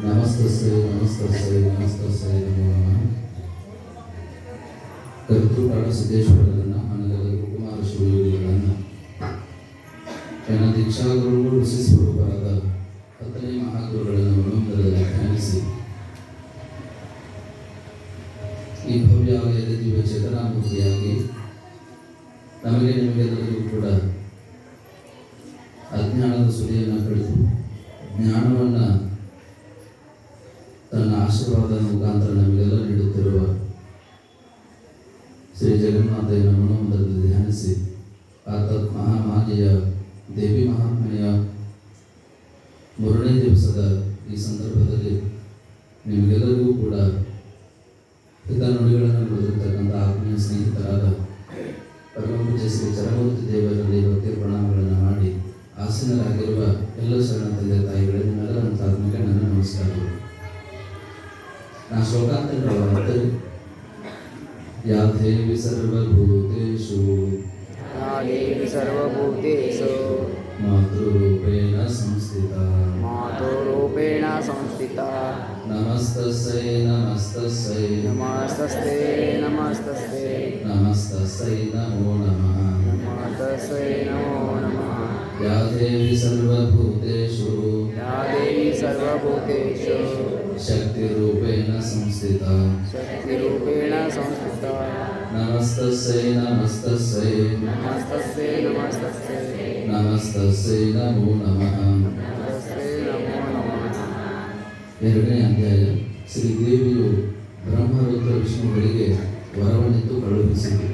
ನಮಸ್ತಸ್ಸೈ ನಮಸ್ತಸ್ಸೈ ನಮಸ್ತಸ್ಸೈ ನಮೋ ನಮಃ. ಕರ್ತೃಪಾಡ ಸಿದ್ದೇಶ್ವರರನ್ನು ಅನಗದ ಕುಮಾರ ಶಿವಯೋಗಿಗಳನ್ನು ನನ್ನ ದೀಕ್ಷಾಗುರುಗಳು ಋಷಿಸ್ವರೂಪರಾದ 10ನೇ ಮಹಾಗುರುಗಳನ್ನು ಮನೋಂತರದಲ್ಲಿ ಧ್ಯಾನಿಸಿ ಈ ಭವ್ಯಾಲಯದ ದಿವ್ಯ ಚೇತನಾಮೂರ್ತಿಯಾಗಿ ನಮಗೆ ನಿಮಗೆಲ್ಲರಿಗೂ ಕೂಡ ಅಜ್ಞಾನದ ಸುಳಿಯನ್ನು ಕಳೆದು ಜ್ಞಾನವನ್ನು ತನ್ನ ಆಶೀರ್ವಾದದ ಮುಖಾಂತರ ನಮಗೆಲ್ಲ ನೀಡುತ್ತಿರುವ ಶ್ರೀ ಜಗನ್ನಾಥಯ್ಯನ ಮನೋಮಂದಿರದಲ್ಲಿ ಧ್ಯಾನಿಸಿ ಆತ ಮಹಾಮಾಗೆಯ ದೇವಿ ಮಹಾತ್ಮೆಯ 3ನೇ ದಿವಸದ ಈ ಸಂದರ್ಭದಲ್ಲಿ ನಿಮಗೆಲ್ಲರಿಗೂ ಕೂಡ ಹಿತ ನುಡಿಗಳನ್ನು ನುಡಿದಿರ್ತಕ್ಕಂಥ ಆತ್ಮೀಯ ಸ್ನೇಹಿತರಾದ ಪರಮಪೂಜ್ಯ ಶ್ರೀ ಚರಮೂರ್ತಿ ದೇವರಲ್ಲಿ ಭಕ್ತಿ ಪ್ರಣಾಮಗಳನ್ನು ಮಾಡಿ ಆಸೀನರಾಗಿರುವ ಎಲ್ಲ ಶರಣ ತಂದೆ ತಾಯಿಗಳೇ ನಿಮ್ಮೆಲ್ಲರ ಆತ್ಮಿಕ ನನ್ನ ನಮಸ್ಕಾರಗಳು. ನಾ ಶ್ಲೋಕಾಂತರವಾದ ಯಾ ದೇವಿ ಸರ್ವಭೂತೇಷು ಮಾತೃರೂಪೇಣ ಸಂಸ್ಥಿತಾ ನಮಸ್ತಸ್ಸೈ ನಮಸ್ತಸ್ಸೈ ನಮಸ್ತಸ್ಸೈ ನಮೋ ನಮಃ. ಯಾ ದೇವಿ ಸರ್ವಭೂತೇಷು ಶಕ್ತಿರೂಪೇಣ ಸಂಸ್ಥಿತಾ ನಮಸ್ತಸ್ಸೈ ನಮಸ್ತಸ್ಸೈ ನಮಸ್ತಸ್ಸೈ ನಮೋ ನಮಃ. 2ನೇ ಅಧ್ಯಾಯ. ಶ್ರೀದೇವಿಯು ಬ್ರಹ್ಮರುದ್ರ ವಿಷ್ಣುಗಳಿಗೆ ವರವನ್ನಿತ್ತು ಕಳುಹಿಸಿತು.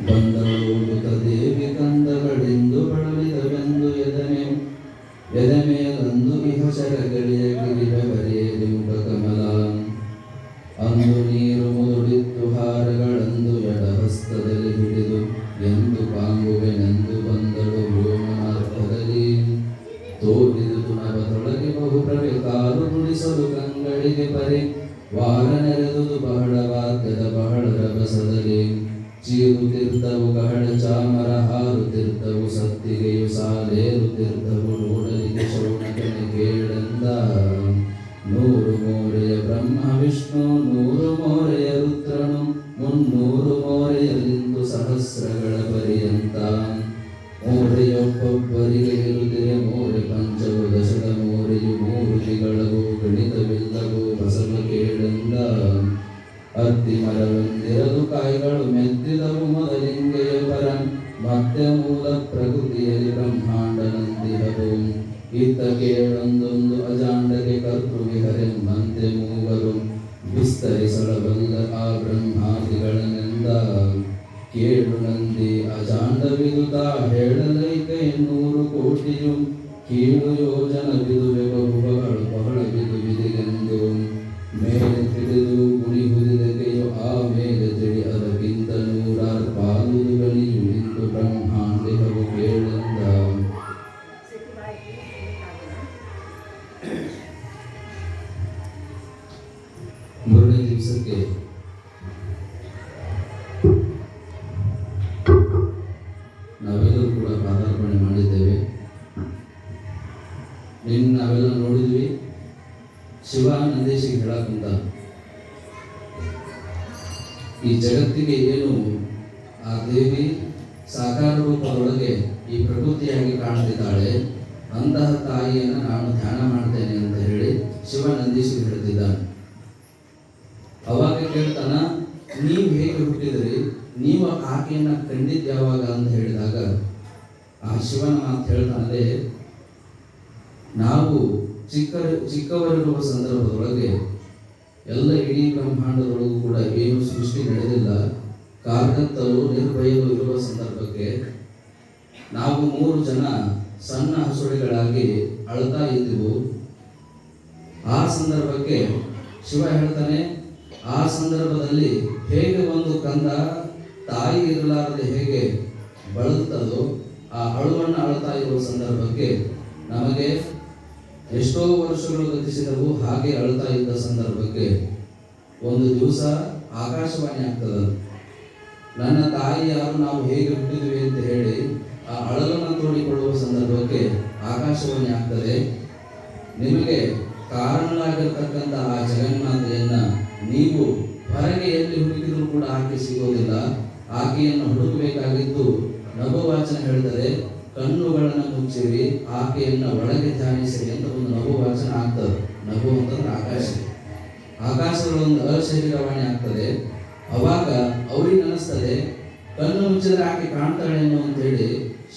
ಬಂದಳೋಡುತ್ತ ದೇವಿ ಕಂದಗಳಿಂದು ಬಳಲಿದವೆಂದು ಎದೆಮೇಲಂದು ಇಹ ಶರಗಳಿಯ ಗಿರಿಬರಿಯಲಿ ಮುಖ ಕಮಲ ಅಂದು ನೀರು ಮುದುಡಿತ್ತು ಹಾರಗಳಂದು ಎಡಹಸ್ತದಲ್ಲಿ ಹಿಡಿದು ಎಂದು ಪಾಂಗುವೆನೆಂದು ಬಂದಳು ಭೂಮನಾರ್ಥದಲ್ಲಿ ತೋರಿದು ನವದೊಳಗೆ ಬಹು ಪ್ರವಿಕಾರು ನುಡಿಸಲು ಕಂಗಳಿಗೆ ಪರಿ ವಾರ ನೆರೆದುದು ಬಹಳ ವಾದ್ಯದ ಬಹಳ ರಭಸದಲ್ಲಿ ಚೀರುತ್ತಿರ್ತವು ಕಹಳ ಚಾಮರ ಹಾರುತ್ತಿರ್ತವು ಸತ್ತಿಗೆಯು ಸಾಲೇರುತ್ತಿರ್ತವು ನೋಡಲಿಗೆ ಶೌನಕನೆ ಕೇಳೆಂದ 100 ಮೋರೆಯ ಬ್ರಹ್ಮ ವಿಷ್ಣು 100 ಮೋರೆಯ ರುದ್ರನು 300 ಮೋರೆಯಲಿಂದು ಸಹಸ್ರಗಳ ಪರ್ಯಂತ ಮೋರೆಯೊಬ್ಬೊಬ್ಬರಿಗೆ ಇರುತ್ತಿರೆ ಮೋರೆ ಪಂಚವು ದಶದ ಮೋರೆಯು ಮೂರುತಿಗಳವು ಗಣಿತವಿಲ್ಲವು ಬಸವ ಕೇಳೆಂದ ಅತ್ತಿ ಮರವೊಂದಿರದು ಕಾಯಿಗಳು ಮೆತ್ತಿದವು ಮೊದಲಿಂಗೆಯ ಪರ ಮತ್ತೆ ಮೂಲ ಪ್ರಕೃತಿಯಲ್ಲಿ ಬ್ರಹ್ಮಾಂಡನಂದಿರವು ಇತ್ತ ಕೇಳೊಂದೊಂದು ಅಜಾಂಡಗೆ ಕರ್ತೃವಿಹರೆಂಬಂತೆ ಮೂವರು ವಿಸ್ತರಿಸಲಬಲ್ಲ ಆ ಬ್ರಹ್ಮಾದಿಗಳನ್ನೆಂದ ಕೇಳು ನಂದಿ ಅಜಾಂಡವಿದುತಾ ಹೇಳಲೈಕೆ 100 ಕೋಟಿಯು ಕೀಳು ಯೋಜನವಿದುವೆ ಬಹು ಬಹಳ ವಿಧಿಗೆಂದು ಮೇಲೆ ತಿಳಿದು ಗುಣಿಹುದಿದೆಯೋ ಆ ಮೇಲೆ ತಿಳಿ ಅದಕ್ಕಿಂತ 100 ಪಾಲುದು ಗಣಿಯು ಇಂದು ಬ್ರಹ್ಮಾಂಡಿಹವು ಕೇಳೆಂದ. ಮೂರನೇ ದಿವಸಕ್ಕೆ ನಾವೆಲ್ಲರೂ ಕೂಡ ಪಾದಾರ್ಪಣೆ ಮಾಡಿದ್ದೇವೆ. ನಾವೆಲ್ಲ ನೋಡಿದ್ವಿ. ಶಿವ ನಂದೇಶಿಗೆ ಹೇಳಕ್ಕಂತ ಈ ಜಗತ್ತಿಗೆ ಏನು ಆ ದೇವಿ ಸಾಕಾರ ರೂಪದೊಳಗೆ ಈ ಪ್ರಕೃತಿಯಾಗಿ ಕಾಣ್ತಿದ್ದಾಳೆ, ಅಂತಹ ತಾಯಿಯನ್ನು ನಾನು ಧ್ಯಾನ ಮಾಡ್ತೇನೆ ಅಂತ ಹೇಳಿ ಶಿವ ನಂದೀಶಿಗೆ ಹೇಳ್ತಿದ್ದಾನೆ. ಅವಾಗ ಕೇಳ್ತಾನ, ನೀವು ಹೇಗೆ ಹುಟ್ಟಿದ್ರಿ, ನೀವು ಆಕೆಯನ್ನ ಕಂಡಿದ್ದು ಯಾವಾಗ ಅಂತ ಹೇಳಿದಾಗ ಆ ಶಿವನ ಮಾತು ಹೇಳ್ತಾನೆ, ನಾವು ಚಿಕ್ಕವರಿರುವ ಸಂದರ್ಭದೊಳಗೆ ಎಲ್ಲ ಇಡೀ ಬ್ರಹ್ಮಾಂಡದೊಳಗೂ ಕೂಡ ಏನು ಸೃಷ್ಟಿ ನಡೆದಿಲ್ಲ, ಕಾರ್ಗತ್ತಲು ನಿರ್ಭಯಲು ಇರುವ ಸಂದರ್ಭಕ್ಕೆ ನಾವು 3 ಜನ ಸಣ್ಣ ಹಸುಳೆಗಳಾಗಿ ಅಳ್ತಾ ಇದ್ದೆವು. ಆ ಸಂದರ್ಭಕ್ಕೆ ಶಿವ ಹೇಳ್ತಾನೆ, ಆ ಸಂದರ್ಭದಲ್ಲಿ ಹೇಗೆ ಒಂದು ಕಂದ ತಾಯಿ ಇರಲಾರದೆ ಹೇಗೆ ಬಳಲ್ತದೋ ಆ ಅಳುವನ್ನು ಅಳ್ತಾ ಇರುವ ಸಂದರ್ಭಕ್ಕೆ ನಮಗೆ ಎಷ್ಟೋ ವರ್ಷಗಳು ಗತಿಸಿದವು. ಹಾಗೆ ಅಳ್ತಾ ಇದ್ದ ಸಂದರ್ಭಕ್ಕೆ ಒಂದು ದಿವಸ ಆಕಾಶವಾಣಿ ಆಗ್ತದ, ನನ್ನ ತಾಯಿ ಯಾರು, ನಾವು ಹೇಗೆ ಹುಟ್ಟಿದ್ವಿ ಅಂತ ಹೇಳಿ ಆ ಅಳಲನ್ನು ತೋಡಿಕೊಳ್ಳುವ ಸಂದರ್ಭಕ್ಕೆ ಆಕಾಶವಾಣಿ ಆಗ್ತದೆ. ನಿಮಗೆ ಕಾರಣಲಾಗಿರ್ತಕ್ಕಂಥ ಆ ಜಗನ್ಮಾತೆಯನ್ನ ನೀವು ಹೊರಗೆ ಎಲ್ಲಿ ಹುಡುಕಿದ್ರು ಕೂಡ ಆಕೆ ಸಿಗೋದಿಲ್ಲ. ಆಕೆಯನ್ನು ಹುಡುಕಬೇಕಾಗಿದ್ದು ನಭೋವಾಚನ ಹೇಳ್ತದೆ, ಕಣ್ಣುಗಳನ್ನು ಮುಚ್ಚಿರಿ, ಆಕೆಯನ್ನು ಒಳಗೆ ಧ್ಯಾನಿಸಿರಿ ಅಂತ ಒಂದು ನಭೋವಾಚನ ಆಗ್ತದೆ. ನಭು ಅಂತಂದ್ರೆ ಆಕಾಶಗಳ ಒಂದು ಅಶರೀರವಾಣಿ ಆಗ್ತದೆ. ಅವಾಗ ಅವ್ರಿಗೆ ಅನಿಸ್ತದೆ ಕಣ್ಣು ಮುಚ್ಚಿದ್ರೆ ಆಕೆ ಕಾಣ್ತಾಳೆ ಅಂತೇಳಿ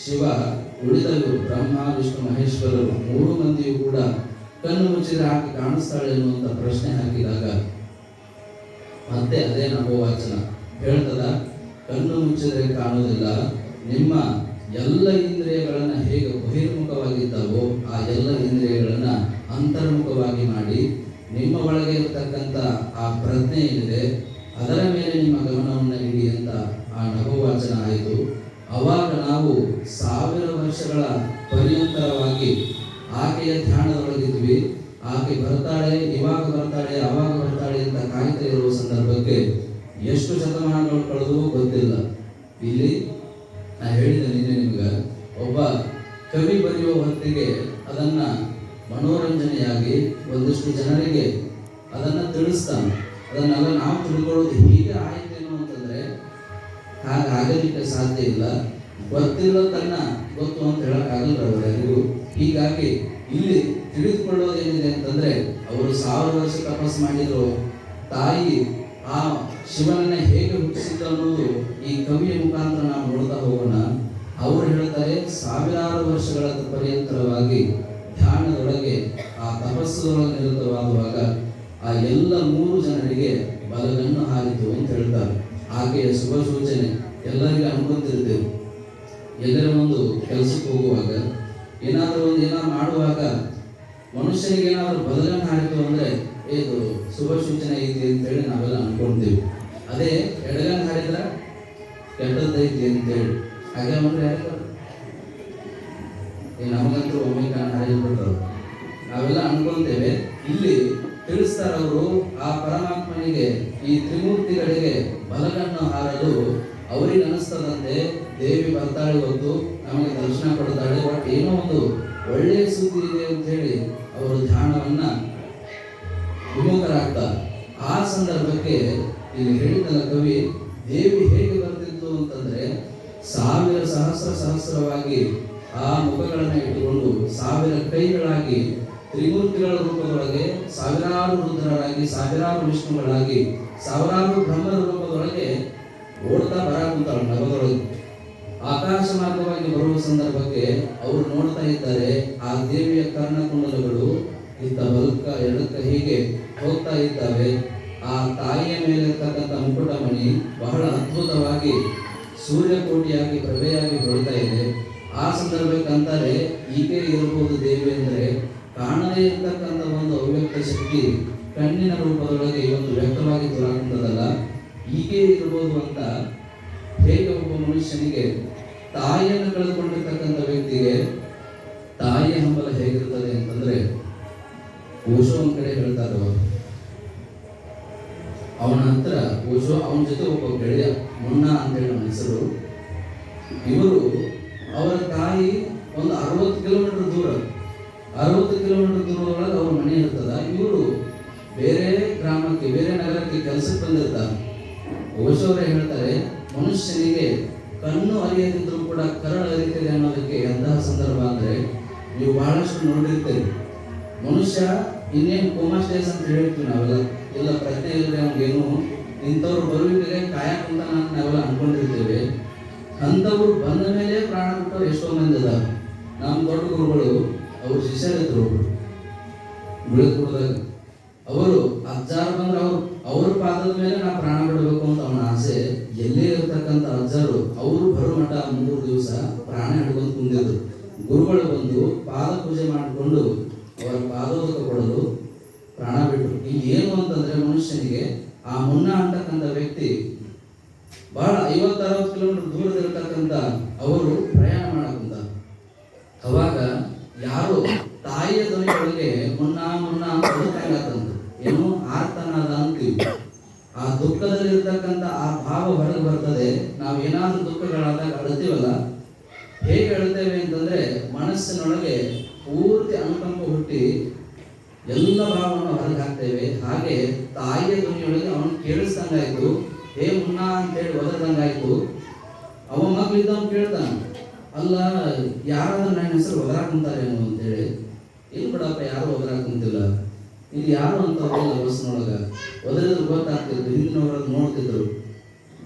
ಶಿವ ಉಳಿದವರು ಬ್ರಹ್ಮ ವಿಷ್ಣು ಮಹೇಶ್ವರರು 3 ಮಂದಿಯೂ ಕೂಡ ಕಣ್ಣು ಮುಚ್ಚಿದ್ರೆ ಆಕೆ ಕಾಣಿಸ್ತಾಳೆ ಎನ್ನುವಂತ ಪ್ರಶ್ನೆ ಹಾಕಿದಾಗ ಮತ್ತೆ ಅದೇ ನಭೋವಾಚನ ಹೇಳ್ತದ, ಕಣ್ಣು ಮುಚ್ಚಿದ್ರೆ ಕಾಣುವುದಿಲ್ಲ, ನಿಮ್ಮ ಎಲ್ಲ ಇಂದ್ರಿಯಗಳನ್ನ ಹೇಗೆ ಬಹಿರ್ಮುಖವಾಗಿದ್ದಾವೋ ಆ ಎಲ್ಲ ಇಂದ್ರಿಯಗಳನ್ನ ಅಂತರ್ಮುಖವಾಗಿ ಮಾಡಿ ನಿಮ್ಮ ಒಳಗೆ ಇರತಕ್ಕಂಥ ಆ ಪ್ರಜ್ಞೆ ಏನಿದೆ ಅದರ ಮೇಲೆ ನಿಮ್ಮ ಗಮನವನ್ನು ಇಡಿ ಅಂತ ಆ ನಭೋವಾಚನ ಆಯಿತು. ಅವಾಗ ನಾವು 1000 ವರ್ಷಗಳ ಪರ್ಯಂತರವಾಗಿ ಆಕೆಯ ಧ್ಯಾನದೊಳಗಿದ್ವಿ. ಆಕೆ ಬರ್ತಾಳೆ, ಇವಾಗ ಬರ್ತಾಳೆ, ಅವಾಗ ಬರ್ತಾಳೆ ಅಂತ ಕಾಯ್ತಾ ಇರುವ ಸಂದರ್ಭಕ್ಕೆ ಎಷ್ಟು ಶತಮಾನಗಳು ಕಳೆದು ಗೊತ್ತಿಲ್ಲ. ಇಲ್ಲಿ ನಾ ಹೇಳಿದೆ ನಿನ್ನೆ ನಿಮ್ಗೆ, ಒಬ್ಬ ಕವಿ ಬರೆಯುವ ಹೊತ್ತಿಗೆ ಅದನ್ನ ಮನೋರಂಜನೆಯಾಗಿ ಒಂದಿಷ್ಟು ಜನರಿಗೆ ಅದನ್ನ ತಿಳಿಸ್ತಾನೆ. ಅದನ್ನೆಲ್ಲ ನಾವು ತಿಳ್ಕೊಳ್ಳೋದು ಹೀಗೆ ಆಯ್ತೇನೋ ಅಂತಂದ್ರೆ ಹಾಗಾಗಲಿಕ್ಕೆ ಸಾಧ್ಯ ಇಲ್ಲ. ಗೊತ್ತಿಲ್ಲದನ್ನ ಗೊತ್ತು ಅಂತ ಹೇಳಕ್ಕಾಗಲ್ಲ ಅವರೆಲ್ಲರಿಗೂ. ಹೀಗಾಗಿ ಇಲ್ಲಿ ತಿಳಿದುಕೊಳ್ಳೋದೇನಿದೆ ಅಂತಂದ್ರೆ, ಅವರು 1000 ವರ್ಷ ತಪಸ್ ಮಾಡಿದ್ರು, ತಾಯಿ ಆ ಶಿವನನ್ನ ಹೇಗೆ ಹುಟ್ಟಿಸಿದ್ದ ಅನ್ನೋದು ಈ ಕವಿಯ ಮುಖಾಂತರ ನಾವು ನೋಡ್ತಾ ಹೋಗೋಣ. ಅವರು ಹೇಳ್ತಾರೆ, 1000 ವರ್ಷಗಳ ಪರ್ಯಂತರವಾಗಿ ಧ್ಯಾನದೊಳಗೆ ಆ ತಪಸ್ಸದೊಳಗೆ ನಿರತವಾಗುವಾಗ ಆ ಎಲ್ಲ 3 ಜನರಿಗೆ ಬಲಗಣ್ಣು ಹಾರಿತು ಅಂತ ಹೇಳ್ತಾರೆ. ಆಕೆಯ ಶುಭ ಸೂಚನೆ ಎಲ್ಲರಿಗೂ ಅನ್ಕೊಂತಿರ್ತೇವೆ. ಎಲ್ಲರ ಒಂದು ಕೆಲಸಕ್ಕೆ ಹೋಗುವಾಗ ಏನಾದರೂ ಮಾಡುವಾಗ ಮನುಷ್ಯನಿಗೆ ಏನಾದರೂ ಬಲಗಣ್ಣು ಹಾರಿತು ಅಂದ್ರೆ ಇದು ಶುಭ ಸೂಚನೆ ಐತಿ ಅಂತೇಳಿ ನಾವೆಲ್ಲ ಅನ್ಕೊಳ್ತೀವಿ. ಅದೇ ಎಡಗಣ್ಣು ಹಾರಿದ್ರೆ ಕೆಟ್ಟದ್ದೈತಿ ಅಂತೇಳಿ ಹಾಗೆ ಅಂದ್ರೆ ನಮಗಂತೂ ಒಮ್ಮೆ ಕಣ್ಣು ಹಾರಿಬಿಡ್ತಾರೆ, ನಾವೆಲ್ಲ ಅನ್ಕೊಂತೇವೆ. ಇಲ್ಲಿ ತಿಳಿಸ್ತಾರ ಅವರು, ಆ ಪರಮಾತ್ಮನಿಗೆ ಈ ತ್ರಿಮೂರ್ತಿಗಳಿಗೆ ಬಲಗಣ್ಣು ಹಾರಲು ಅವರಿಗೆ ಅನಿಸ್ತದಂತೆ, ದೇವಿ ಬರ್ತಾಳೆ, ಇವತ್ತು ನಮಗೆ ದರ್ಶನ ಕೊಡ್ತಾಳೆ, ಬಟ್ ಏನೋ ಒಂದು ಒಳ್ಳೆಯ ಸುದ್ದಿ ಇದೆ ಅಂತ ಹೇಳಿ ಅವರು ಧ್ಯಾನವನ್ನ ವಿಮುಖರಾಗ್ತಾರೆ. ಆ ಸಂದರ್ಭಕ್ಕೆ ಇಲ್ಲಿ ಹೇಳಿದಲ್ಲ ಕವಿ, ದೇವಿ ಹೇಗೆ ಬರ್ತಿತ್ತು ಅಂತಂದ್ರೆ 1000 ಸಹಸ್ರವಾಗಿ ಆ ಮುಖಗಳನ್ನ ಇಟ್ಟುಕೊಂಡು 1000 ಕೈಗಳಾಗಿ ತ್ರಿಮೂರ್ತಿಗಳ ರೂಪದೊಳಗೆ 1000 ರುದ್ರರಾಗಿ 1000 ವಿಷ್ಣುಗಳಾಗಿ 1000 ಬ್ರಹ್ಮರ ರೂಪದೊಳಗೆ ಓಡ್ತಾ ಬರಾಕುಂತಾಳೆ ನಭದೊಳಗೆ. ಆಕಾಶ ಮಾರ್ಗವಾಗಿ ಬರುವ ಸಂದರ್ಭಕ್ಕೆ ಅವರು ನೋಡ್ತಾ ಇದ್ದಾರೆ, ಆ ದೇವಿಯ ಕರ್ಣಕುಂಡಲಗಳು ಇತ್ತ ಬಲಕ್ಕ ಎಡಕ್ಕ ಹೀಗೆ ಹೋಗ್ತಾ ಇದ್ದಾವೆ. ಆ ತಾಯಿಯ ಮೇಲೆ ಇರ್ತಕ್ಕಂಥ ಮುಕುಟಮಣಿ ಬಹಳ ಅದ್ಭುತವಾಗಿ ಸೂರ್ಯಕೋಟಿಯಾಗಿ ಪ್ರಭೆಯಾಗಿ ಹೊಳಿತಾ ಇದೆ. ಆ ಸಂದರ್ಭಕ್ಕೆ ಅಂತಾರೆ, ಈಕೆ ಇರಬಹುದು ದೇವಿ ಅಂದರೆ ಕಾಣದೇ ಇರ್ತಕ್ಕಂಥ ಒಂದು ಅವ್ಯಕ್ತ ಶಕ್ತಿ ಕಣ್ಣಿನ ರೂಪದೊಳಗೆ ಇವತ್ತು ವ್ಯಕ್ತವಾಗಿ ತೋರಾಕುಂತದಲ್ಲ, ಈಕೆ ಇರಬಹುದು ಅಂತ. ಹೇಗೆ ಒಬ್ಬ ಮನುಷ್ಯನಿಗೆ ತಾಯಿಯನ್ನು ಕಳೆದುಕೊಂಡಿರ್ತಕ್ಕಂಥ ವ್ಯಕ್ತಿಗೆ ತಾಯಿಯ ಹಂಬಲ ಹೇಗಿರ್ತದೆ ಅಂತಂದ್ರೆ, ಓಶೋ ಒಂದ್ ಕಡೆ ಹೇಳ್ತಾರೆ, ಅವನ ಹತ್ರ ಓಶೋ ಅವನ ಜೊತೆ ಒಬ್ಬ ಗೆಳೆಯ ಮುನ್ನಾ ಅಂತೇಳಿ ಅವನ ಹೆಸರು. ಇವರು ಅವರ ತಾಯಿ ಒಂದು 60 ಕಿಲೋಮೀಟರ್ ದೂರ, 60 ಕಿಲೋಮೀಟರ್ ದೂರದೊಳಗೆ ಅವ್ರ ಮನೆ ಇರ್ತದ. ಇವರು ಬೇರೆ ಗ್ರಾಮಕ್ಕೆ, ಬೇರೆ ನಗರಕ್ಕೆ ಕೆಲಸಕ್ಕೆ ಬಂದಿರ್ತಾರೆ. ಓಶೋ ಅವರೇ ಹೇಳ್ತಾರೆ, ಮನುಷ್ಯನಿಗೆ ಕಣ್ಣು ಅರಿಯದಿದ್ರು ಕೂಡ ಕರಳು ಅರಿತದೆ ಅನ್ನೋದಕ್ಕೆ ಎಂತಹ ಸಂದರ್ಭ ಅಂದ್ರೆ, ನೀವು ಬಹಳಷ್ಟು ನೋಡಿರ್ತೀರಿ. ಮನುಷ್ಯ ಇನ್ನೇನು ಕೋಮಾ ಸ್ಟೇಜ್ ಅಂತ ಹೇಳ್ತೀವಿ ನಾವೆಲ್ಲ, ಇಲ್ಲ ಪ್ರಜ್ಞೆ ಇಲ್ಲದೆ ಅವ್ನಿಗೇನು ಇಂಥವ್ರು ಬರುವಿಕೆ ಕಾಯಕಂತ ನಾವೆಲ್ಲ ಅನ್ಕೊಂಡಿರ್ತೇವೆ. ಅಂಥವ್ರು ಬಂದ ಮೇಲೆ ಪ್ರಾಣ ಬಿಟ್ಟವ್ರು ಎಷ್ಟೋ ಮಂದಿ ಅದಾರ. ನಮ್ಮ ದೊಡ್ಡ ಗುರುಗಳು ಅವ್ರ ಶಿಷ್ಯರಿದ್ರು ಬೀಳ್ಕೊಡ್ದಾಗ, ಅವರು ಅಜ್ಜಾರು ಬಂದ್ರೆ ಅವ್ರ ಪಾದದ ಮೇಲೆ ನಾ ಪ್ರಾಣ ಬಿಡಬೇಕು ಅಂತ ಅವನ ಆಸೆ. ಎಲ್ಲೇ ಇರ್ತಕ್ಕಂಥ ಅಜ್ಜರು ಅವರು ಬರೋ ಮಠ 3 ದಿವಸ ಪ್ರಾಣ ಹಿಡ್ಕೊಂಡು ಕುಂದಿದ್ರು. ಗುರುಗಳು ಬಂದು ಪಾದ ಪೂಜೆ ಮಾಡಿಕೊಂಡು ಅವರ ಪಾದೋದಕ ಕೊಡಲು ಪ್ರಾಣ ಬಿಟ್ಟರು. ಈಗ ಏನು ಅಂತಂದ್ರೆ, ಮನುಷ್ಯನಿಗೆ ಆ ಮುನ್ನ ಅಂತಕ್ಕಂಥ ವ್ಯಕ್ತಿ ಬಹಳ 50-60 ಕಿಲೋಮೀಟರ್ ದೂರದಿರತಕ್ಕಂಥ ಅವರು ಪ್ರಯಾಣ ಮಾಡಕ್ಕಂತ. ಅವಾಗ ಯಾರು ತಾಯಿಯ ಧ್ವನಿಯೊಳಗೆ ಮುನ್ನ ಅಂತ ಹುಡುಕಾಗತ್ತಂತ, ಏನು ಆರ್ತನಾದ ಅಂತೀವಿ. ಆ ದುಃಖದಲ್ಲಿರ್ತಕ್ಕಂಥ ಆ ಭಾವ ಹೊರಗೆ ಬರ್ತದೆ. ನಾವು ಏನಾದ್ರೂ ದುಃಖಗಳಾದಾಗ ಅಳ್ತೀವಲ್ಲ, ಹೇಗೆ ಅಳ್ತೇವೆ ಅಂತಂದ್ರೆ ಮನಸ್ಸಿನೊಳಗೆ ಪೂರ್ತಿ ಅನುಕಂಪ ಹುಟ್ಟಿ ಎಲ್ಲ ಭಾವವನ್ನು ಹೊರಗೆ ಹಾಕ್ತೇವೆ. ಹಾಗೆ ತಾಯಿಯ ಧ್ವನಿಯೊಳಗೆ ಅವನು ಕೇಳಿಸ್ದಂಗಾಯ್ತು, ಹೇ ಮುನ್ನ ಅಂತೇಳಿ ಒದರ್ದಂಗಾಯ್ತು. ಅವ ಮಗ್ಳಿದ್ದವನು ಕೇಳ್ತಾನ, ಅಲ್ಲ ಯಾರಾದ್ರೂ ನನ್ನ ಹೆಸರು ಒದರಾಕುಂತಾರೇನು ಅಂತೇಳಿ. ಇಲ್ಲಿ ಬಿಡಪ್ಪ ಯಾರು ಒದರಾಕುಂತಿಲ್ಲ, ಇಲ್ಲಿ ಯಾರು ಅಂತ ಹೋಗಿಲ್ಲ ಬಸ್ನೊಳಗ. ಒದರಿದ್ರು ಗೊತ್ತಾಗ್ತಿದ್ರು, ಹಿಂದಿನವರದ್ದು ನೋಡ್ತಿದ್ರು.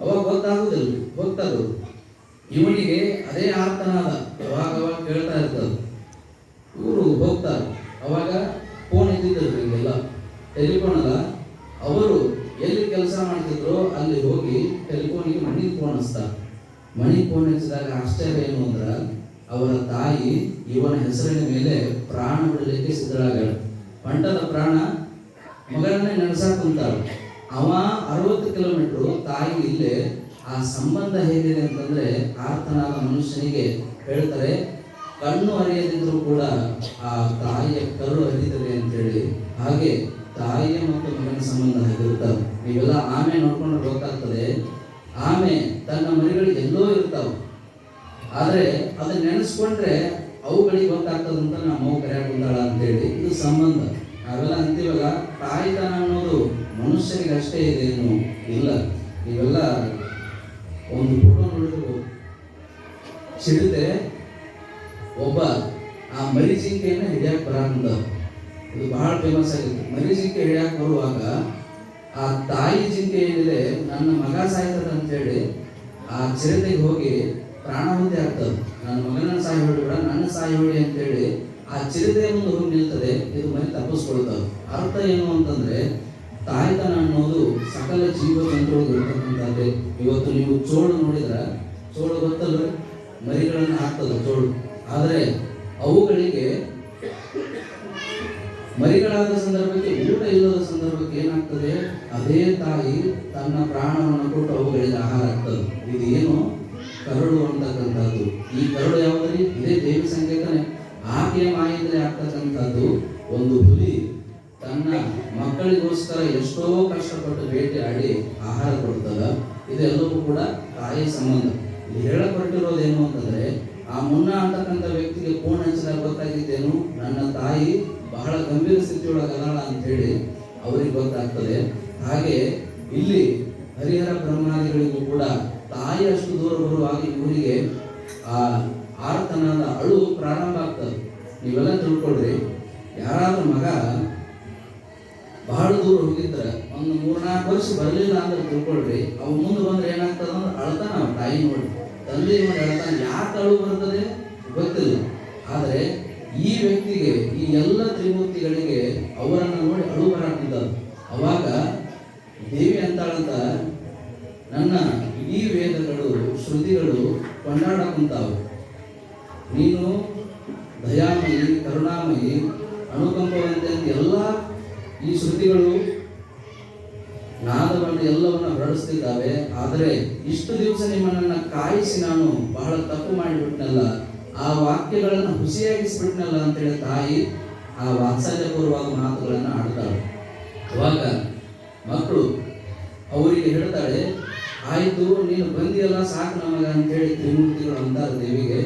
ಅವಾಗ ಗೊತ್ತಾಗುದಿಲ್ಲ, ಹೋಗ್ತಾರು. ಇವನಿಗೆ ಅದೇ ಆರ್ತನಾದ ಅವಾಗ ಕೇಳ್ತಾ ಇರ್ತದ. ಇವರು ಹೋಗ್ತಾರೆ. ಅವಾಗ ಫೋನ್ ಇದ್ದಿದ್ರು, ಈಗೆಲ್ಲ ಟೆಲಿಫೋನ್ ಅಲ್ಲ. ಅವರು ಎಲ್ಲಿ ಕೆಲಸ ಮಾಡ್ತಿದ್ರು ಅಲ್ಲಿ ಹೋಗಿ ಟೆಲಿಫೋನಿಗೆ ಮಣಿಗೆ ಫೋನ್ ಹಚ್ತಾರೆ. ಮಣಿಗೆ ಫೋನ್ ಹಚ್ಚಿದಾಗ ಆಶ್ಚರ್ಯ ಏನು ಅಂದ್ರ, ಅವರ ತಾಯಿ ಇವನ ಹೆಸರಿನ ಮೇಲೆ ಪ್ರಾಣ ಬಿಡಲಿಕ್ಕೆ ಸಿದ್ಧಳಾಗಳ. ಪಂಟದ ಪ್ರಾಣ ಮಗಳನ್ನೇ ನೆನೆಸಾಕ್ ಕುಂತಾಳ. ಅವ 60 ಕಿಲೋಮೀಟರ್, ತಾಯಿ ಇಲ್ಲೇ. ಆ ಸಂಬಂಧ ಹೇಗಿದೆ ಅಂತಂದ್ರೆ, ಆರ್ತನಾದ ಮನುಷ್ಯನಿಗೆ ಹೇಳ್ತಾರೆ, ಕಣ್ಣು ಅರಿಯದಿದ್ರು ಕೂಡ ಆ ತಾಯಿಯ ಕರುಳು ಅರಿತದೆ ಅಂತೇಳಿ. ಹಾಗೆ ತಾಯಿಯ ಮತ್ತು ಮಗನ ಸಂಬಂಧ ಹೇಗಿರ್ತಾವೆ ನೀವೆಲ್ಲ ಆಮೆ ನೋಡ್ಕೊಂಡ್ರೆ ಗೊತ್ತಾಗ್ತದೆ. ಆಮೆ ತನ್ನ ಮರಿಗಳಿಗೆ ಎಲ್ಲೋ ಇರ್ತಾವ, ಆದ್ರೆ ಅದನ್ನ ನೆನೆಸ್ಕೊಂಡ್ರೆ ಅವುಗಳಿಗೆ ಗೊತ್ತಾಗ್ತದಂತ ನಮ್ಮ ಅವು ಕರೆಯಾಕೊಂಡಾಳ ಅಂತೇಳಿ. ಇದು ಸಂಬಂಧ. ನಾವೆಲ್ಲ ಅಂತೀವಲ್ಲ, ತಾಯಿತನ ಅನ್ನೋದು ಮನುಷ್ಯನಿಗೆ ಅಷ್ಟೇ ಇದೆ ಏನು ಇಲ್ಲ. ನೀವೆಲ್ಲ ಒಂದು ಫೋಟೋ ನೋಡಿದ್ರು, ಚಿರತೆ ಒಬ್ಬ ಆ ಮರಿ ಜಿಂಕೆಯನ್ನು ಹಿಡಿಯಕ್ಕೆ ಬರಾಕಂದ. ಇದು ಬಹಳ ಫೇಮಸ್ ಆಗಿತ್ತು. ಮರಿ ಜಿಂಕೆ ಹಿಡಿಯಕ್ಕೆ ಬರುವಾಗ ಆ ತಾಯಿ ಜಿಂಕೆ ಏನಿದೆ, ನನ್ನ ಮಗ ಸಾಯ್ತದ ಅಂತೇಳಿ ಆ ಚಿರತೆಗೆ ಹೋಗಿ ಪ್ರಾಣಾಹುತಿ ಆಗ್ತದೆ. ನನ್ನ ಮಗನ ಸಾಯಿ ಹೊಡಿಬೇಡ, ನನ್ನ ಸಾಯಿ ಹೊಡಿ ಅಂತೇಳಿ ಆ ಚಿರತೆಯ ಮುಂದೆ ಹೋಗಿ ನಿಲ್ತದೆ. ಇದು ಮರಿ ತಪ್ಪಿಸ್ಕೊಳ್ತವೆ. ಅರ್ಥ ಏನು ಅಂತಂದ್ರೆ, ತಾಯ್ತನ ಅನ್ನೋದು ಸಕಲ ಜೀವಜಂತುಗಳು ಇರ್ತಕ್ಕಂಥದ್ದೇ. ಇವತ್ತು ನೀವು ಚೋಳು ನೋಡಿದ್ರ, ಚೋಳು ಗೊತ್ತಲ್ರಿ, ಮರಿಗಳನ್ನು ಹಾಕ್ತದೆ ಚೋಳು. ಆದರೆ ಅವುಗಳಿಗೆ ಮರಿಗಳಾದ ಸಂದರ್ಭಕ್ಕೆ, ಊಟ ಇಲ್ಲದ ಸಂದರ್ಭಕ್ಕೆ ಏನಾಗ್ತದೆ, ಅದೇ ತಾಯಿ ತನ್ನ ಪ್ರಾಣವನ್ನು ಕೊಟ್ಟು ಅವುಗಳಿಗೆ ಆಹಾರ ಆಗ್ತದೆ. ಇದು ಏನು ಕರಡು ಅಂತಕ್ಕಂಥದ್ದು. ಈ ಕರಡು ಯಾವುದ್ರಿ? ಇದೇ ದೇವಿ ಸಂಕೇತನೆ. ಆಕೆಯ ಮಾಯಿಂದಲೇ ಆಗ್ತಕ್ಕಂಥದ್ದು. ಒಂದು ಹುಲಿ ತನ್ನ ಮಕ್ಕಳಿಗೋಸ್ಕರ ಎಷ್ಟೋ ಕಷ್ಟಪಟ್ಟು ಬೇಟೆಯಾಡಿ ಆಹಾರ ಕೊಡ್ತದ. ಇದೆಲ್ಲವೂ ಕೂಡ ತಾಯಿ ಸಂಬಂಧ. ಇಲ್ಲಿ ಹೇಳಲ್ಪಟ್ಟಿರೋದೇನು ಅಂತಂದ್ರೆ, ಆ ಮುನ್ನ ಅಂತಕ್ಕಂಥ ವ್ಯಕ್ತಿಗೆ ಫೋನ್ ಹಚ್ಚಿದಾಗ ಗೊತ್ತಾಗಿದ್ದೇನು, ನನ್ನ ತಾಯಿ ಬಹಳ ಗಂಭೀರ ಸ್ಥಿತಿಯೊಳಗದಾಳ ಅಂತ ಹೇಳಿ ಅವ್ರಿಗೆ ಗೊತ್ತಾಗ್ತದೆ. ಹಾಗೆ ಇಲ್ಲಿ ಹರಿಹರ ಬ್ರಹ್ಮಾದಿಗಳಿಗೂ ಕೂಡ ತಾಯಿ ಅಷ್ಟು ದೂರ ಬರುವಾಗ ಇವರಿಗೆ ಆ ಆರ್ತನಾದ ಅಳು ಪ್ರಾರಂಭ ಆಗ್ತದೆ. ನೀವೆಲ್ಲ ತಿಳ್ಕೊಳ್ರಿ, ಯಾರಾದ್ರೂ ಮಗ ಬಹಳ ದೂರ ಹೋಗಿದ್ರೆ ಒಂದು 3-4 ವರ್ಷ ಬರಲಿಲ್ಲ ಅಂದ್ರೆ ತಿಳ್ಕೊಳ್ರಿ, ಅವು ಮುಂದೆ ಬಂದ್ರೆ ಏನಾಗ್ತದ ಅಂದ್ರೆ ಅಳ್ತಾನ. ಅವ ತಾಯಿ ನೋಡಿ, ತಂದೆ ನೋಡಿ ಅಳ್ತಾನ. ಯಾಕೆ ಅಳು ಬರ್ತದೆ ಗೊತ್ತಿಲ್ಲ. ಆದರೆ ಈ ವ್ಯಕ್ತಿಗೆ, ಈ ಎಲ್ಲ ತ್ರಿಮೂರ್ತಿಗಳಿಗೆ ಅವರನ್ನು ನೋಡಿ ಅಳು ಬರಾಕಿದ್ದ. ಅವಾಗ ದೇವಿ ಅಂತಾಳಂತ, ನನ್ನ ಇಡೀ ವೇದಗಳು ಶ್ರುತಿಗಳು ಕೊಂಡಾಡಕುಂತಾವು. ನೀನು ದಯಾಮಯಿ, ಕರುಣಾಮಯಿ, ಅನುಕಂಪವಂತೆ ಅಂತ ಎಲ್ಲ ಈ ಶ್ರುತಿಗಳು ನಾದವನ್ನು ಎಲ್ಲವನ್ನ ಹೊರಡಿಸ್ತಿದ್ದಾವೆ. ಆದರೆ ಇಷ್ಟು ದಿವಸ ನಿಮ್ಮನ್ನ ಕಾಯಿಸಿ ನಾನು ಬಹಳ ತಪ್ಪು ಮಾಡಿಬಿಟ್ನಲ್ಲ, ಆ ವಾಕ್ಯಗಳನ್ನು ಹುಸಿಯಾಗಿಸ್ಬಿಟ್ನಲ್ಲ ಅಂತೇಳಿ ತಾಯಿ ಆ ವಾತ್ಸಲ್ಯಪೂರ್ವಕ ಮಾತುಗಳನ್ನು ಆಡ್ತಾಳೆ. ಅವಾಗ ಮಕ್ಕಳು ಅವರಿಗೆ ಹೇಳ್ತಾಳೆ, ಆಯ್ತು ನೀನು ಬಂದಿಯಲ್ಲ ಸಾಕು ನಮಗ ಅಂತೇಳಿ ತ್ರಿಮೂರ್ತಿಗಳು ಅಂತಾರೆ ದೇವಿಗೆ.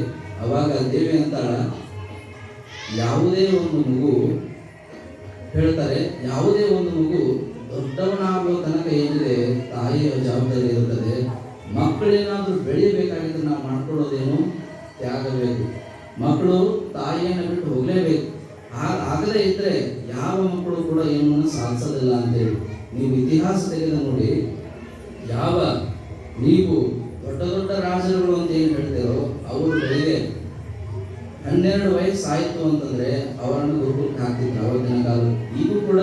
ಅವಾಗ ದೇವಿ ಅಂತಾಳ, ಯಾವುದೇ ಒಂದು ಮಗು ಹೇಳ್ತಾರೆ, ಯಾವುದೇ ಒಂದು ಮಗು ದೊಡ್ಡವನಾಗುವ ತನಕ ಏನಿದೆ ತಾಯಿಯ ಜವಾಬ್ದಾರಿ ಇರುತ್ತದೆ. ಮಕ್ಕಳೇನಾದ್ರೂ ಬೆಳೆಯಬೇಕಾಗಿದ್ರೆ ನಾವು ಮಾಡ್ಕೊಳ್ಳೋದೇನು, ತ್ಯಾಗ ಬೇಕು. ಮಕ್ಕಳು ತಾಯಿಯನ್ನು ಬಿಟ್ಟು ಹೋಗಲೇಬೇಕು. ಆಗಲೇ ಇದ್ರೆ ಯಾವ ಮಕ್ಕಳು ಕೂಡ ಏನನ್ನು ಸಾಧಿಸೋದಿಲ್ಲ ಅಂತೇಳಿ. ನೀವು ಇತಿಹಾಸ ತೆಗೆದು ನೋಡಿ, ಯಾವ ನೀವು ದೊಡ್ಡ ದೊಡ್ಡ ರಾಜರುಗಳು ಅಂತ ಏನು ಹೇಳ್ತೇರೋ ಅವರು ಬೆಳಿಗ್ಗೆ 12 ವಯಸ್ಸು ಆಯಿತು ಅಂತಂದ್ರೆ ಅವರನ್ನು ಗುರುಕುಲಕ್ಕೆ ಹಾಕ್ತಿದ್ರು ಆವತ್ತಿನ ಕಾಲ. ಈಗೂ ಕೂಡ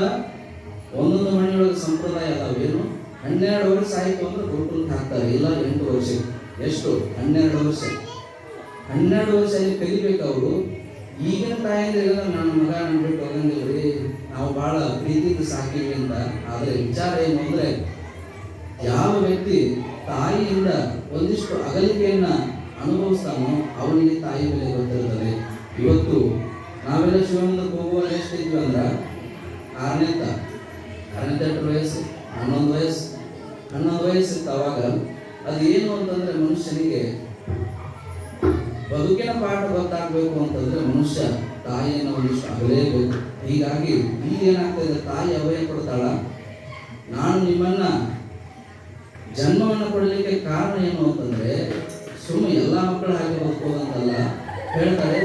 ಒಂದೊಂದು ಮನೆಯೊಳಗೆ ಸಂಪ್ರದಾಯ ಅದಾವೇನು, 12 ವರ್ಷ ಆಯಿತು ಅಂದ್ರೆ ಗುರುಕುಲಕ್ಕೆ ಹಾಕ್ತಾರೆ. ಇಲ್ಲ 8 ವರ್ಷ, ಎಷ್ಟು 12 ವರ್ಷ. 12 ವರ್ಷ ಅಲ್ಲಿ ಕಲಿಬೇಕು ಅವರು. ಈಗಿನ ತಾಯಂದ್ರಿಗೆಲ್ಲ ನನ್ನ ಮಗ ನನ್ನ ಬಿಟ್ಟು ಹೋಗಂಗಿಲ್ರಿ, ನಾವು ಭಾಳ ಪ್ರೀತಿಗೆ ಸಾಕಿವಿ ಅಂತ. ಆದರೆ ವಿಚಾರ ಏನು ಅಂದ್ರೆ, ಯಾವ ವ್ಯಕ್ತಿ ತಾಯಿಯಿಂದ ಒಂದಿಷ್ಟು ಅಗಲಿಕೆಯನ್ನ ಅನುಭವಿಸ್ತಾನೋ ಅವನಿಗೆ ತಾಯಿ ಬೆಲೆ ಗೊತ್ತಿರ್ತದೆ. ಇವತ್ತು ನಾವೆಲ್ಲ ಶಿವಮೊಗ್ಗಕ್ಕೆ ಹೋಗುವಾಗ ಎಷ್ಟಿದ್ವಿ ಅಂದ್ರೆ 6ನೇ 8 ವಯಸ್ಸು, 11 ವಯಸ್ಸು ಇತ್ತು. ಅವಾಗ ಅದೇನು ಅಂತಂದ್ರೆ, ಮನುಷ್ಯನಿಗೆ ಬದುಕಿನ ಪಾಠ ಗೊತ್ತಾಗಬೇಕು ಅಂತಂದ್ರೆ ಮನುಷ್ಯ ತಾಯಿಯನ್ನು ಒಂದಿಷ್ಟು ಅಗಲೇಬೇಕು. ಹೀಗಾಗಿ ಇಲ್ಲಿ ಏನಾಗ್ತದೆ, ತಾಯಿ ಅಭಯ ಕೊಡ್ತಾಳ, ನಾನು ನಿಮ್ಮನ್ನ ಜನ್ಮವನ್ನು ಕೊಡಲಿಕ್ಕೆ ಕಾರಣ ಏನು ಅಂತಂದ್ರೆ ಸುಮ್ಮನೆ ಎಲ್ಲ ಮಕ್ಕಳು ಹಾಗೆ ಬದುಕೋದಂತಲ್ಲ. ಹೇಳ್ತಾರೆ,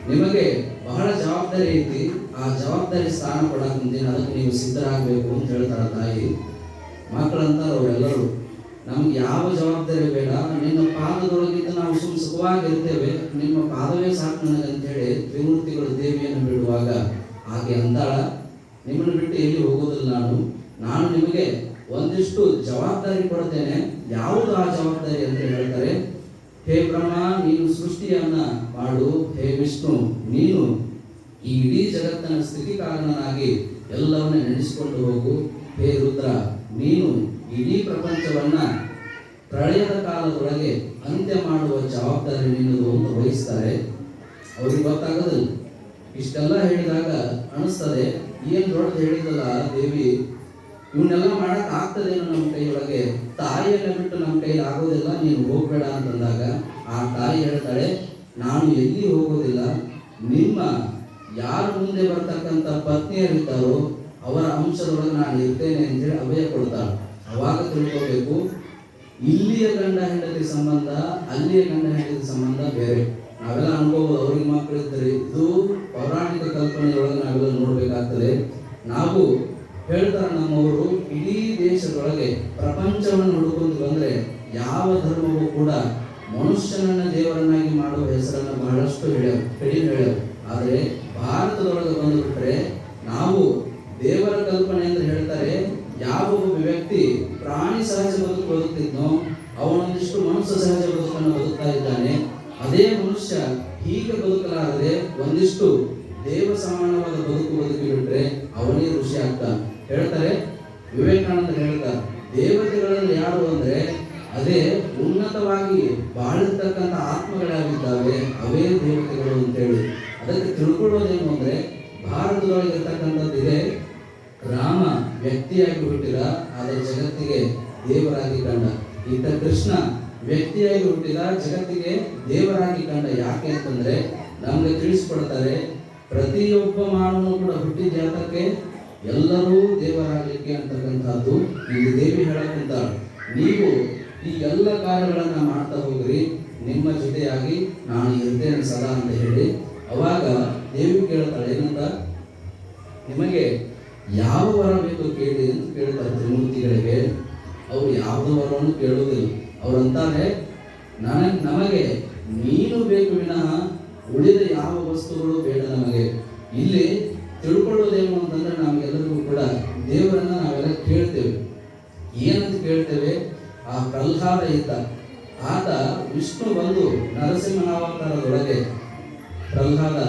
ನಿಮಗೆ ಬಹಳ ಜವಾಬ್ದಾರಿ ಐತಿ, ಆ ಜವಾಬ್ದಾರಿ ಸ್ಥಾನ ಕೊಡಕ್ ಮುಂದಿನ ಅದಕ್ಕೆ ನೀವು ಸಿದ್ಧರಾಗಬೇಕು ಅಂತ ಹೇಳ್ತಾರ ತಾಯಿ. ಮಕ್ಕಳಂತಾರ ಅವರೆಲ್ಲರೂ, ನಮ್ಗೆ ಯಾವ ಜವಾಬ್ದಾರಿ ಬೇಡ, ನಿನ್ನ ಪಾದದೊಳಗಿದ್ದು ನಾವು ಸುಖವಾಗಿರ್ತೇವೆ, ನಿಮ್ಮ ಪಾದವೇ ಸಾಕು ನನಗಂತೇಳಿ ತ್ರಿಮೂರ್ತಿಗಳು ದೇವಿಯನ್ನು ಬಿಡುವಾಗ ಹಾಗೆ ಅಂತಾಳ, ನಿಮ್ಮನ್ನು ಬಿಟ್ಟು ಎಲ್ಲಿ ಹೋಗೋದಿಲ್ಲ, ನಾನು ನಿಮಗೆ ಒಂದಿಷ್ಟು ಜವಾಬ್ದಾರಿ ಕೊಡ್ತೇನೆ. ಯಾವುದು ಆ ಜವಾಬ್ದಾರಿ ಅಂತ ಹೇಳ್ತಾರೆ, ಹೇ ಬ್ರಹ್ಮ ನೀನು ಸೃಷ್ಟಿಯನ್ನ ಮಾಡು, ಹೇ ವಿಷ್ಣು ನೀನು ಈ ಇಡೀ ಜಗತ್ತಿನ ಸ್ಥಿತಿ ಕಾರಣನಾಗಿ ಎಲ್ಲವನ್ನ ನಡೆಸಿಕೊಂಡು ಹೋಗು, ಹೇ ರುದ್ರ ನೀನು ಇಡೀ ಪ್ರಪಂಚವನ್ನ ಪ್ರಳಯದ ಕಾಲದೊಳಗೆ ಅಂತ್ಯ ಮಾಡುವ ಜವಾಬ್ದಾರಿ ನಿನ್ನದು ಅಂತ ವಹಿಸ್ತಾರೆ. ಅವ್ರಿಗೆ ಗೊತ್ತಾಗೋದಿಲ್ಲ. ಇಷ್ಟೆಲ್ಲ ಹೇಳಿದಾಗ ಅನಿಸ್ತದೆ, ಏನು ದೊಡ್ಡದು ಹೇಳಿದಲ್ಲ ದೇವಿ, ಇವನ್ನೆಲ್ಲ ಮಾಡಕ್ ಆಗ್ತದೇನೋ ನಮ್ಮ ಕೈಯೊಳಗೆ, ತಾಯಿಯನ್ನ ಬಿಟ್ಟು ನಮ್ಮ ಕೈಲಿ ಆಗೋದಿಲ್ಲ, ನೀನು ಹೋಗ್ಬೇಡ ಅಂತಂದಾಗ ಆ ತಾಯಿ ಹೇಳ್ತಾಳೆ, ನಾನು ಎಲ್ಲಿ ಹೋಗೋದಿಲ್ಲ, ನಿಮ್ಮ ಯಾರು ಮುಂದೆ ಬರ್ತಕ್ಕಂಥ ಪತ್ನಿಯರಿದ್ದಾರೋ ಅವರ ಅಂಶದೊಳಗೆ ನಾನು ಇರ್ತೇನೆ ಅಂತೇಳಿ ಅಭಯ ಕೊಡ್ತಾಳೆ. ಅವಾಗ ತಿಳ್ಕೋಬೇಕು, ಇಲ್ಲಿಯ ಗಂಡ ಹೆಂಡತಿ ಸಂಬಂಧ ಅಲ್ಲಿಯ ಗಂಡ ಹೆಂಡತಿ ಸಂಬಂಧ ಬೇರೆ. ನಾವೆಲ್ಲ ಅನ್ಕೋಬಹುದು ಅವ್ರಿಗೆ ಮಕ್ಕಳು ಇದ್ದಾರೆ, ಇದು ಪೌರಾಣಿಕ ಕಲ್ಪನೆಯೊಳಗೆ ನಾವೆಲ್ಲ ನೋಡ್ಬೇಕಾಗ್ತದೆ. ನಾವು ಹೇಳ್ತಾರೆ ನಮ್ಮವರು, ಇಡೀ ದೇಶದೊಳಗೆ ಪ್ರಪಂಚವನ್ನು ಹುಡುಕೊಂಡು ಬಂದ್ರೆ ಯಾವ ಧರ್ಮವೂ ಕೂಡ ಮನುಷ್ಯನನ್ನ ದೇವರನ್ನಾಗಿ ಮಾಡುವ ಹೆಸರನ್ನ ಬಹಳಷ್ಟು ಕಡಿಮೆ ಹೇಳ್ಯಾವ. ಆದರೆ ಭಾರತದೊಳಗೆ ಬಂದುಬಿಟ್ರೆ ನಾವು ದೇವರ ಕಲ್ಪನೆ ಅಂತ ಹೇಳ್ತಾರೆ, ಯಾವ ಒಬ್ಬ ವ್ಯಕ್ತಿ ಪ್ರಾಣಿ ಸಹಜ ಬದುಕು ಬದುಕ್ತಿದ್ನೋ ಅವನೊಂದಿಷ್ಟು ಮನುಷ್ಯ ಸಹಜ ಬದುಕನ್ನು ಬದುಕ್ತಾ ಇದ್ದಾನೆ. ಅದೇ ಮನುಷ್ಯ ಹೀಗೆ ಬದುಕಲಾಗದೆ ಒಂದಿಷ್ಟು ದೇವ ಸಮಾನವಾದ ಬದುಕು ಬದುಕಿ ಬಿಟ್ರೆ ಅವನೇ ಋಷಿ ಆಗ್ತಾನೆ. ಹೇಳ್ತಾರೆ, ವಿವೇಕಾನಂದ ಹೇಳ್ತಾರೆ, ದೇವತೆಗಳಲ್ಲಿ ಯಾರು ಅಂದ್ರೆ ಅದೇ ಉನ್ನತವಾಗಿ ಬಾಳಿರ್ತಕ್ಕಂಥ ಆತ್ಮಗಳಾಗಿದ್ದಾವೆ, ಅವೇ ದೇವತೆಗಳು ಅಂತೇಳಿ. ಅದಕ್ಕೆ ತಿಳ್ಕೊಳ್ಳೋದೇನು ಅಂದ್ರೆ ಭಾರತದೊಳಗೆ ಇರ್ತಕ್ಕಂಥದ್ದಿದೆ, ರಾಮ ವ್ಯಕ್ತಿಯಾಗಿ ಹುಟ್ಟಿದ, ಆದರೆ ಜಗತ್ತಿಗೆ ದೇವರಾಗಿ ಕಂಡ. ಈತ ಕೃಷ್ಣ ವ್ಯಕ್ತಿಯಾಗಿ ಹುಟ್ಟಿದ, ಜಗತ್ತಿಗೆ ದೇವರಾಗಿ ಕಂಡ. ಯಾಕೆ ಅಂತಂದ್ರೆ ನಮ್ಗೆ ತಿಳಿಸ್ಕೊಡ್ತಾರೆ, ಪ್ರತಿಯೊಬ್ಬ ಮಾನವನು ಕೂಡ ಹುಟ್ಟಿದ ಜಾತಕ್ಕೆ ಎಲ್ಲರೂ ದೇವರಾಗಲಿಕ್ಕೆ ಅಂತಕ್ಕಂಥದ್ದು ಇಲ್ಲಿ ದೇವಿ ಹೇಳಕ್ಕಂತಾಳೆ. ನೀವು ಈ ಎಲ್ಲ ಕಾರ್ಯಗಳನ್ನ ಮಾಡ್ತಾ ಹೋಗ್ರಿ, ನಿಮ್ಮ ಜೊತೆಯಾಗಿ ನಾನು ಇರ್ತೇನೆ ಸದಾ ಅಂತ ಹೇಳಿ. ಅವಾಗ ದೇವಿ ಕೇಳ್ತಾಳೆ, ಏನಂತ, ನಿಮಗೆ ಯಾವ ವರ ಬೇಕು ಕೇಳಿ ಅಂತ ಕೇಳ್ತಾರೆ ತ್ರಿಮೂರ್ತಿಗಳಿಗೆ. ಅವ್ರು ಯಾವುದೋ ವರವನ್ನು ಕೇಳೋದಿಲ್ಲ. ಅವ್ರಂತಾರೆ, ನಮಗೆ ನೀನು ಬೇಕು ವಿನಃ ಉಳಿದ ಯಾವ ವಸ್ತುಗಳು ಬೇಡ ನಮಗೆ. ಇಲ್ಲಿ ತಿಳ್ಕೊಳ್ಳೋದೇನು ಅಂತಂದ್ರೆ ನಮಗೆಲ್ಲರಿಗೂ ಕೂಡ ದೇವರನ್ನ ನಾವೆಲ್ಲ ಕೇಳ್ತೇವೆ. ಏನಂತ ಕೇಳ್ತೇವೆ, ಆ ಪ್ರಹ್ಲಾದ ಇದ್ದ, ಆತ ವಿಷ್ಣು ಬಂದು ನರಸಿಂಹಾವತಾರದೊಳಗೆ ಪ್ರಹ್ಲಾದ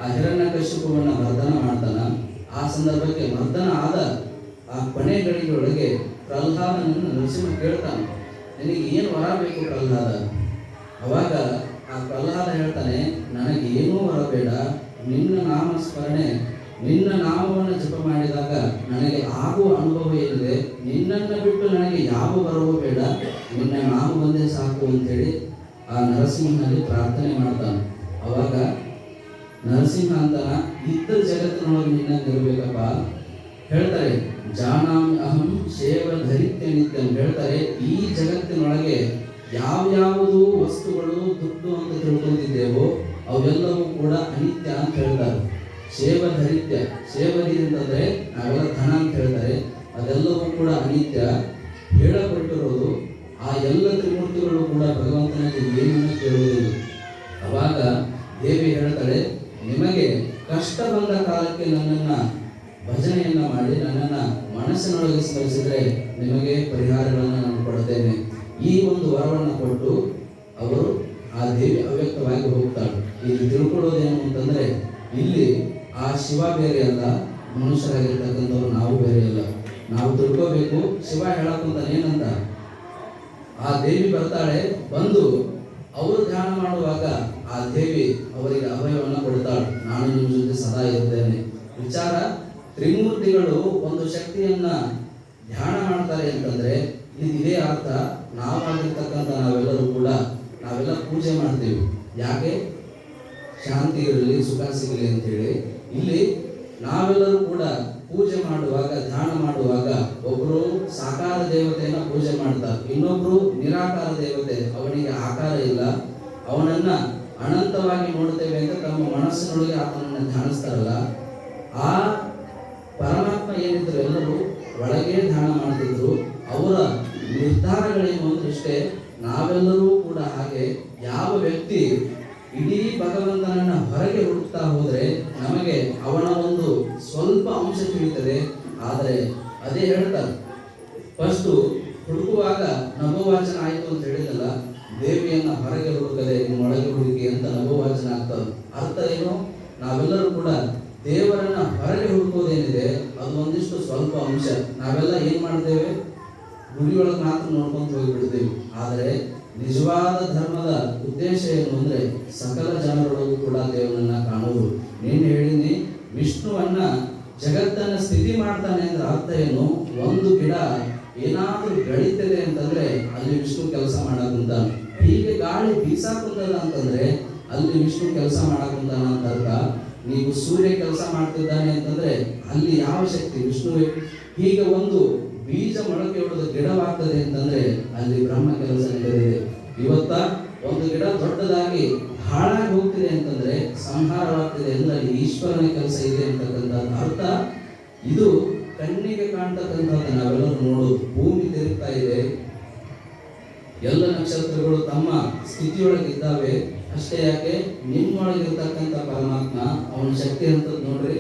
ಆ ಹಿರಣ್ಯಕಶಿಪುವನ್ನ ಮರ್ದನ ಮಾಡ್ತಾನ. ಆ ಸಂದರ್ಭಕ್ಕೆ ಮರ್ದನ ಆದ ಆ ಕೊನೆ ಗಳಿಗೆಯೊಳಗೆ ಪ್ರಹ್ಲಾದನನ್ನು ನರಸಿಂಹ ಕೇಳ್ತಾನೆ, ನಿನಗೆ ಏನು ವರ ಬೇಕು ಪ್ರಹ್ಲಾದ? ಅವಾಗ ಆ ಪ್ರಹ್ಲಾದ ಹೇಳ್ತಾನೆ, ನನಗೆ ಏನೂ ವರ ಬೇಡ, ನಿನ್ನ ನಾಮ ಸ್ಮರಣೆ, ನಿನ್ನ ನಾಮವನ್ನು ಜಪ ಮಾಡಿದಾಗ ನನಗೆ ಆಗುವ ಅನುಭವ ಏನಿದೆ, ನಿನ್ನನ್ನು ಬಿಟ್ಟು ನನಗೆ ಯಾವ ವರವೂ ಬೇಡ, ನಿನ್ನ ನಾಮ ಒಂದೇ ಸಾಕು ಅಂತೇಳಿ ಆ ನರಸಿಂಹನಲ್ಲಿ ಪ್ರಾರ್ಥನೆ ಮಾಡ್ತಾನೆ. ಅವಾಗ ನರಸಿಂಹ ಅಂತಾನ, ಇದ್ದ ಜಗತ್ತಿನೊಳಗೆ ನಿನ್ನ ಇರಬೇಕಪ್ಪ. ಹೇಳ್ತಾರೆ, ಜಾನಾಮಿ ಅಹಂ ಶೇವ ಧರಿತ್ಯ ನಿತ್ಯ ಅಂತ ಹೇಳ್ತಾರೆ, ಈ ಜಗತ್ತಿನೊಳಗೆ ಯಾವ್ಯಾವುದು ವಸ್ತುಗಳು ದುಡ್ಡು ಅಂತ ತಿಳ್ಕೊಂಡಿದ್ದೇವೋ ಅವೆಲ್ಲವೂ ಕೂಡ ಅನಿತ್ಯ ಅಂತ ಹೇಳ್ತಾರೆ. ಶೇವಧರಿತ್ಯ, ಶೇವಧಿ ಅಂತಂದ್ರೆ ನಾವೆಲ್ಲ ಧನ ಅಂತ ಹೇಳ್ತಾರೆ, ಅದೆಲ್ಲವೂ ಕೂಡ ಅನಿತ್ಯ ಹೇಳಪಟ್ಟಿರೋದು. ಆ ಎಲ್ಲ ತ್ರಿಮೂರ್ತಿಗಳು ಕೂಡ ಭಗವಂತನಿಗೆ ಏನನ್ನು ಕೇಳುವುದಿಲ್ಲ. ಅವಾಗ ದೇವಿ ಹೇಳ್ತಾಳೆ, ನಿಮಗೆ ಕಷ್ಟ ಬಂದ ಕಾಲಕ್ಕೆ ನನ್ನನ್ನ ಭಜನೆಯನ್ನ ಮಾಡಿ ನನ್ನನ್ನ ಮನಸ್ಸಿನೊಳಗೆ ಸ್ಮರಿಸಿದ್ರೆ ನಿಮಗೆ ಪರಿಹಾರಗಳನ್ನು ನಾನು ಕೊಡ್ತೇನೆ. ಈ ಒಂದು ವರವನ್ನು ಕೊಟ್ಟು ಅವರು ಆ ದೇವಿ ಅವ್ಯಕ್ತವಾಗಿ ಹೋಗ್ತಾಳೆ. ಇಲ್ಲಿ ತಿಳ್ಕೊಳ್ಳೋದೇನು ಅಂತಂದ್ರೆ, ಇಲ್ಲಿ ಆ ಶಿವ ಬೇರೆ ಅಲ್ಲ, ಮನುಷ್ಯರಾಗಿರ್ತಕ್ಕಂಥವ್ರು ನಾವು ಬೇರೆ ಅಲ್ಲ. ನಾವು ತಿಳ್ಕೋಬೇಕು, ಶಿವ ಹೇಳಕ್ಕಂತಾನೆ ಏನಂತ, ಆ ದೇವಿ ಬರ್ತಾಳೆ, ಬಂದು ಅವರು ಧ್ಯಾನ ಮಾಡುವಾಗ ಆ ದೇವಿ ಅವರಿಗೆ ಅಭಯವನ್ನು ಕೊಡ್ತಾಳೆ, ನಾನು ನಿಮ್ಮ ಜೊತೆ ಸದಾ ಇರ್ತೇನೆ. ವಿಚಾರ, ತ್ರಿಮೂರ್ತಿಗಳು ಒಂದು ಶಕ್ತಿಯನ್ನ ಧ್ಯಾನ ಮಾಡ್ತಾರೆ ಅಂತಂದ್ರೆ ಇದೇ ಅರ್ಥ. ನಾವಾಗಿರ್ತಕ್ಕಂಥ ನಾವೆಲ್ಲರೂ ಕೂಡ ನಾವೆಲ್ಲ ಪೂಜೆ ಮಾಡ್ತೀವಿ. ಯಾಕೆ? ಶಾಂತಿ ಇರಲಿ, ಸುಖ ಸಿಗಲಿ ಅಂತೇಳಿ. ಇಲ್ಲಿ ನಾವೆಲ್ಲರೂ ಕೂಡ ಪೂಜೆ ಮಾಡುವಾಗ, ಧ್ಯಾನ ಮಾಡುವಾಗ ಒಬ್ರು ಸಾಕಾರ ದೇವತೆಯನ್ನ ಪೂಜೆ ಮಾಡ್ತಾರೆ, ಇನ್ನೊಬ್ರು ನಿರಾಕಾರ ದೇವತೆ, ಅವನಿಗೆ ಆಕಾರ ಇಲ್ಲ, ಅವನನ್ನ ಅನಂತವಾಗಿ ನೋಡ್ತೇವೆ ಅಂತ ತಮ್ಮ ಮನಸ್ಸಿನೊಳಗೆ ಆತನನ್ನ ಧ್ಯಾನಿಸ್ತಾರಲ್ಲ, ಆ ಪರಮಾತ್ಮ ಏನಿದ್ರು ಎಲ್ಲರೂ ಒಳಗೆ ಧ್ಯಾನ ಮಾಡ್ತಿದ್ರು. ಅವರ ನಿರ್ಧಾರಗಳೇನು ಅಂದ್ರೆ ಇಷ್ಟೇ, ನಾವೆಲ್ಲರೂ ಕೂಡ ಹಾಗೆ. ಯಾವ ವ್ಯಕ್ತಿ ಇಡೀ ಭಗವಂತನನ್ನ ಹೊರಗೆ ಹುಡುಕ್ತಾ ಹೋದ್ರೆ ನಮಗೆ ಅವನ ಒಂದು ಸ್ವಲ್ಪ ಅಂಶ ತಿಳಿತದೆ. ಆದರೆ ಅದೇ ಹೇಳ್ತಾರೆ, ಫಸ್ಟು ಹುಡುಕುವಾಗ ನಭೋವಾಚನ ಆಯಿತು ಅಂತ ಹೇಳಿದಲ್ಲ, ದೇವಿಯನ್ನ ಹೊರಗೆ ಹುಡುಕದೆ ಒಳಗೆ ಹುಡುಕಿ ಅಂತ ನಭೋವಾಚನ ಆಗ್ತದೆ. ಅರ್ಥ ಏನು? ನಾವೆಲ್ಲರೂ ಕೂಡ ದೇವರನ್ನ ಹೊರಗೆ ಹುಡುಕೋದೇನಿದೆ ಅದು ಒಂದಿಷ್ಟು ಸ್ವಲ್ಪ ಅಂಶ. ನಾವೆಲ್ಲ ಏನ್ ಮಾಡ್ತೇವೆ, ಗುಡಿಯೊಳಗೆ ಮಾತ್ರ ನೋಡ್ಕೊಂಡು ಹೋಗಿಬಿಡ್ತೇವೆ. ಆದರೆ ನಿಜವಾದ ಧರ್ಮದ ಉದ್ದೇಶ ಏನು ಅಂದ್ರೆ ಸಕಲ ಜನರೊಳಗೂ ಕೂಡ ದೇವರನ್ನ ಕಾಣುವುದು. ನೀನು ಹೇಳಿನಿ, ವಿಷ್ಣುವನ್ನ ಜಗತ್ತನ್ನ ಸ್ಥಿತಿ ಮಾಡ್ತಾನೆ ಅಂದ್ರೆ ಅರ್ಥ ಏನು? ಒಂದು ಗಿಡ ಏನಾದ್ರೂ ಬೆಳೀತದೆ ಅಂತಂದ್ರೆ ಅಲ್ಲಿ ವಿಷ್ಣು ಕೆಲಸ ಮಾಡಾಕುಂತಾನ. ಹೀಗೆ ಗಾಳಿ ಬೀಸಾಕುಂತದ ಅಂತಂದ್ರೆ ಅಲ್ಲಿ ವಿಷ್ಣು ಕೆಲಸ ಮಾಡಾಕುಂತಾನ ಅಂತ ಅರ್ಥ. ನೀವು ಸೂರ್ಯ ಕೆಲಸ ಮಾಡ್ತಿದ್ದಾನೆ ಅಂತಂದ್ರೆ ಅಲ್ಲಿ ಯಾವ ಶಕ್ತಿ? ವಿಷ್ಣುವೇ. ಹೀಗೆ ಒಂದು ಬೀಜ ಮೊಳಕೆ ಹೊಡೆದ ಗಿಡವಾಗ್ತದೆ ಅಂತಂದ್ರೆ ಅಲ್ಲಿ ಬ್ರಹ್ಮ ಕೆಲಸ ನಡೆದಿದೆ. ಇವತ್ತ ಒಂದು ಗಿಡ ದೊಡ್ಡದಾಗಿ ಹಾಳಾಗಿ ಹೋಗ್ತಿದೆ ಅಂತಂದ್ರೆ, ಸಂಹಾರವಾಗ್ತಿದೆ ಅಂದ್ರೆ ಅಲ್ಲಿ ಈಶ್ವರನ ಕೆಲಸ ಇದೆ ಅಂತಕ್ಕಂಥ ಅರ್ಥ. ಇದು ಕಣ್ಣಿಗೆ ಕಾಣ್ತಕ್ಕಂಥದ್ದು ನಾವೆಲ್ಲರೂ ನೋಡೋದು. ಭೂಮಿ ತಿರುಗ್ತಾ ಇದೆ, ಎಲ್ಲ ನಕ್ಷತ್ರಗಳು ತಮ್ಮ ಸ್ಥಿತಿಯೊಳಗಿದ್ದಾವೆ. ಅಷ್ಟೇ ಯಾಕೆ, ನಿಮ್ಮೊಳಗಿರ್ತಕ್ಕಂಥ ಪರಮಾತ್ಮ ಅವನ ಶಕ್ತಿ ಅಂತದ್ ನೋಡ್ರಿ.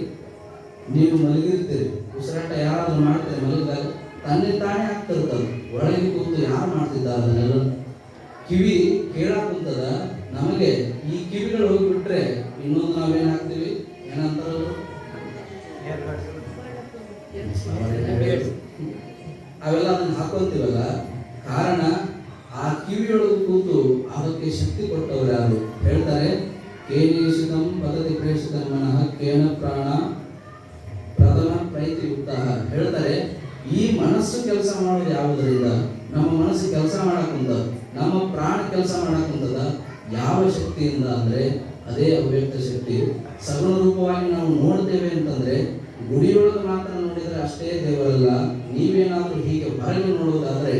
ನೀವು ಮಲಗಿರ್ತೀರಿ, ಉಸಿರಾಟ ಯಾರಾದ್ರೂ ಮಾಡ್ತಾರೆ, ಮಲಗಿದಾಗ ತನ್ನೇ ತಾನೇ ಆಗ್ತಿರ್ತದೆ. ಒಳಗೆ ಕೂತು ಯಾರು ಮಾಡ್ತಿದ್ದಾರೆ ಅದನ್ನೆಲ್ಲ? ಕಿವಿ ಕೇಳಾಕುಂತದ ನಮಗೆ. ಈ ಕಿವಿಗಳು ಹೋಗಿಬಿಟ್ರೆ ಇನ್ನೊಂದು ನಾವೇನಾಗ್ತೀವಿ, ಏನಂತಾರಲ್ಲ, ಅವೆಲ್ಲ ಅದನ್ನ ಹಾಕೊಂತೀವಲ್ಲ. ಕಾರಣ ಆ ಕಿವಿಯೊಳಗೆ ಕೂತು ಅದಕ್ಕೆ ಶಕ್ತಿ ಕೊಟ್ಟವರು ಯಾರು? ಹೇಳ್ತಾರೆ, ಕೇನೇಶಿತಂ ಪದತಿ ಪ್ರೇಷಿತಂ ಮನಃ ಕೇನ ಪ್ರಾಣ ಪ್ರಥಮ ಪ್ರೈತಿ ಯುಕ್ತ. ಹೇಳ್ತಾರೆ, ಈ ಮನಸ್ಸು ಕೆಲಸ ಮಾಡೋದು ಯಾವುದರಿಂದ? ನಮ್ಮ ಮನಸ್ಸು ಕೆಲಸ ಮಾಡಕ್ಕುಂತದ, ನಮ್ಮ ಪ್ರಾಣ ಕೆಲಸ ಮಾಡಕ್ಕುಂತದ. ಯಾವ ಶಕ್ತಿಯಿಂದ ಅಂದ್ರೆ ಅದೇ ಅವ್ಯಕ್ತ ಶಕ್ತಿ. ಸಗುಣ ರೂಪವಾಗಿ ನಾವು ನೋಡ್ತೇವೆ ಅಂತಂದ್ರೆ ಗುಡಿಯೊಳಗೆ ಮಾತ್ರ ನೋಡಿದ್ರೆ ಅಷ್ಟೇ ದೇವರಲ್ಲ. ನೀವೇನಾದ್ರೂ ಹೀಗೆ ಹೊರಗೆ ನೋಡುವುದಾದ್ರೆ,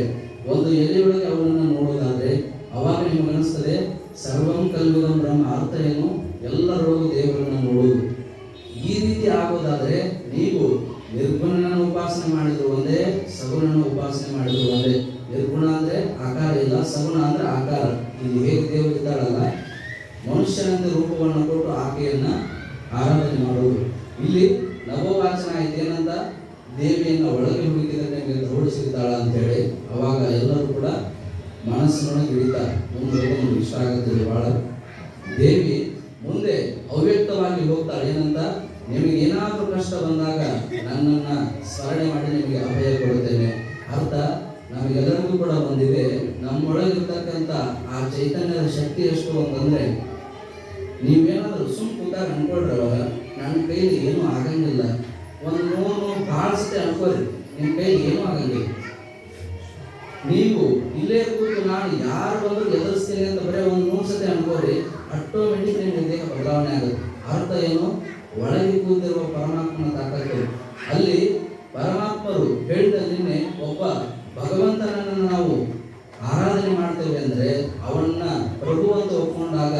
ಒಂದು ಎಲೆಯೊಳಗೆ ಅವನನ್ನು ನೋಡುವುದಾದ್ರೆ ಅವಾಗ ನಿಮ್ಗೆ ಅನಿಸ್ತದೆ ಸರ್ವಂ ಕಲ್ವಿದಂ ಬ್ರಹ್ಮ. ಅರ್ಥ ಏನು? ಎಲ್ಲರೊಳಗೂ ದೇವರನ್ನ ನೋಡುವುದು. ಈ ರೀತಿ ಆಗೋದಾದ್ರೆ ನೀವು ನಿರ್ಗುಣನ ಉಪಾಸನೆ ಮಾಡಿದ್ರು ಒಂದೇ, ಸಗುಣನ ಉಪಾಸನೆ ಮಾಡಿದ್ರು ಒಂದೇ. ನಿರ್ಗುಣ ಅಂದ್ರೆ ಆಕಾರ ಇಲ್ಲ, ಸಗುಣ ಅಂದ್ರೆ ಆಕಾರ. ಇಲ್ಲಿ ಹೇಗೆ ದೇವರು ಇದ್ದಾಳಲ್ಲ, ಮನುಷ್ಯನಂತೆ ರೂಪವನ್ನು ಕೊಟ್ಟು ಆಕೆಯನ್ನ ಆರಾಧನೆ ಮಾಡುವುದು. ಇಲ್ಲಿ ನವವಾಚನ ಆಯ್ತು, ಏನಂತ? ದೇವಿಯನ್ನ ಒಳಗೆ ಹುಡುಕಿದರೆ ಧೌಡು ಸಿಗ್ತಾಳ ಅಂತೇಳಿ. ಅವಾಗ ಎಲ್ಲರೂ ಕೂಡ ಮನಸ್ಸಿನೊಳಗೆ ಹಿಡಿತಾರೆ. ಮುಂದೆ ಇಷ್ಟ ಆಗುತ್ತದೆ ಬಹಳ. ದೇವಿ ಮುಂದೆ ಅವ್ಯಕ್ತವಾಗಿ ಹೋಗ್ತಾಳೆ. ಏನಂತ? ನಿಮಗೆ ಏನಾದರೂ ಕಷ್ಟ ಬಂದಾಗ ನನ್ನನ್ನ ಸ್ಮರಣೆ ಮಾಡಿ ನಿಮಗೆ ಅಭಯ ಕೊಡುತ್ತೇನೆ. ಅರ್ಥ ನಮಗೆಲ್ಲರಿಗೂ ಕೂಡ ಬಂದಿದೆ. ನಮ್ಮೊಳಗಿರ್ತಕ್ಕಂಥ ಆ ಚೈತನ್ಯದ ಶಕ್ತಿ ಎಷ್ಟು ಅಂತಂದ್ರೆ, ನೀವೇನಾದ್ರೂ ಸುಮ್ ಕೂತಾಗ ಅನ್ಕೊಳ್ರವ, ನನ್ನ ಕೈಲಿ ಏನೂ ಆಗಂಗಿಲ್ಲ. ಒಂದು ನೋವು ಭಾಳ ಸತಿ ಅನ್ಕೋರಿ, ನಿಮ್ಮ ಕೈಲಿ ಏನೂ ಆಗಂಗಿಲ್ಲ. ನೀವು ಇಲ್ಲೇ ಕೂತು ನಾನು ಯಾರು ಬಂದರೂ ಎದುರಿಸ್ತೀನಿ ಅಂತ ಬರೀ ಒಂದು 3 ಸತಿ ಅನ್ಕೋರಿ, ಆಟೋಮೆಟಿಕ್ ನಿಮ್ಮ ದೇಹ ಬದಲಾವಣೆ ಆಗುತ್ತೆ. ಅರ್ಥ ಏನು? ಒಳಗೆ ಕೂತಿರುವ ಪರಮಾತ್ಮನ ತಾಕತ್ತು. ಅಲ್ಲಿ ಪರಮಾತ್ಮರು ಹೇಳಿದ ನಿನ್ನೆ, ಒಬ್ಬ ಭಗವಂತನನ್ನು ನಾವು ಆರಾಧನೆ ಮಾಡ್ತೇವೆ ಅಂದ್ರೆ ಅವನ್ನ ಪ್ರಭು ಅಂತ ಒಪ್ಕೊಂಡಾಗ,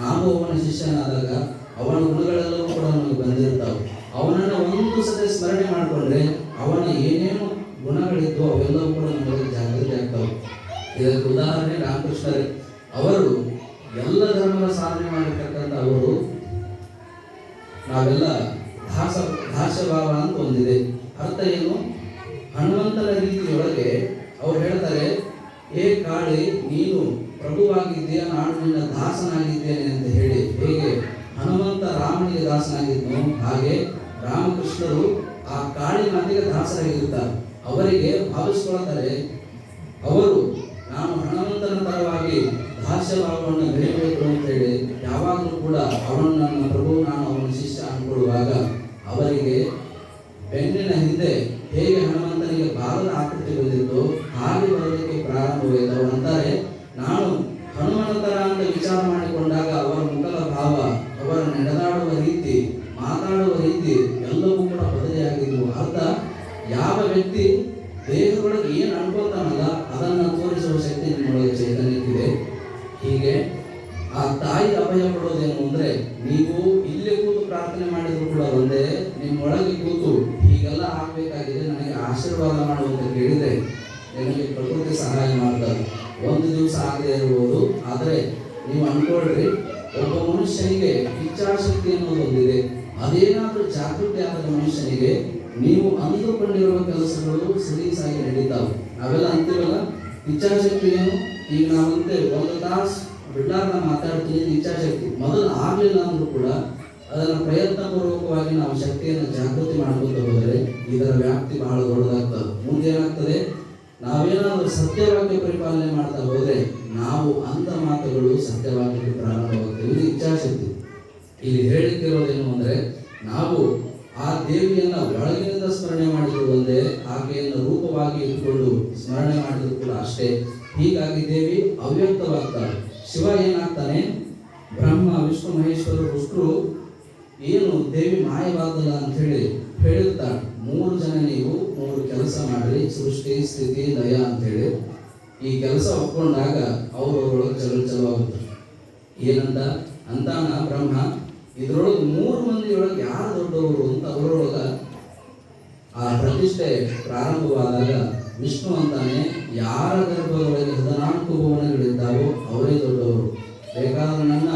ನಾವು ಅವನ ಶಿಷ್ಯನಾದಾಗ ಅವನ ಗುಣಗಳೆಲ್ಲವೂ ಕೂಡ ನಮಗೆ ಬಂದಿರ್ತಾವೆ. ಅವನನ್ನ ಒಂದು ಸತಿ ಸ್ಮರಣೆ ಮಾಡಿಕೊಂಡ್ರೆ ಅವನ ಏನೇನು ಗುಣಗಳಿದ್ದು ಅವೆಲ್ಲವೂ ಕೂಡ ನಮಗೆ ಜಾಗೃತಿ ಆಗ್ತವೆ. ಇದಕ್ಕೆ ಉದಾಹರಣೆ ರಾಮಕೃಷ್ಣರೇ. ಅವರು ಎಲ್ಲ ಧರ್ಮದ ಸಾಧನೆ ಮಾಡಿರ್ತಕ್ಕಂಥ ಅವರು. ನಾವೆಲ್ಲ ದಾಸ್ಯಭಾವ ಅಂತ ಒಂದಿದೆ. ಅರ್ಥ ಏನು? ಹನುಮಂತನ ರೀತಿಯೊಳಗೆ ಅವ್ರು ಹೇಳ್ತಾರೆ, ಏ ಕಾಳಿ, ನೀನು ಪ್ರಭುವಾಗಿದ್ದೀಯ, ನಾನು ನಿನ್ನ ದಾಸನಾಗಿದ್ದೇನೆ ಅಂತ ಹೇಳಿ. ಹೇಗೆ ಹನುಮಂತ ರಾಮನಿಗೆ ದಾಸನಾಗಿದ್ನು, ಹಾಗೆ ರಾಮಕೃಷ್ಣರು ಆ ಕಾಳಿ ಮಾತಿಗೆ ದಾಸರಾಗಿರ್ತಾರೆ. ಅವರಿಗೆ ಭಾವಿಸ್ಕೊಳ್ತಾರೆ, ಅವರು ನಾನು ಹನುಮಂತನ ಪರವಾಗಿ ದಾಸ್ಯಭಾವವನ್ನು ಬೆಳೆಯಬೇಕು ಅಂತ ಹೇಳಿ ಯಾವಾಗಲೂ ಕೂಡ ಅವನು ನನ್ನ ಪ್ರಭು, ನಾನು ಅವನ ಶಿಷ್ಯ ಅನ್ಕೊಳ್ಳುವಾಗ ಅವರಿಗೆ ಬೆನ್ನಿನ ಹಿಂದೆ ಹೇಗೆ ಹನುಮಂತನಿಗೆ ಬಾಲದ ಆಕೃತಿ ಬಂದಿತ್ತು ಹಾಗೆ ಬರಲಿಕ್ಕೆ ಪ್ರಾರಂಭವಾಯಿತು. ಅವರು ಅಂತಾರೆ, ನಾನು ಹನುಮಂತರ ಅಂತ ವಿಚಾರ ಮಾಡಿಕೊಂಡಾಗ ಅವರ ಮುಖದ ಭಾವ, ಅವರ ವ್ಯಕ್ತಿ ದೇಹದೊಳಗೆ ಏನು ಅನ್ಕೊತಾನಲ್ಲ ಅದನ್ನ ತೋರಿಸುವ ಶಕ್ತಿ ನಿಮ್ಮೊಳಗೆ ಚೈತನ್ಯಕ್ಕಿದೆ. ಹೀಗೆ ಆ ತಾಯಿ ಅಭಯ ಪಡೋದೇನು ಅಂದ್ರೆ, ನೀವು ಇಲ್ಲೇ ಕೂತು ಪ್ರಾರ್ಥನೆ ಮಾಡಿದ್ರು ಕೂಡ ಒಂದೇ, ನಿಮ್ಮೊಳಗೆ ಕೂತು ಹೀಗೆಲ್ಲ ಆಗ್ಬೇಕಾಗಿದೆ, ನನಗೆ ಆಶೀರ್ವಾದ ಮಾಡುವಂತ ಕೇಳಿದ್ರೆ ನಿಮಗೆ ಪ್ರಕೃತಿ ಸಹಾಯ ಮಾಡ್ತಾರೆ. ಒಂದು ದಿವಸ ಆಗದೆ ಇರ್ಬೋದು, ಆದರೆ ನೀವು ಅನ್ಕೊಳ್ರಿ, ಒಬ್ಬ ಮನುಷ್ಯನಿಗೆ ಇಚ್ಛಾಶಕ್ತಿ ಅನ್ನೋದು ಒಂದಿದೆ. ಅದೇನಾದ್ರೂ ಜಾಗೃತಿ ಆದ ಮನುಷ್ಯನಿಗೆ ನೀವು ಅಂದುಕೊಂಡಿರುವ ಕೆಲಸಗಳು ಸಲೀಸಾಗಿ ನಡೀತಾವೆ. ಅವೆಲ್ಲ ಅಂತೀವಲ್ಲ, ಇಚ್ಛಾಶಕ್ತಿ ಏನು? ಈಗ ನಾವಂತೆ ಒಂದು ತಾಸು ಬಿಡ್ಲಾರ್ದ ಮಾತಾಡ್ತೀನಿ, ಇಚ್ಛಾಶಕ್ತಿ ಮೊದಲು ಆಗ್ಲಿಲ್ಲ ಅಂದ್ರೂ ಕೂಡ ಅದನ್ನು ಪ್ರಯತ್ನ ಪೂರ್ವಕವಾಗಿ ನಾವು ಶಕ್ತಿಯನ್ನು ಜಾಗೃತಿ ಮಾಡ್ಕೊತ ಹೋದರೆ ಇದರ ವ್ಯಾಪ್ತಿ ಬಹಳ ದೊಡ್ಡದಾಗ್ತದೆ. ಮುಂದೆ ಏನಾಗ್ತದೆ, ನಾವೇನಾದ್ರೂ ಸತ್ಯವಾಕ್ಯ ಪರಿಪಾಲನೆ ಮಾಡ್ತಾ ಹೋದ್ರೆ ನಾವು ಅಂದ ಮಾತುಗಳು ಸತ್ಯವಾಕ್ಯಕ್ಕೆ ಪ್ರಾರಂಭವಾಗ್ತವೆ. ಇದು ಇಚ್ಛಾಶಕ್ತಿ. ಇಲ್ಲಿ ಹೇಳಿಕ್ಕಿರೋದೇನು ಅಂದ್ರೆ, ನಾವು ಆ ದೇವಿಯನ್ನ ಒಳಗಿನಿಂದ ಸ್ಮರಣೆ ಮಾಡಿದ್ರು ಒಂದೇ, ಆಕೆಯನ್ನು ರೂಪವಾಗಿ ಇಟ್ಕೊಂಡು ಸ್ಮರಣೆ ಮಾಡಿದ್ರು ಕೂಡ ಅಷ್ಟೇ. ಹೀಗಾಗಿ ದೇವಿ ಅವ್ಯಕ್ತವಾಗ್ತಾಳೆ. ಶಿವ ಏನಾಗ್ತಾನೆ, ಬ್ರಹ್ಮ ವಿಷ್ಣು ಮಹೇಶ್ವರ ರುಷ್ಟ್ರು ಏನು ದೇವಿ ಮಾಯವಾದಲ್ಲ ಅಂತ ಹೇಳಿ ಹೇಳಿರ್ತಾಳೆ. 3 ಜನ ನೀವು 3 ಕೆಲಸ ಮಾಡ್ರಿ, ಸೃಷ್ಟಿ ಸ್ಥಿತಿ ಲಯ ಅಂತ ಹೇಳಿ. ಈ ಕೆಲಸ ಒಪ್ಕೊಂಡಾಗ ಅವ್ರೊಳಗೆ ಚಲೋ ಆಗುತ್ತೆ. ಏನಂತ ಅಂತಾನ ಬ್ರಹ್ಮ, ಇದ್ರೊಳಗೆ 3 ಮಂದಿಯೊಳಗೆ ಯಾರು ದೊಡ್ಡವರು ಅಂತ ಅವರೊಳಗ ಆ ಪ್ರತಿಷ್ಠೆ ಪ್ರಾರಂಭವಾದಾಗ ವಿಷ್ಣು ಅಂತಾನೆ, ಯಾರ ಗರ್ಭದೊಳಗೆ 14 ಭುವನಗಳಿದ್ದಾವೋ ಅವರೇ ದೊಡ್ಡವರು, ಬೇಕಾದ್ರೆ ನನ್ನ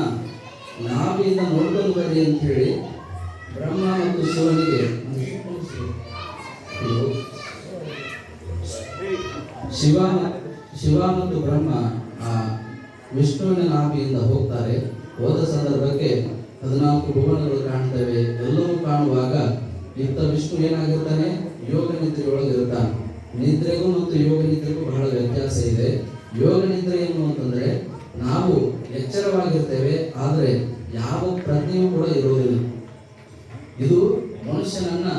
ನಾವಿಂದ ನೋಡ್ಕೊಂಡು ಬರ್ರಿ ಅಂತ ಹೇಳಿ ಬ್ರಹ್ಮ ಮತ್ತು ಶಿವನಿಗೆ ಶಿವ ಮತ್ತು ಬ್ರಹ್ಮ ಆ ವಿಷ್ಣುವಿನ ನಾಭಿಯಿಂದ ಹೋಗ್ತಾರೆ. ಹೋದ ಸಂದರ್ಭಕ್ಕೆ 14 ಭುವನಗಳು ಕಾಣ್ತವೆ. ಎಲ್ಲವೂ ಕಾಣುವಾಗ ಇತ್ತ ವಿಷ್ಣು ಏನಾಗಿರ್ತಾನೆ, ಯೋಗ ನಿದ್ರೆಯೊಳಗೆ ಇರ್ತಾನೆ. ನಿದ್ರೆಗೂ ಮತ್ತು ಯೋಗ ನಿದ್ರೆಗೂ ಬಹಳ ವ್ಯತ್ಯಾಸ ಇದೆ. ಯೋಗ ನಿದ್ರೆ ಏನು ಅಂತಂದ್ರೆ, ನಾವು ಎಚ್ಚರವಾಗಿರ್ತೇವೆ, ಆದರೆ ಯಾವ ಪ್ರಜ್ಞೆಯೂ ಕೂಡ ಇರೋದಿಲ್ಲ. ಇದು ಮನುಷ್ಯನನ್ನ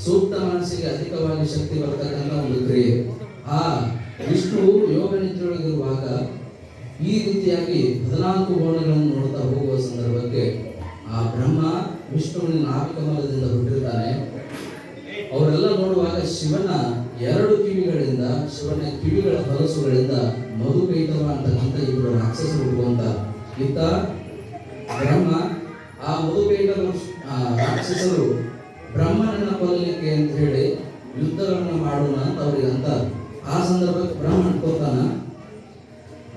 ಸೂಕ್ತ ಮನಸ್ಸಿಗೆ ಅಧಿಕವಾಗಿ ಶಕ್ತಿ ಬರ್ತಕ್ಕಂಥ ಒಂದು ಕ್ರಿಯೆ. ಆ ವಿಷ್ಣು ಯೋಗ ನಿದ್ರೆಯೊಳಗಿರುವಾಗ ಈ ರೀತಿಯಾಗಿ 14 ಭುವನಗಳನ್ನು ನೋಡ್ತಾ ಹೋಗುವ ಸಂದರ್ಭಕ್ಕೆ ಆ ಬ್ರಹ್ಮ ವಿಷ್ಣುವಿನ ನಾಭಿಕಮಲದಿಂದ ಹುಟ್ಟಿರ್ತಾನೆ. ಅವರೆಲ್ಲ ನೋಡುವಾಗ ಶಿವನ 2 ಕಿವಿಗಳಿಂದ, ಶಿವನ ಕಿವಿಗಳ ಹೊಲಸುಗಳಿಂದ ಮಧುಕೈಟವ ಅಂತಕ್ಕಂಥ ಇಬ್ಬರು ರಾಕ್ಷಸರು ಹುಟ್ಟುವಂತ. ಇತ್ತ ಬ್ರಹ್ಮ ಆ ಮಧುಕೈಟವ ರಾಕ್ಷಸರು ಬ್ರಹ್ಮನನ್ನ ಕೊಲ್ಲಲಿಕ್ಕೆ ಅಂತ ಹೇಳಿ ಯುದ್ಧಗಳನ್ನ ಮಾಡೋಣ ಅಂತ ಅವ್ರಿಗೆ ಅಂತ. ಆ ಸಂದರ್ಭಕ್ಕೆ ಬ್ರಹ್ಮ ಅನ್ಕೋತಾನ,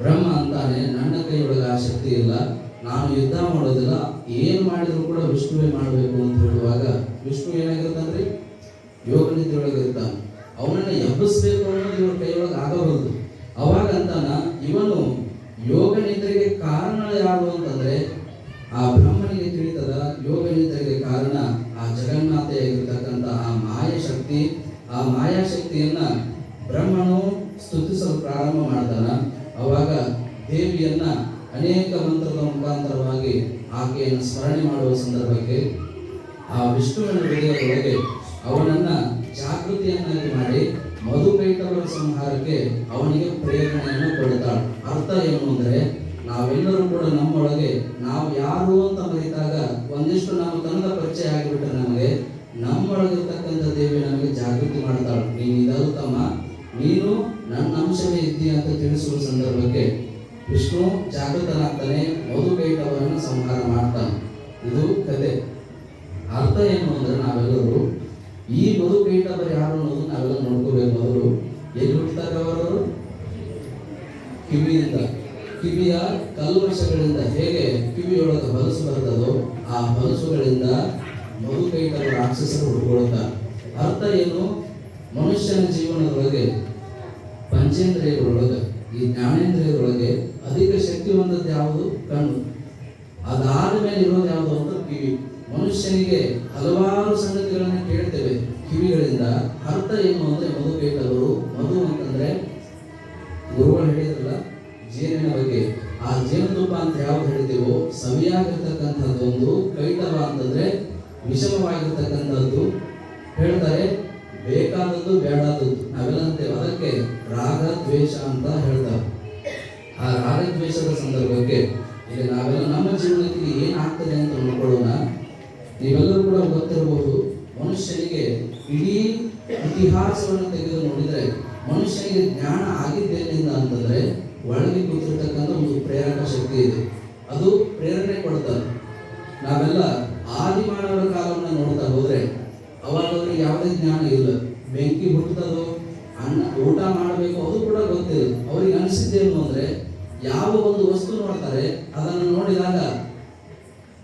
ಬ್ರಹ್ಮ ಅಂತಾನೆ, ನನ್ನ ಕೈಯೊಳಗೆ ಆ ಶಕ್ತಿ ಇಲ್ಲ, ನಾನು ಯುದ್ಧ ಮಾಡೋದಿಲ್ಲ, ಏನ್ ಮಾಡಿದ್ರು ಕೂಡ ವಿಷ್ಣುವೇ ಮಾಡಬೇಕು ಅಂತ ಹೇಳುವಾಗ ವಿಷ್ಣು ಏನಾಗಿರ್ತಾನ್ರಿ, ಯೋಗ ನಿದ್ರೆಯೊಳಗೆ ಇರ್ತಾನೆ. ಅವನನ್ನ ಎಬ್ಬಿಸ್ಬೇಕು ಅನ್ನೋದು ಇವ್ರ ಕೈಯೊಳಗೆ ಆಗಬಾರದು. ಅವಾಗ ಅಂತಾನ, ಇವನು ಯೋಗ ನಿದ್ರೆಗೆ ಕಾರಣ ಯಾರು ಅಂತಂದ್ರೆ ಆ ಬ್ರಹ್ಮನಿಗೆ ತಿಳಿತದ, ಯೋಗ ನಿದ್ರೆಗೆ ಕಾರಣ ಆ ಜಗನ್ನಾಥೆಯಾಗಿರ್ತಕ್ಕಂಥ ಆ ಮಾಯಾಶಕ್ತಿ. ಆ ಮಾಯಾಶಕ್ತಿಯನ್ನ ಬ್ರಹ್ಮನು ಸ್ತುತಿಸಲು ಪ್ರಾರಂಭ ಮಾಡ್ತಾನ. ಅವಾಗ ದೇವಿಯನ್ನ ಅನೇಕ ಮಂತ್ರದ ಮುಖಾಂತರವಾಗಿ ಆಕೆಯನ್ನು ಸ್ಮರಣೆ ಮಾಡುವ ಸಂದರ್ಭಕ್ಕೆ ಆ ವಿಷ್ಣುವಿನ ಹೃದಯದೊಳಗೆ ಅವನನ್ನ ಜಾಗೃತಿಯನ್ನಾಗಿ ಮಾಡಿ ಮಧುಕೈಟವರ ಸಂಹಾರಕ್ಕೆ ಅವನಿಗೆ ಪ್ರೇರಣೆಯನ್ನು ಕೊಡುತ್ತಾಳೆ. ಅರ್ಥ ಏನು ಅಂದ್ರೆ, ನಾವೆಲ್ಲರೂ ಕೂಡ ನಮ್ಮೊಳಗೆ ನಾವು ಯಾರು ಅಂತ ಮರೆತಾಗ ಒಂದಿಷ್ಟು ನಾವು ತನಕ ಪರಿಚಯ ಆಗಿಬಿಟ್ರೆ ನಮಗೆ ನಮ್ಮೊಳಗಿರ್ತಕ್ಕಂಥ ದೇವಿ ನಮಗೆ ಜಾಗೃತಿ ಮಾಡ್ತಾಳೆ. ನೀನು ಇದಲ್ಲ ತಮ್ಮ, ನೀನು ನನ್ನ ಅಂಶವೇ ಇದ್ದೀಯ ಅಂತ ತಿಳಿಸುವ ಸಂದರ್ಭಕ್ಕೆ ವಿಷ್ಣು ಜಾಗೃತನಾಗ್ತಾನೆ, ಮಧುಕೈಟವರನ್ನು ಸಂಹಾರ ಮಾಡ್ತಾನೆ. ಇದು ಕತೆ. ಅರ್ಥ ಏನು ಅಂದ್ರೆ, ನಾವೆಲ್ಲರೂ ಈ ಮಧುಕೈಟವರು ಯಾರು ಅನ್ನೋದು ನಾವೆಲ್ಲ ನೋಡ್ಕೋಬೇಕು. ಮೊದಲು ಎಲ್ಲಿ ಹುಟ್ಟುತ್ತಾರೆ ಅವರು? ಕಿವಿಯಿಂದ. ಕಿವಿಯ ಕಲ್ಮಶಗಳಿಂದ ಹೇಗೆ ಕಿವಿಯೊಳಗೆ ಹೊಲಸು ಬರ್ತದೋ ಆ ಹೊಲಸುಗಳಿಂದ ಮಧುಕೈಟವ ರಾಕ್ಷಸರು ಹುಟ್ಟುಕೊಳ್ಳುತ್ತಾರೆ. ಅರ್ಥ ಏನು? ಮನುಷ್ಯನ ಜೀವನದೊಳಗೆ ಪಂಚೇಂದ್ರಿಯಗಳೊಳಗೆ, ಈ ಜ್ಞಾನೇಂದ್ರಿಯದೊಳಗೆ ಅಧಿಕ ಶಕ್ತಿ ಹೊಂದದ್ದು ಯಾವುದು? ಕಣ್ಣು. ಅದಾದ ಮೇಲೆ ಇರೋದು ಯಾವುದು ಅಂತ ಕಿವಿ. ಮನುಷ್ಯನಿಗೆ ಹಲವಾರು ಸಂಗತಿಗಳನ್ನು ಕೇಳ್ತೇವೆ ಕಿವಿಗಳಿಂದ. ಅರ್ಥ ಏನು ಅಂದ್ರೆ, ಮಧುಕೈಟವರು, ಮಧು ಅಂತಂದ್ರೆ ಗುರುಗಳು ಹೇಳಿದ್ರಲ್ಲ ಜೇನಿನ ಬಗ್ಗೆ, ಆ ಜೇನುತುಪ್ಪ ಅಂತ ಯಾವ್ದು ಹೇಳಿದೆವೋ ಸವಿಯಾಗಿರ್ತಕ್ಕಂಥದ್ದೊಂದು, ಕೈಟವ ಅಂತಂದ್ರೆ ವಿಷಮವಾಗಿರ್ತಕ್ಕಂಥದ್ದು. ಹೇಳ್ತಾರೆ ಬೇಕಾದದ್ದು ಬೇಡಾದದ್ದು ನಾವೆಲ್ಲ ಅಂತೇವೆ, ಅದಕ್ಕೆ ರಾಗ ದ್ವೇಷ ಅಂತ ಹೇಳ್ತಾರೆ. ಆ ರಾಗ ದ್ವೇಷದ ಸಂದರ್ಭಕ್ಕೆ ಈಗ ನಾವೆಲ್ಲ ನಮ್ಮ ಜೀವನಕ್ಕೆ ಏನಾಗ್ತದೆ ಅಂತ ನೋಡ್ಕೊಳ್ಳೋಣ. ನೀವೆಲ್ಲರೂ ಕೂಡ ಗೊತ್ತಿರಬಹುದು, ಮನುಷ್ಯನಿಗೆ ಇಡೀ ಇತಿಹಾಸವನ್ನು ತೆಗೆದು ನೋಡಿದರೆ ಮನುಷ್ಯನಿಗೆ ಜ್ಞಾನ ಆಗಿದ್ದೇನಿಂದ ಅಂತಂದ್ರೆ ಒಳಗೆ ಕೂತಿರ್ತಕ್ಕಂಥ ಒಂದು ಪ್ರೇರಕ ಶಕ್ತಿ ಇದೆ. ಅದು ಪ್ರೇರಣೆ ಕೊಡ್ತಾರೆ. ನಾವೆಲ್ಲ ಆದಿಮಾನವರ ಕಾಲವನ್ನು ನೋಡ್ತಾ ಹೋದ್ರೆ ಅವಾಗ ಅವ್ರಿಗೆ ಯಾವುದೇ ಜ್ಞಾನ ಇಲ್ಲ. ಬೆಂಕಿ ಹುಟ್ಟುತ್ತದೋ, ಊಟ ಮಾಡಬೇಕು ಅದು ಕೂಡ ಗೊತ್ತಿಲ್ಲ. ಅವ್ರಿಗೆ ಅನಿಸಿದ್ದೇನು ಅಂದ್ರೆ ಯಾವ ಒಂದು ವಸ್ತು ನೋಡ್ತಾರೆ ಅದನ್ನು ನೋಡಿದಾಗ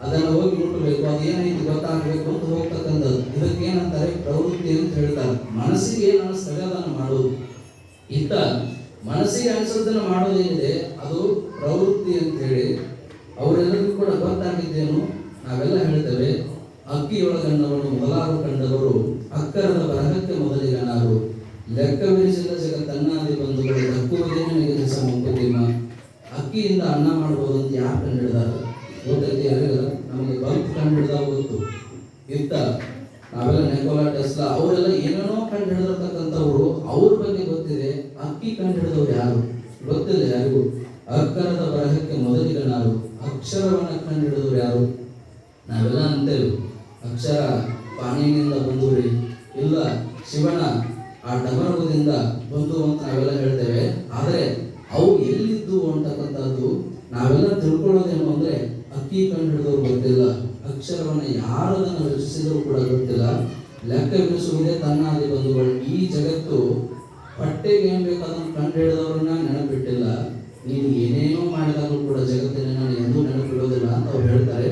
ಅದನ್ನು ಹೋಗಿ ಮುಟ್ಟಬೇಕು, ಅದು ಏನೈತಿ ಗೊತ್ತಾಗಬೇಕು ಅಂತ ಹೋಗ್ತಕ್ಕಂಥದ್ದು. ಇದಕ್ಕೆ ಏನಂತಾರೆ? ಪ್ರವೃತ್ತಿ ಅಂತ ಹೇಳ್ತಾರೆ. ಮನಸ್ಸಿಗೆ ಏನು ಅನಿಸ್ತದೆ ಅದನ್ನು ಮಾಡೋದು. ಇತ್ತ ಮನಸ್ಸಿಗೆ ಅನಿಸೋದನ್ನು ಮಾಡೋದೇನಿದೆ ಅದು ಪ್ರವೃತ್ತಿ ಅಂತ ಹೇಳಿ ಅವರೆಲ್ಲರಿಗೂ ಕೂಡ ಗೊತ್ತಾಗಿದ್ದೇನು? ನಾವೆಲ್ಲ ಹೇಳ್ತೇವೆ, ಅಕ್ಕಿಯೊಳಗಣ್ಣವನ್ನು ಮೊದಲಾರು ಕಂಡವರು ಅಕ್ಕರದ ಬರಹಕ್ಕೆ ಮೊದಲಿಗನಾರು, ಲೆಕ್ಕವಿರಿಸಿದ ಜಗತ್ತನ್ನಾದಿ ಬಂಧುಗಳು ದಕ್ಕುವುದೇನೆ ನಿಗದಿಸ ಮಂಕುತಿಮ್ಮ. ಅಕ್ಕಿಯಿಂದ ಅನ್ನ ಮಾಡಬಹುದು ಅಂತ ಯಾರು ಕಂಡಿಡಿದಾರ ಗೊತ್ತೈತಿ? ಯಾರಿಗಲ್ಲ. ನಮಗೆ ಬಲ್ಬ್ ಕಂಡಿಡ್ದ ಗೊತ್ತು. ಇತ್ತ ನಾವೆಲ್ಲ ನಿಕೋಲಾ ಟೆಸ್ಲಾ ಅವರೆಲ್ಲ ಏನೇನೋ ಕಂಡು ಹಿಡಿದಿರ್ತಕ್ಕಂಥವ್ರು, ಅವ್ರ ಬಗ್ಗೆ ಗೊತ್ತಿದೆ. ಅಕ್ಕಿ ಕಂಡು ಹಿಡಿದವ್ರು ಯಾರು ಗೊತ್ತಿಲ್ಲ ಯಾರಿಗೂ. ಅಕ್ಕರದ ಬರಹಕ್ಕೆ ಮೊದಲಿಗನಾರು, ಅಕ್ಷರವನ್ನ ಕಂಡು ಹಿಡಿದವ್ರು ಯಾರು? ನಾವೆಲ್ಲ ಅಂತೇವೆ ಅಕ್ಷರ ಪಾಣಿನಿಂದ ಬಂದೂರಿ, ಇಲ್ಲ ಶಿವನ ಆ ಡಮರುಗದಿಂದ ಬಂದು ಅಂತ ನಾವೆಲ್ಲ ಹೇಳ್ತೇವೆ. ಆದರೆ ಅವು ಎಲ್ಲಿದ್ದು ಅಂತಕ್ಕಂಥದ್ದು ನಾವೆಲ್ಲ ತಿಳ್ಕೊಳ್ಳೋದೇನು ಅಂದ್ರೆ ಅಕ್ಕಿ ಕಂಡು ಹಿಡಿದವ್ರು ಗೊತ್ತಿಲ್ಲ, ಅಕ್ಷರವನ್ನು ಯಾರದನ್ನು ರಚಿಸಿದ್ರು ಕೂಡ ಗೊತ್ತಿಲ್ಲ, ಲೆಕ್ಕವಿರಿಸುವುದೇ ತನ್ನಾದಿ ಬಂಧುಗಳು. ಈ ಜಗತ್ತು ಹೊಟ್ಟೆಗೆ ಏನ್ ಬೇಕು ಅದನ್ನು ಕಂಡು ಹಿಡಿದವ್ರನ್ನ ನೆನಪಿಟ್ಟಿಲ್ಲ. ನೀನು ಏನೇನೋ ಮಾಡಿದಾಗಲೂ ಕೂಡ ಜಗತ್ತಿನ ನಾನು ಎಂದೂ ನೆನಪಿಡೋದಿಲ್ಲ ಅಂತ ಅವ್ರು ಹೇಳ್ತಾರೆ.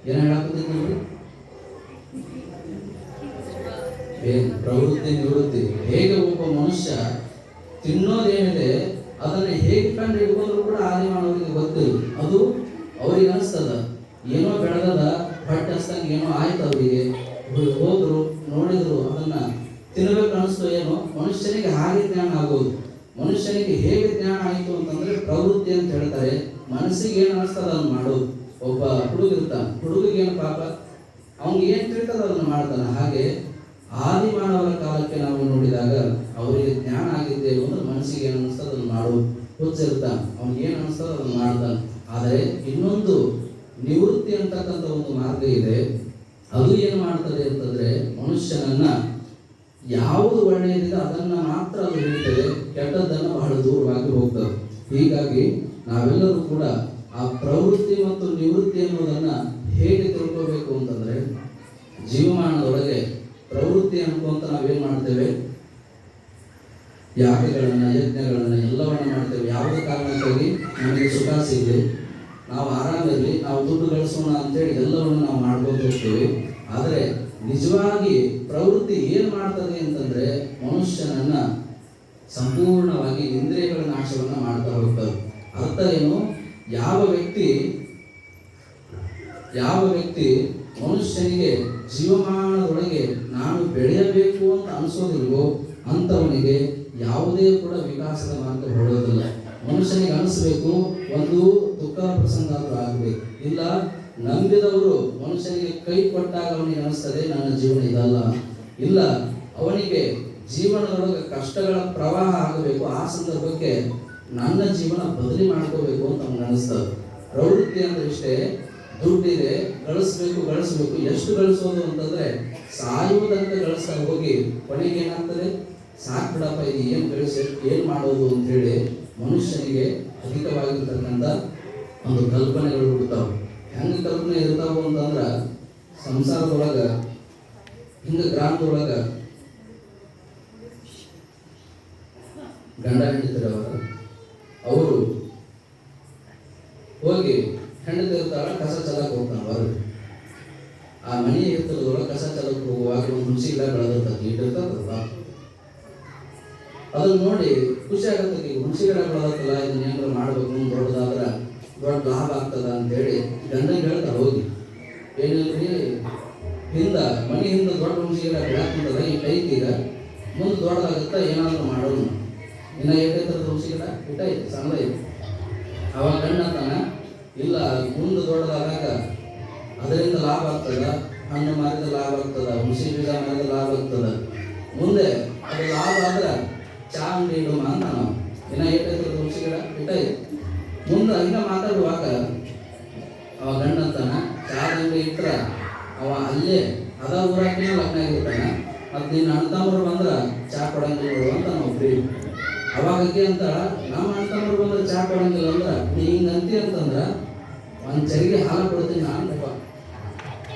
ಏನ್ ಹೇಳಾಕತ್ತೀನಿ ನೋಡ್ರಿ? ಪ್ರವೃತ್ತಿ ನಿವೃತ್ತಿ. ಹೇಗೆ ಒಬ್ಬ ಮನುಷ್ಯ ತಿನ್ನೋದೇನಿದೆ ಅದನ್ನ ಹೇಗೆ ಕಂಡು ಹಿಡ್ಕೊಂಡ್ರು ಕೂಡ ಆದಿಮಾನವರಿಗೆ ಗೊತ್ತಿಲ್ಲ. ಅದು ಅವ್ರಿಗೆ ಅನಿಸ್ತದ ಏನೋ ಬೆಳೆದದ, ಹೊಟ್ಟೆ ಹಸ್ತಂಗೆ ಏನೋ ಆಯ್ತು. ಅವರಿಗೆ ಹೋದ್ರು ನೋಡಿದ್ರು ಅದನ್ನ ತಿನ್ನಬೇಕು ಅನಿಸ್ತು ಏನೋ. ಮನುಷ್ಯನಿಗೆ ಹಾಗೆ ಜ್ಞಾನ ಆಗೋದು. ಮನುಷ್ಯನಿಗೆ ಹೇಗೆ ಜ್ಞಾನ ಆಯಿತು ಅಂತಂದ್ರೆ ಪ್ರವೃತ್ತಿ ಅಂತ ಹೇಳ್ತಾರೆ. ಮನಸ್ಸಿಗೆ ಏನು ಅನಿಸ್ತದ ಅದನ್ನ ಮಾಡೋದು. ಒಬ್ಬ ಹುಡುಗ ಇರ್ತಾನ, ಹುಡುಗಿಗೇನು ಪಾಪ ಅವ್ನಿಗೆ ಏನ್ ತಿಳ್ತದ ಅದನ್ನ ಮಾಡ್ತಾನ. ಹಾಗೆ ಆದಿಮಾನವರ ಕಾಲಕ್ಕೆ ನಾವು ನೋಡಿದಾಗ ಅವರಿಗೆ ಜ್ಞಾನ ಆಗಿದ್ದೇವೆ ಅಂದ್ರೆ ಮನಸ್ಸಿಗೆ ಏನು ಅನಿಸ್ತದ ಅದನ್ನ ಮಾಡೋದು. ಹುಚ್ಚಿರ್ತಾನ, ಅವ್ನಿಗೆ ಏನು ಅನಿಸ್ತದ ಅದನ್ನ ಮಾಡ್ತಾನ. ಆದರೆ ಇನ್ನೊಂದು ನಿವೃತ್ತಿ ಅಂತಕ್ಕಂಥ ಒಂದು ಮಾರ್ಗ ಇದೆ. ಅದು ಏನು ಮಾಡ್ತದೆ ಅಂತಂದ್ರೆ ಮನುಷ್ಯನನ್ನ ಯಾವುದು ಒಳ್ಳೆಯದಿದೆ ಅದನ್ನ ಮಾತ್ರ ಅದು ಹಿಡಿತದೆ, ಕೆಟ್ಟದ್ದನ್ನು ಬಹಳ ದೂರವಾಗಿ ಹೋಗ್ತದೆ. ಹೀಗಾಗಿ ನಾವೆಲ್ಲರೂ ಕೂಡ ಆ ಪ್ರವೃತ್ತಿ ಮತ್ತು ನಿವೃತ್ತಿ ಅನ್ನೋದನ್ನ ಹೇಗೆ ತಿಳ್ಕೋಬೇಕು ಅಂತಂದ್ರೆ, ಜೀವಮಾನದೊಳಗೆ ಪ್ರವೃತ್ತಿ ಅನ್ಕೊಂತ ನಾವೇನ್ ಮಾಡ್ತೇವೆ? ಯಾಗಗಳನ್ನ, ಯಜ್ಞಗಳನ್ನ ಎಲ್ಲವನ್ನ ಮಾಡ್ತೇವೆ. ಯಾವುದೇ ಕಾರಣಕ್ಕಾಗಿ ನಮಗೆ ಸುಖ ಸಿಗಲಿ, ನಾವು ಆರಾಮಿರಲಿ, ನಾವು ದುಡ್ಡು ಗಳಿಸೋಣ ಅಂತೇಳಿ ಎಲ್ಲವನ್ನು ನಾವು ಮಾಡ್ಕೊಂಡು ಹೋಗ್ತೇವೆ. ಆದರೆ ನಿಜವಾಗಿ ಪ್ರವೃತ್ತಿ ಏನ್ ಮಾಡ್ತದೆ ಅಂತಂದ್ರೆ ಮನುಷ್ಯನನ್ನ ಸಂಪೂರ್ಣವಾಗಿ ಇಂದ್ರಿಯಗಳ ನಾಶವನ್ನ ಮಾಡ್ತಾ ಹೋಗ್ತದೆ. ಅರ್ಥ ಏನು? ಯಾವ ವ್ಯಕ್ತಿ ಮನುಷ್ಯನಿಗೆ ಜೀವಮಾನದೊಳಗೆ ನಾನು ಬೆಳೆಯಬೇಕು ಅಂತ ಅನಿಸೋದಿಲ್ವೋ ಅಂಥವನಿಗೆ ಯಾವುದೇ ಕೂಡ ವಿಕಾಸದ ಮಾರ್ಗ ಹೊಡೋದಿಲ್ಲ. ಮನುಷ್ಯನಿಗೆ ಅನಿಸ್ಬೇಕು ಒಂದು ದುಃಖ ಪ್ರಸಂಗ ಆದ್ರೂ ಆಗ್ಬೇಕು. ಇಲ್ಲ ನಂಬಿದವರು ಮನುಷ್ಯನಿಗೆ ಕೈ ಕೊಟ್ಟಾಗ ಅವನಿಗೆ ಅನಿಸ್ತದೆ ನನ್ನ ಜೀವನ ಇದಲ್ಲ. ಇಲ್ಲ ಅವನಿಗೆ ಜೀವನದೊಳಗೆ ಕಷ್ಟಗಳ ಪ್ರವಾಹ ಆಗಬೇಕು. ಆ ಸಂದರ್ಭಕ್ಕೆ ನನ್ನ ಜೀವನ ಬದಲಿ ಮಾಡ್ಕೋಬೇಕು ಅಂತ ನಮ್ಗೆ ಅನಿಸ್ತದೆ. ಪ್ರವೃತ್ತಿ ಅಂದ್ರೆ ಇಷ್ಟೇ, ದುಡ್ಡಿದೆ ಗಳಿಸ್ಬೇಕು. ಎಷ್ಟು ಗಳಿಸೋದು ಅಂತಂದ್ರೆ ಸಾಯುವುದಂತ ಗಳಿಸ್ತಾ ಹೋಗಿ ಕೊನೆಗೆ ಏನಾಗ್ತದೆ? ಸಾಕ್ ಬಿಡಪ್ಪ, ಇದು ಏನ್ ಗಳಿಸಿ ಏನ್ ಮಾಡೋದು ಅಂತ ಹೇಳಿ ಮನುಷ್ಯನಿಗೆ ಅಧಿಕವಾಗಿರ್ತಕ್ಕಂಥ ಒಂದು ಕಲ್ಪನೆಗಳು ಹುಡ್ತಾವ. ಹೆಂಗ ಕಲ್ಪನೆ ಇರ್ತಾವ ಅಂತಂದ್ರ ಸಂಸಾರದೊಳಗ ಹಿಂಗ ಗ್ರಾಮದೊಳಗ ಗಂಡ ಹೆಂಡತಿರವ ಅವರು ಹೋಗಿ ಹೆಂಡತಿ ಇರ್ತಾಳ, ಕಸ ಚಲಕ್ ಹೋಗ್ತಾನ ಹೊರಗೆ. ಆ ಮನೆ ಹಿತ್ತಲದೊಳಗೆ ಕಸ ಚಲಕ್ ಹೋಗುವಾಗ ಒಂದು ಹುಣಸಿ ಗಿಡ ಬೆಳೆದಿರ್ತದೆ, ಇಟ್ಟಿರ್ತದ. ಅದನ್ನ ನೋಡಿ ಖುಷಿ ಆಗತ್ತೆ. ಹುಣಸಿ ಗಿಡ ಬೆಳೆದತ್ತಲ್ಲ, ಇದನ್ನ ಏನಾದ್ರು ಮಾಡ್ಬೇಕು, ದೊಡ್ಡದಾದ್ರ ದೊಡ್ಡ ಲಾಭ ಆಗ್ತದ ಅಂತೇಳಿ ಗಂಡಂಗೆ ಹೇಳ್ತಾರ ಹೋಗಿ. ಏನಿಲ್ರಿ, ಮನೆ ಹಿಂದ ದೊಡ್ಡ ಹುಣಸಿ ಗಿಡ ಬೆಳಕಂತದ, ಈ ಟೈತ್ ಈಗ ಮುಂದೆ ದೊಡ್ಡದಾಗುತ್ತ, ಏನಾದ್ರು ಮಾಡೋಣ. ಇನ್ನ ಏಕೈತರದ ಹುಣಸಿ ಗಿಡ ಇಟ್ಟೈತಿ, ಸಣ್ಣದೈತಿ. ಅವಾಗ ಗಂಡ ಅಂತಾನ, ಇಲ್ಲ ಮುಂದೆ ದೊಡ್ಡದಾದಾಗ ಅದರಿಂದ ಲಾಭ ಆಗ್ತದ, ಹಣ್ಣು ಮಾರಿದ ಲಾಭ ಆಗ್ತದ, ಹುಣಸಿ ಬೀಜ ಮಾರಿದ ಲಾಭ ಆಗ್ತದ, ಮುಂದೆ ಅದು ಲಾಭ ಆದ್ರೆ ಚಾ ಅಂಗಡಿ ಇಡುಮ ಅಂತ ನಾವು. ಇನ್ನ ಏಕೈತರದ ಹುಣಸಿ ಗಿಡ ಇಟ್ಟೈತಿ. ಮುಂದೆ ಹಂಗ ಮಾತಾಡುವಾಗ ಅವ ಗಂಡ ಅಂತಾನ, ಚಾ ಅಂಗಡಿ ಇಟ್ರ ಅವ ಅಲ್ಲೇ ಅದ ಊರಾಕಿನ ಲಗ್ನ ಆಗಿರ್ತಾನ, ಮತ್ತು ನಿನ್ನ ಅಣ್ಣ ತಮ್ಮರು ಬಂದ್ರೆ ಚಾ ಕೊಡಂಗಿಲ್ಲ ನೋಡು ಅಂತ ನಾವು ಫ್ರೀ. ಅವಾಗಕ್ಕೆ ಅಂತ ನಮ್ಮ ಅಣ್ಣ ತಮ್ಮರು ಬಂದ್ರೆ ಚಾ ಕೊಡಂಗಿಲ್ಲ ಅಂದ್ರೆ ನೀ ಹಿಂಗೆ ಅಂತಿ ಅಂತಂದ್ರೆ ಒಂದು ಚರಿಗೆ ಹಾಲು ಕೊಡ್ತೀನಿ ನಾನು.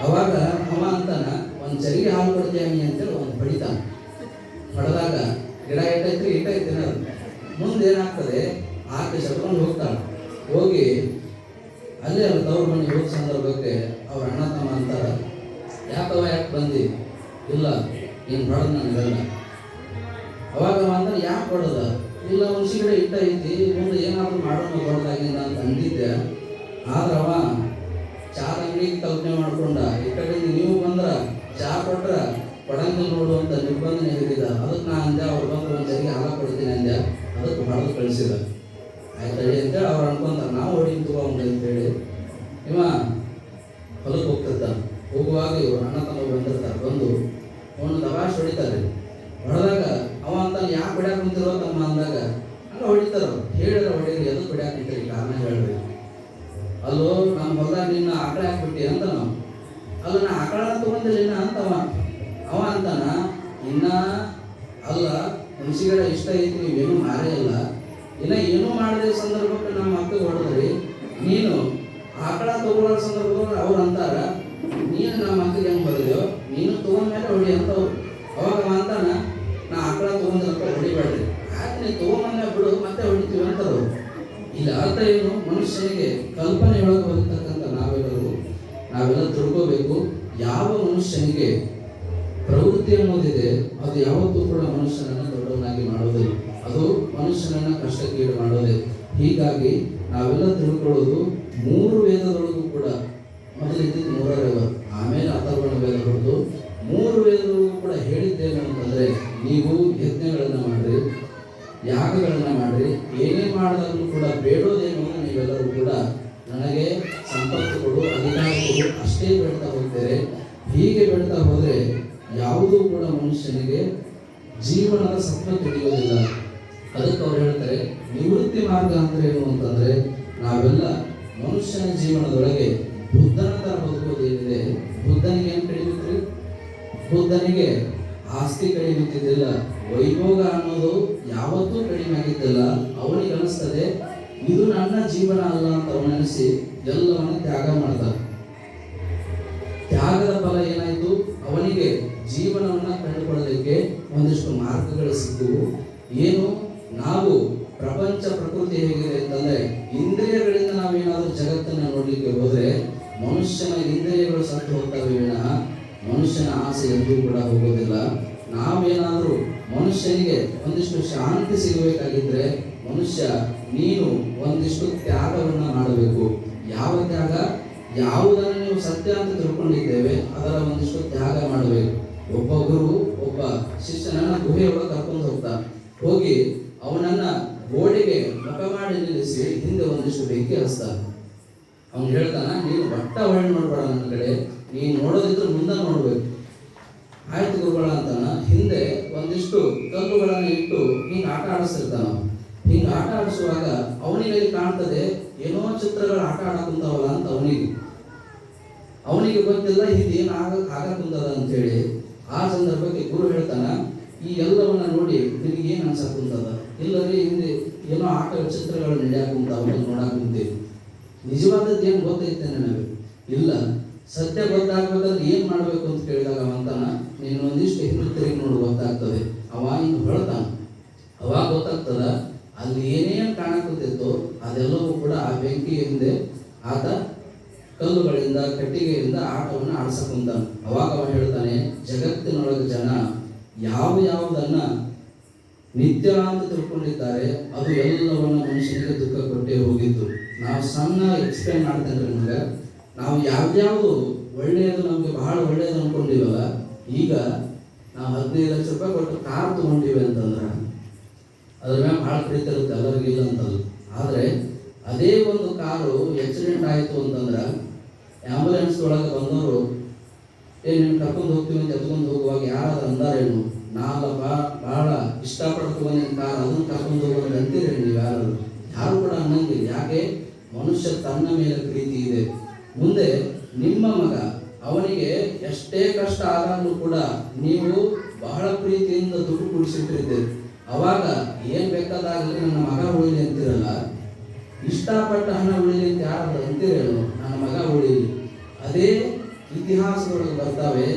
ಅವಾಗ ಅವ ಅಂತಾನ ಒಂದು ಚರಿಗೆ ಹಾಲು ಕೊಡ್ತೀನಿ ಅಂತೇಳಿ ಒಂದು ಹೊಡಿತಾನ. ಹೊಡೆದಾಗ ಗಿಡ ಇಟ್ಟೈತ್ರಿ ಇಟ್ಟೈತಿ ಅದು ಮುಂದೆ ಏನಾಗ್ತದೆ, ಆಕೆ ಸತ್ಕೊಂಡು ಹೋಗ್ತಾಳೆ. ಹೋಗಿ ಅಲ್ಲೇ ಅವ್ರ ತವ್ರ ಮನೆಗೆ ಹೋದ ಸಂದರ್ಭಕ್ಕೆ ಅವ್ರ ಅಣ್ಣ ತಮ್ಮ ಅಂತಾರ, ಯಾಕವ ಯಾಕೆ ಬಂದಿ? ಇಲ್ಲ ನೀನು ಹೊಡೆದು ನನಗಲ್ಲ. ಅವಾಗ ಅಂತಾನೆ ಯಾಕೆ ಹೊಡೆದ? ಇಲ್ಲ ಹುಣಸಿ ಗಿಡ ಇಟ್ಟೈತಿ, ಮುಂದೆ ಏನಾದರೂ ಮಾಡೋಣ ಹೊಡೆದಾಗಿಂದ ಅಂತ ಅಂದಿದ್ದೆ. ಆದ್ರೆ ಅವ ಚಾದ ಅಂಗಡಿಗೆ ಕಲ್ಪನೆ ಮಾಡ್ಕೊಂಡ, ಈ ಕಡೆಯಿಂದ ನೀವು ಬಂದ್ರ ಚಾ ಕೊಟ್ರ ಕೊಡಂಗಿಲ್ಲ ನೋಡು ಅಂತ ನಿರ್ಬಂಧನೆ ಹೇಳಿದ. ಅದಕ್ಕೆ ನಾ ಅಂದೆ ಅವ್ರು ಬಂದ್ರೆ ಒಂದು ಸರಿಗೆ ಹಾಲು ಕೊಡ್ತೀನಿ ಅಂದೆ, ಅದಕ್ಕೆ ಹೊಡೆದು ಕಳಿಸಿದ. ಆಯ್ತಳಿ ಅಂತೇಳಿ ಅವ್ರು ಅನ್ಕೊಂತಾರೆ ನಾವು ಹೊಡಿಗೆ ತಗೊಂಡು ಅಂತೇಳಿ. ಇವ ಹೊಲಕ್ಕೆ ಹೋಗ್ತಿರ್ತಾನೆ. ಹೋಗುವಾಗ ಇವ್ರು ಅಣ್ಣ ತಮ್ಮ ಬಂದಿರ್ತಾರೆ. ಬಂದು ಅವನು ದವಾಶ್ ಹೊಡಿತಾರೆ. ಹೊಡೆದಾಗ ಅವ ಅಂತಾನೆ ಯಾಕೆ ಹೊಡ್ಯಾಕ ಕುಂತಿರೋ ತಮ್ಮ ಅಂದಾಗ ಹಂಗೆ ಹೊಡಿತಾರ. ಹೇಳಿರ ಹೊಡೀರಿ, ಎದಕ್ಕೆ ಹೊಡ್ಯಾಕ ಕುಂತೀರಿ ಕಾರಣ ಹೇಳ್ರಿ. ಅಲ್ಲೋ ನಮ್ಮ ಹೊಲದಾಗ ನಿನ್ನ ಆಕಳ ಹಾಕ್ಬಿಟ್ಟಿ ಅಂತ ನಾವು. ಅಲ್ಲ ನಾ ಆಕಳ ತಗೊಂಡಿಲ್ಲ ಇನ್ನ ಅಂತವ. ಅವ ಅಂತಾನ ಇನ್ನ ಅಲ್ಲ ಹುಣಸಿಗಿಡ ಇಷ್ಟ ಐತಿ, ನೀವೇನು ಮಾರೇ ಇಲ್ಲ, ಇನ್ನ ಏನೂ ಮಾಡದೆ ಸಂದರ್ಭಕ್ಕೆ ನಮ್ಮ ಮಕ್ಕಳಿಗೆ ಹೊಡೆದ್ರಿ. ನೀನು ಆಕಳ ತಗೊಳ್ಳೋ ಸಂದರ್ಭದಲ್ಲಿ ಅವ್ರು ಅಂತಾರ ನೀನು ನಮ್ಮ ಮಕ್ಕಳಿಗೆ ಹೆಂಗೆ ಹೊಡೆದ್ಯೋ ನೀನು ತಗೊಂಡ್ಮೇಲೆ ಹೊಡಿ ಅಂತವ್ರು. ಅವಾಗ ಅಂತಾನ ನಾ ಆಕಳ ತಗೊಂಡ್ರಪ್ಪ ಹೊಡಿಬೇಡ್ರಿ, ಯಾಕೆ ನೀವು ತಗೊಂಬಂದ ಬಿಡು ಮತ್ತೆ ಹೊಡಿತೀವಿ ಅಂತಾರವ್ರು. ಇಲ್ಲಿ ಅರ್ಥ ಏನು? ಮನುಷ್ಯನಿಗೆ ಕಲ್ಪನೆ ಒಳಗೆ ಬರ್ತಕ್ಕಂಥ ನಾವೆಲ್ಲ ತಿಳ್ಕೋಬೇಕು. ಯಾವ ಮನುಷ್ಯನಿಗೆ ಪ್ರವೃತ್ತಿ ಅನ್ನೋದಿದೆ ಅದು ಯಾವತ್ತೂ ಕೂಡ ಮನುಷ್ಯನನ್ನು ದೊಡ್ಡವನಾಗಿ ಮಾಡೋದಿಲ್ಲ, ಅದು ಮನುಷ್ಯನನ್ನು ಕಷ್ಟಕ್ಕೀಡು ಮಾಡೋದೇ. ಹೀಗಾಗಿ ನಾವೆಲ್ಲ ತಿಳ್ಕೊಳ್ಳೋದು 3 ವೇದದೊಳಗೂ ಕೂಡ ಮೊದಲಿದ್ದಿದ್ದು 3 ಆಮೇಲೆ ಅಥರ್ವಣ ವೇದ ಹೊರತು 3 ವೇದದೊಳಗೂ ಕೂಡ ಹೇಳಿದ್ದೇನು ಅಂತಂದರೆ, ನೀವು ಯಜ್ಞಗಳನ್ನು ಮಾಡಿರಿ, ಯಾಗಗಳನ್ನು ಮಾಡಿರಿ, ಏನೇ ಮಾಡಿದಾಗಲೂ ಕೂಡ ಬೇಡೋದೇನು ನೀವೆಲ್ಲರೂ ಕೂಡ ನನಗೆ ಸಂಪತ್ತು ಕೊಡು, ಅಧಿಕಾರ ಕೊಡು ಅಷ್ಟೇ ಬೇಡ್ತಾ ಹೋಗ್ತಾರೆ. ಹೀಗೆ ಬೇಡ್ತಾ ಹೋದರೆ ಯಾವುದೂ ಕೂಡ ಮನುಷ್ಯನಿಗೆ ಜೀವನದ ಸತ್ವ ತಿಳಿಯೋದಿಲ್ಲ. ಅದಕ್ಕೆ ಅವ್ರು ಹೇಳ್ತಾರೆ ನಿವೃತ್ತಿ ಮಾರ್ಗ ಅಂದ್ರೆ ಏನು ಅಂತಂದ್ರೆ, ನಾವೆಲ್ಲ ಮನುಷ್ಯನ ಜೀವನದೊಳಗೆ ಬುದ್ಧನ ತರ ಬದುಕೋದೇನಿದೆ. ಬುದ್ಧನಿಗೆ ಏನು ಕಡಿಬಿತ್ರಿ? ಬುದ್ಧನಿಗೆ ಆಸ್ತಿ ಕಡಿಮೆ ಇದ್ದಿದ್ದಿಲ್ಲ, ವೈಭೋಗ ಅನ್ನೋದು ಯಾವತ್ತೂ ಕಡಿಮೆ ಆಗಿದ್ದಿಲ್ಲ. ಅವನಿಗೆ ಅನಿಸ್ತದೆ ಇದು ನನ್ನ ಜೀವನ ಅಲ್ಲ ಅಂತ ಅವನನಿಸಿ ಎಲ್ಲವನ್ನ ತ್ಯಾಗ ಮಾಡ್ತಾನೆ. ತ್ಯಾಗದ ಫಲ ಏನಾಯ್ತು? ಅವನಿಗೆ ಜೀವನವನ್ನ ಕಂಡುಕೊಳ್ಳಲಿಕ್ಕೆ ಒಂದಿಷ್ಟು ಮಾರ್ಗಗಳು ಸಿಕ್ಕುವು. ಏನು? ನಾವು ಪ್ರಪಂಚ ಪ್ರಕೃತಿ ಹೇಗಿದೆ ಅಂತಂದ್ರೆ, ಇಂದ್ರಿಯಗಳಿಂದ ನಾವೇನಾದ್ರೂ ಜಗತ್ತನ್ನ ನೋಡ್ಲಿಕ್ಕೆ ಹೋದ್ರೆ ಮನುಷ್ಯನ ಇಂದ್ರಿಯಗಳು ಸತ್ತು ಹೋಗ್ತವೆ ವಿನಃ ಮನುಷ್ಯನ ಆಸೆ ಎಂದೂ ಕೂಡ ಹೋಗೋದಿಲ್ಲ. ನಾವೇನಾದ್ರೂ ಮನುಷ್ಯನಿಗೆ ಒಂದಿಷ್ಟು ಶಾಂತಿ ಸಿಗಬೇಕಾಗಿದ್ರೆ ಮನುಷ್ಯ ನೀನು ಒಂದಿಷ್ಟು ತ್ಯಾಗವನ್ನ ಮಾಡಬೇಕು. ಯಾವ ತ್ಯಾಗ? ಯಾವುದನ್ನು ನೀವು ಸತ್ಯ ಅಂತ ತಿಳ್ಕೊಂಡಿದ್ದೇವೆ ಅದರ ಒಂದಿಷ್ಟು ತ್ಯಾಗ ಮಾಡಬೇಕು. ಒಬ್ಬ ಗುರು ಒಬ್ಬ ಶಿಷ್ಯನನ್ನ ಗುಹೆಯೊಳಗೆ ಕರ್ಕೊಂಡು ಹೋಗ್ತಾನೆ. ಹೋಗಿ ಅವನನ್ನ ಗೋಡೆಗೆ ಮುಖ ಮಾಡಿ ನಿಲ್ಲಿಸಿ ಹಿಂದೆ ಒಂದಿಷ್ಟು ಬೆಂಕಿ ಹಚ್ತಾನೆ. ಅವನು ಹೇಳ್ತಾನ, ನೀನು ಬಟ್ಟ ಹೊಳ್ಳಿ ನೋಡ್ಬೇಡ ನನ್ನ ಕಡೆ, ನೀನು ನೋಡೋದಿದ್ರೆ ಮುಂದೆ ನೋಡ್ಬೇಕು. ಆಯ್ತು ಗುರುಗಳ ಅಂತಾನ. ಹಿಂದೆ ಒಂದಿಷ್ಟು ಕಲ್ಲುಗಳನ್ನು ಇಟ್ಟು ಹಿಂಗೆ ಆಟ ಆಡಿಸ್ತಿರ್ತಾನ. ಹಿಂಗೆ ಆಟ ಆಡಿಸುವಾಗ ಅವನಿಗೆ ಕಾಣ್ತದೆ ಏನೋ ಚಿತ್ರಗಳು ಆಟ ಆಡಕುಂತಾವಲ್ಲ ಅಂತ ಅವನಿಗೆ ಗೊತ್ತಿಲ್ಲ ಇದೇನು ಆಗಕುಂತದ ಅಂತೇಳಿ. ಆ ಸಂದರ್ಭಕ್ಕೆ ಗುರು ಹೇಳ್ತಾನ, ಈ ಎಲ್ಲವನ್ನ ನೋಡಿ ನಿನಗೆ ಏನು ಅನ್ಸಕುಂತದ? ಇಲ್ಲರಿ ಹಿಂದೆ ಏನೋ ಆಟ ಚಿತ್ರಗಳು ನಡೆಯಾಕುಂತಾವ ನೋಡಾಕುಂತೀವಿ, ನಿಜವಾದದ್ದು ಏನು ಗೊತ್ತೈತೆ ನನಗೆ? ಇಲ್ಲ, ಸತ್ಯ ಗೊತ್ತಾಗ್ಬೇಕಾದ್ರೆ ಏನು ಮಾಡಬೇಕು ಅಂತ ಕೇಳಿದಾಗ ಅವಂತಾನ, ನೀನು ಒಂದಿಷ್ಟು ಹಿಂದೆ ತಿರುಗಿ ನೋಡಿ ಗೊತ್ತಾಗ್ತದೆ. ಅವ ಹಿಂಗೆ ಹೊಳ್ತಾನ. ಅವಾಗ ಗೊತ್ತಾಗ್ತದ ಅಲ್ಲಿ ಏನೇನು ಕಾಣಕುತ್ತಿತ್ತು ಅದೆಲ್ಲವೂ ಕೂಡ ಆ ಬೆಂಕಿ ಹಿಂದೆ ಆತ ಕಲ್ಲುಗಳಿಂದ ಕಟ್ಟಿಗೆಯಿಂದ ಆಟವನ್ನು ಆಡ್ಸಕುಂತಾನ. ಅವಾಗ ಅವ ಹೇಳ್ತಾನೆ, ಜಗತ್ತಿನೊಳಗೆ ಜನ ಯಾವುದನ್ನ ನಿತ್ಯ ಅಂತ ತಿಳ್ಕೊಂಡಿದ್ದಾರೆ ಅದು ಎಲ್ಲವನ್ನ ಮನುಷ್ಯನಿಗೆ ದುಃಖ ಕೊಟ್ಟೇ ಹೋಗಿತ್ತು. ನಾವು ಸಣ್ಣ ಎಕ್ಸ್ಪ್ಲೇನ್ ಮಾಡ್ತೇನೆ ನಿಮಗೆ. ನಾವು ಯಾವ್ಯಾವುದು ಒಳ್ಳೆಯದು ನಮಗೆ ಬಹಳ ಒಳ್ಳೆಯದು ಅನ್ಕೊಂಡಿವಲ್ಲ, ಈಗ ನಾವು 15 ಲಕ್ಷ ರೂಪಾಯಿ ಕೊಟ್ಟು ಕಾರ್ ತಗೊಂಡಿವಿ ಅಂತಂದ್ರೆ ಅದ್ರ ಮೇಲೆ ಭಾಳ ಪ್ರೀತಿ ಇರುತ್ತೆ, ಎಲ್ಲರಿಗಿಲ್ಲ ಅಂತಲ್ಲ. ಆದರೆ ಅದೇ ಒಂದು ಕಾರು ಆಕ್ಸಿಡೆಂಟ್ ಆಯಿತು ಅಂತಂದ್ರೆ ಆಂಬುಲೆನ್ಸ್ ಒಳಗೆ ಬಂದವರು ನೀನು ಕರ್ಕೊಂಡು ಹೋಗ್ತೀವಿ ಅಂತ ಎತ್ಕೊಂಡು ಹೋಗುವಾಗ ಯಾರಾದ್ರೂ ಅಂದಾರೇನು? ನಾವಲ್ಲ ಭಾಳ ಇಷ್ಟಪಡ್ತೀವಿ ನಿನ್ನ ಕಾರ್, ಅದನ್ನು ಕರ್ಕೊಂಡು ಹೋಗೋದು ಅಂತೀರಿ ನೀವು ಯಾರು ಕೂಡ ಅನ್ನಂಗಿಲ್ಲ. ಯಾಕೆ? ಮನುಷ್ಯ ತನ್ನ ಮೇಲೆ ಪ್ರೀತಿ ಇದೆ. ಮುಂದೆ ನಿಮ್ಮ ಮಗ ಅವನಿಗೆ ಎಷ್ಟೇ ಕಷ್ಟ ಆದಾಗಲೂ ಕೂಡ ನೀವು ಬಹಳ ಪ್ರೀತಿಯಿಂದ ದುಡ್ಡು ಕೂಡಿಸಿಟ್ಟಿರ್ತೀರಿ. ಅವಾಗ ಏನ್ ಬೇಕಾದಾಗಲಿ ನನ್ನ ಮಗ ಉಳಿಲಿ ಅಂತಿರಲ್ಲ, ಇಷ್ಟಪಟ್ಟ ಹಣ ಉಳಿಲಿ ಅಂತ ಯಾರು ಅಂತಿರೇನು, ನನ್ನ ಮಗ ಉಳಿಲಿ. ಅದೇ ಇತಿಹಾಸದೊಳಗೆ ಬರ್ತಾವೆ,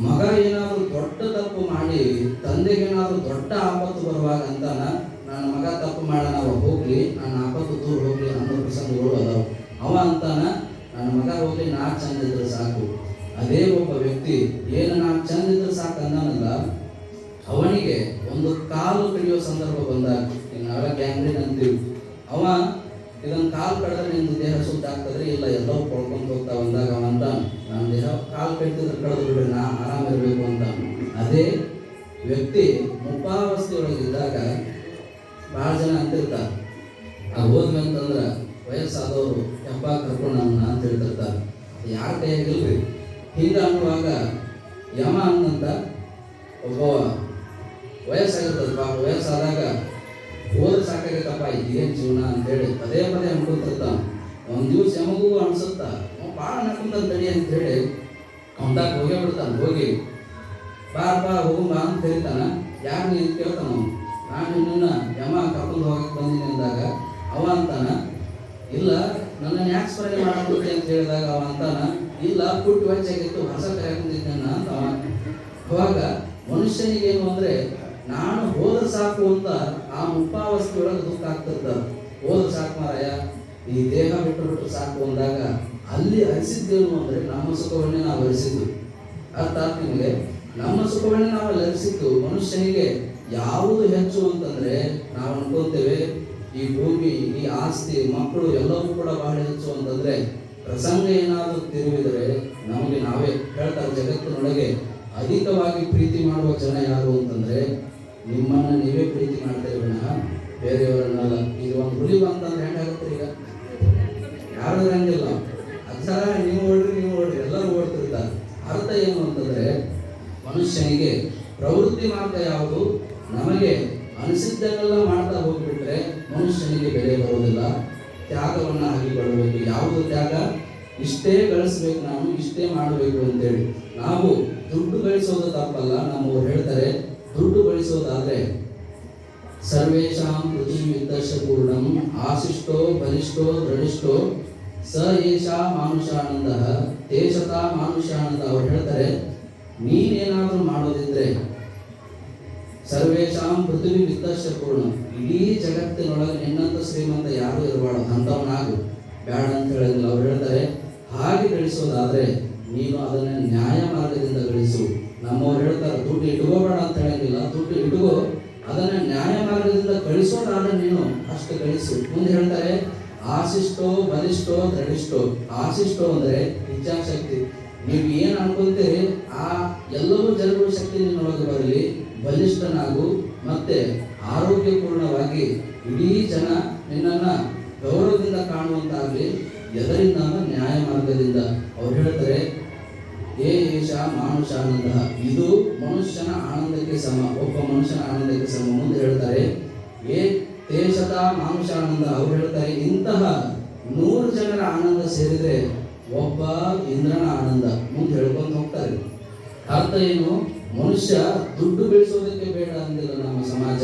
ಮಗ ಏನಾದರೂ ದೊಡ್ಡ ತಪ್ಪು ಮಾಡಿ ತಂದೆಗೇನಾದ್ರೂ ದೊಡ್ಡ ಆಪತ್ತು ಬರುವಾಗ ಅಂತಾನ, ನನ್ನ ಮಗ ತಪ್ಪು ಮಾಡೋಣ ಹೋಗ್ಲಿ, ನನ್ನ ಆಪತ್ತು ದೂರ ಹೋಗ್ಲಿ ಅನ್ನೋ ಪ್ರಸಂಗಗಳು ಅದಾವ. ಅವ ಅಂತಾನ, ನನ್ನ ಮಗ ಹೋಗ್ಲಿ, ನಾ ಚಂದ ಇದ್ರೆ ಸಾಕು. ಅದೇ ಒಬ್ಬ ವ್ಯಕ್ತಿ ಏನು ನಾ ಚಂದ ಇದ್ರೆ ಸಾಕು ಅಂದಾನಲ್ಲ, ಅವನಿಗೆ ಒಂದು ಕಾಲು ಕಡಿಯೋ ಸಂದರ್ಭ ಬಂದಾಗ, ನಾವೆಲ್ಲ ಗ್ಯಾಂಗ್ರೀನ್ ಅಂತೀವಿ, ಅವ ಇದೊಂದು ಕಾಲು ಕಡಿದ್ರೆ ನಿಂದು ದೇಹ ಶುದ್ಧ ಆಗ್ತದ್ರೆ, ಇಲ್ಲ ಎಲ್ಲವೂ ಕೊಳ್ಕೊಂತ ಹೋಗ್ತಾ ಬಂದಾಗ ಅವ ಅಂತ, ನನ್ನ ದೇಹ ಕಾಲು ಕಟ್ಟಿದ್ರೆ ಕಳೆದು ಬಿಡ್ರಿ, ನಾ ಆರಾಮಿರ್ಬೇಕು ಅಂತ. ಅದೇ ವ್ಯಕ್ತಿ ಮುಪ್ಪಾವಸ್ಥೆಯೊಳಗಿದ್ದಾಗ ಭಾಳ ಜನ ಅಂತಿರ್ತಾರೆ, ಹೋದ್ವಿ ಅಂತಂದ್ರೆ ವಯಸ್ಸಾದವರು ಯಪ್ಪ ಕರ್ಕೊಂಡು ನಮ್ಮನ್ನ ಅಂತ ಹೇಳ್ತಿರ್ತಾರೆ. ಯಾರ ಕೈಯಾಗಿಲ್ರಿ. ಹಿಂಗ ಅನ್ನುವಾಗ ಯಮ ಅನ್ನಂತ ಒಬ್ಬ ವಯಸ್ಸಾಗಿರ್ತದೆ, ಪಾಪ ವಯಸ್ಸಾದಾಗ ಹೋದ್ರೆ ಸಾಕಾಗತ್ತಪ್ಪ ಇದೇನು ಜೀವನ ಅಂತೇಳಿ ಪದೇ ಪದೇ ಅನ್ಕೊತಿರ್ತಾನ. ಒಂದು ದಿವಸ ಯಮಗೂ ಅನ್ಸುತ್ತಾ ಭಾಳ ನಕ್ಕಂತ ತಡಿ ಅಂತೇಳಿ ಅವನ್ದಾಗ ಹೋಗೇ ಬಿಡ್ತಾನೆ. ಹೋಗಿ ಬಾರಪ್ಪ ಹೋಗುಂಬ ಅಂತ ಕರೀತಾನ. ಯಾರು ನೀನು ಕೇಳ್ತಾನ, ನಾನು ನಿನ್ನ ಯಮ ಕರ್ಕೊಂಡು ಹೋಗಕ್ಕೆ ಬಂದೀನಿ ಅಂದಾಗ ಅವ ಅಂತಾನ, ಇಲ್ಲ ನನ್ನ ಯಾಕೆ ಸ್ಮರಣೆ ಮಾಡಬೇಕು ಅಂತ ಹೇಳಿದಾಗ ಅವ ಅಂತಾನ, ಇಲ್ಲ ಪುಟ್ಟು ವಜ್ಜಾಗಿತ್ತು ಹೊಸ ಕರೆಯಾಗಿದ್ದೇನೆ ಅಂತ ಅವ. ಅವಾಗ ಮನುಷ್ಯನಿಗೇನು ಅಂದ್ರೆ, ನಾನು ಹೋದ್ರೆ ಸಾಕು ಅಂತ ಆ ಮುಪ್ಪಾವಸ್ಥೆಯೊಳಗೆ ದುಃಖ ಆಗ್ತಿರ್ತಾರೆ. ಹೋದ್ರೆ ಸಾಕು ಮಾರಾಯ, ಈ ದೇಹ ಬಿಟ್ಟು ಸಾಕು ಅಂದಾಗ ಅಲ್ಲಿ ಅರಿಸಿದ್ದೇನು ಅಂದ್ರೆ ನಮ್ಮ ಸುಖವನ್ನೇ ನಾವು ಅರಿಸಿದ್ದು. ಅರ್ಥಾತ್ ನಿಮಗೆ, ನಮ್ಮ ಸುಖವನ್ನೇ ನಾವು ಅಲ್ಲಿ ಅರಿಸಿದ್ದು. ಮನುಷ್ಯನಿಗೆ ಯಾವುದು ಹೆಚ್ಚು ಅಂತಂದ್ರೆ, ನಾವು ಅನ್ಕೊತೇವೆ ಈ ಭೂಮಿ, ಈ ಆಸ್ತಿ, ಮಕ್ಕಳು ಎಲ್ಲವೂ ಕೂಡ ಬಹಳ ಹೆಚ್ಚು ಅಂತಂದ್ರೆ, ಪ್ರಸಂಗ ಏನಾದರೂ ತಿರುವಿದರೆ ನಮಗೆ ನಾವೇ ಹೇಳ್ತಾರೆ, ಜಗತ್ತಿನೊಳಗೆ ಅಧಿಕವಾಗಿ ಪ್ರೀತಿ ಮಾಡುವ ಜನ ಯಾರು ಅಂತಂದ್ರೆ, ನಿಮ್ಮನ್ನು ನೀವೇ ಪ್ರೀತಿ ಮಾಡ್ತೇವೆ ವಿನಃ ಬೇರೆಯವರನ್ನೆಲ್ಲ. ಇದು ಒಂದು ಹುಲಿ ಬಂತಂದ್ರೆ ಹೆಂಗಾಗುತ್ತೆ, ಈಗ ಯಾರು ಇರಂಗಿಲ್ಲ, ಅಕ್ಷರ ನೀವು ಓಡ್ರಿ ಎಲ್ಲರೂ ಓಡ್ತಿರ್ತಾರೆ. ಅರ್ಥ ಏನು ಅಂತಂದ್ರೆ, ಮನುಷ್ಯನಿಗೆ ಪ್ರವೃತ್ತಿ ಮಾರ್ಗ ಯಾವುದು, ನಮಗೆ ಅನಿಸಿದ್ದನ್ನೆಲ್ಲ ಮಾಡ್ತಾ ಹೋಗ್ಬಿಟ್ರೆ ಮನುಷ್ಯನಿಗೆ ಬೆಲೆ ಬರೋದಿಲ್ಲ. ತ್ಯಾಗವನ್ನು ಹಾಕಿಕೊಳ್ಳಬೇಕು. ಯಾವುದು ತ್ಯಾಗ? ಇಷ್ಟೇ ಗಳಿಸ್ಬೇಕು, ನಾನು ಇಷ್ಟೇ ಮಾಡಬೇಕು ಅಂತೇಳಿ. ನಾವು ದುಡ್ಡು ಗಳಿಸೋದು ತಪ್ಪಲ್ಲ. ನಮ್ಮವ್ರು ಹೇಳ್ತಾರೆ, ದುಡ್ಡು ಗಳಿಸೋದಾದ್ರೆ ಸರ್ವೇಷಾಂ ಪೃಥ್ವಿ ವಿತ್ತಶ ಪೂರ್ಣಂ ಆಶಿಷ್ಟೋ ಬಲಿಷ್ಠೋ ದೃಢಿಷ್ಠೋ ಸ ಏಷಾ ಮಾನುಷಾನಂದ ತೇಷತಾ ಮಾನುಷಾನಂದ. ಅವ್ರು ಹೇಳ್ತಾರೆ, ನೀನೇನಾದ್ರೂ ಮಾಡೋದಿದ್ರೆ ಸರ್ವೇಷಾಂ ಪೃಥ್ವಿ ವಿತ್ತಶ ಪೂರ್ಣ, ಇಡೀ ಜಗತ್ತಿನೊಳಗೆ ನಿನ್ನಂತ ಶ್ರೀಮಂತ ಯಾರು ಇರಬಾರ್ದು, ಅಂಥವನಾಗು, ಬೇಡ ಅಂತ ಹೇಳಿಲ್ಲ. ಅವ್ರು ಹೇಳ್ತಾರೆ, ಹಾಗೆ ಗಳಿಸೋದಾದ್ರೆ ನೀನು ಅದನ್ನ ನ್ಯಾಯ ಮಾರ್ಗದಿಂದ ಗಳಿಸು. ನಮ್ಮವ್ರು ಹೇಳ್ತಾರೆ, ದುಡ್ಡು ಇಟ್ಕೋಬೇಡ ಅಂತ ಹೇಳಂಗಿಲ್ಲ, ದುಡ್ಡು ಇಟ್ಕೋ, ಅದನ್ನ ನ್ಯಾಯ ಮಾರ್ಗದಿಂದ ಗಳಿಸೋದಾದ್ರೆ ನೀನು ಅಷ್ಟು ಗಳಿಸು. ಮುಂದೆ ಹೇಳ್ತಾರೆ, ಆಶಿಷ್ಟೋ ಬಲಿಷ್ಠೋ ದೃಢಿಷ್ಠೋ. ಆಶಿಷ್ಟೋ ಅಂದ್ರೆ ಇಚ್ಛಾಶಕ್ತಿ. ನೀವು ಏನು ಅನ್ಕೊಂತೀರಿ ಆ ಎಲ್ಲವೂ ಜನಗಳ ಶಕ್ತಿ ನಿನ್ನೊಳಗೆ ಬರಲಿ. ಬಲಿಷ್ಠನಾಗು, ಮತ್ತೆ ಆರೋಗ್ಯಪೂರ್ಣವಾಗಿ ಇಡೀ ಜನ ನಿನ್ನನ್ನ ಗೌರವದಿಂದ ಕಾಣುವಂತಾಗ್ಲಿ. ಎದರಿಂದ? ನ್ಯಾಯ ಮಾರ್ಗದಿಂದ. ಅವ್ರು ಹೇಳ್ತಾರೆ, ಏಷ ಮಾನುಷಾನಂದ, ಇದು ಮನುಷ್ಯನ ಆನಂದಕ್ಕೆ ಸಮ, ಒಬ್ಬ ಮನುಷ್ಯನ ಆನಂದಕ್ಕೆ ಸಮ. ಮುಂದೆ ಹೇಳ್ತಾರೆ, ತೇಷತ ಮಾನುಷಾನಂದ. ಅವ್ರು ಹೇಳ್ತಾರೆ, ಇಂತಹ 100 ಜನರ ಆನಂದ ಸೇರಿದ್ರೆ ಒಬ್ಬ ಇಂದ್ರನ ಆನಂದ. ಮುಂದೆ ಹೇಳ್ಕೊಂಡು ಹೋಗ್ತಾರೆ. ಅರ್ಥ ಏನು? ಮನುಷ್ಯ ದುಡ್ಡು ಗಳಿಸೋದಕ್ಕೆ ಬೇಡ ಅಂದಿಲ್ಲ ನಮ್ಮ ಸಮಾಜ.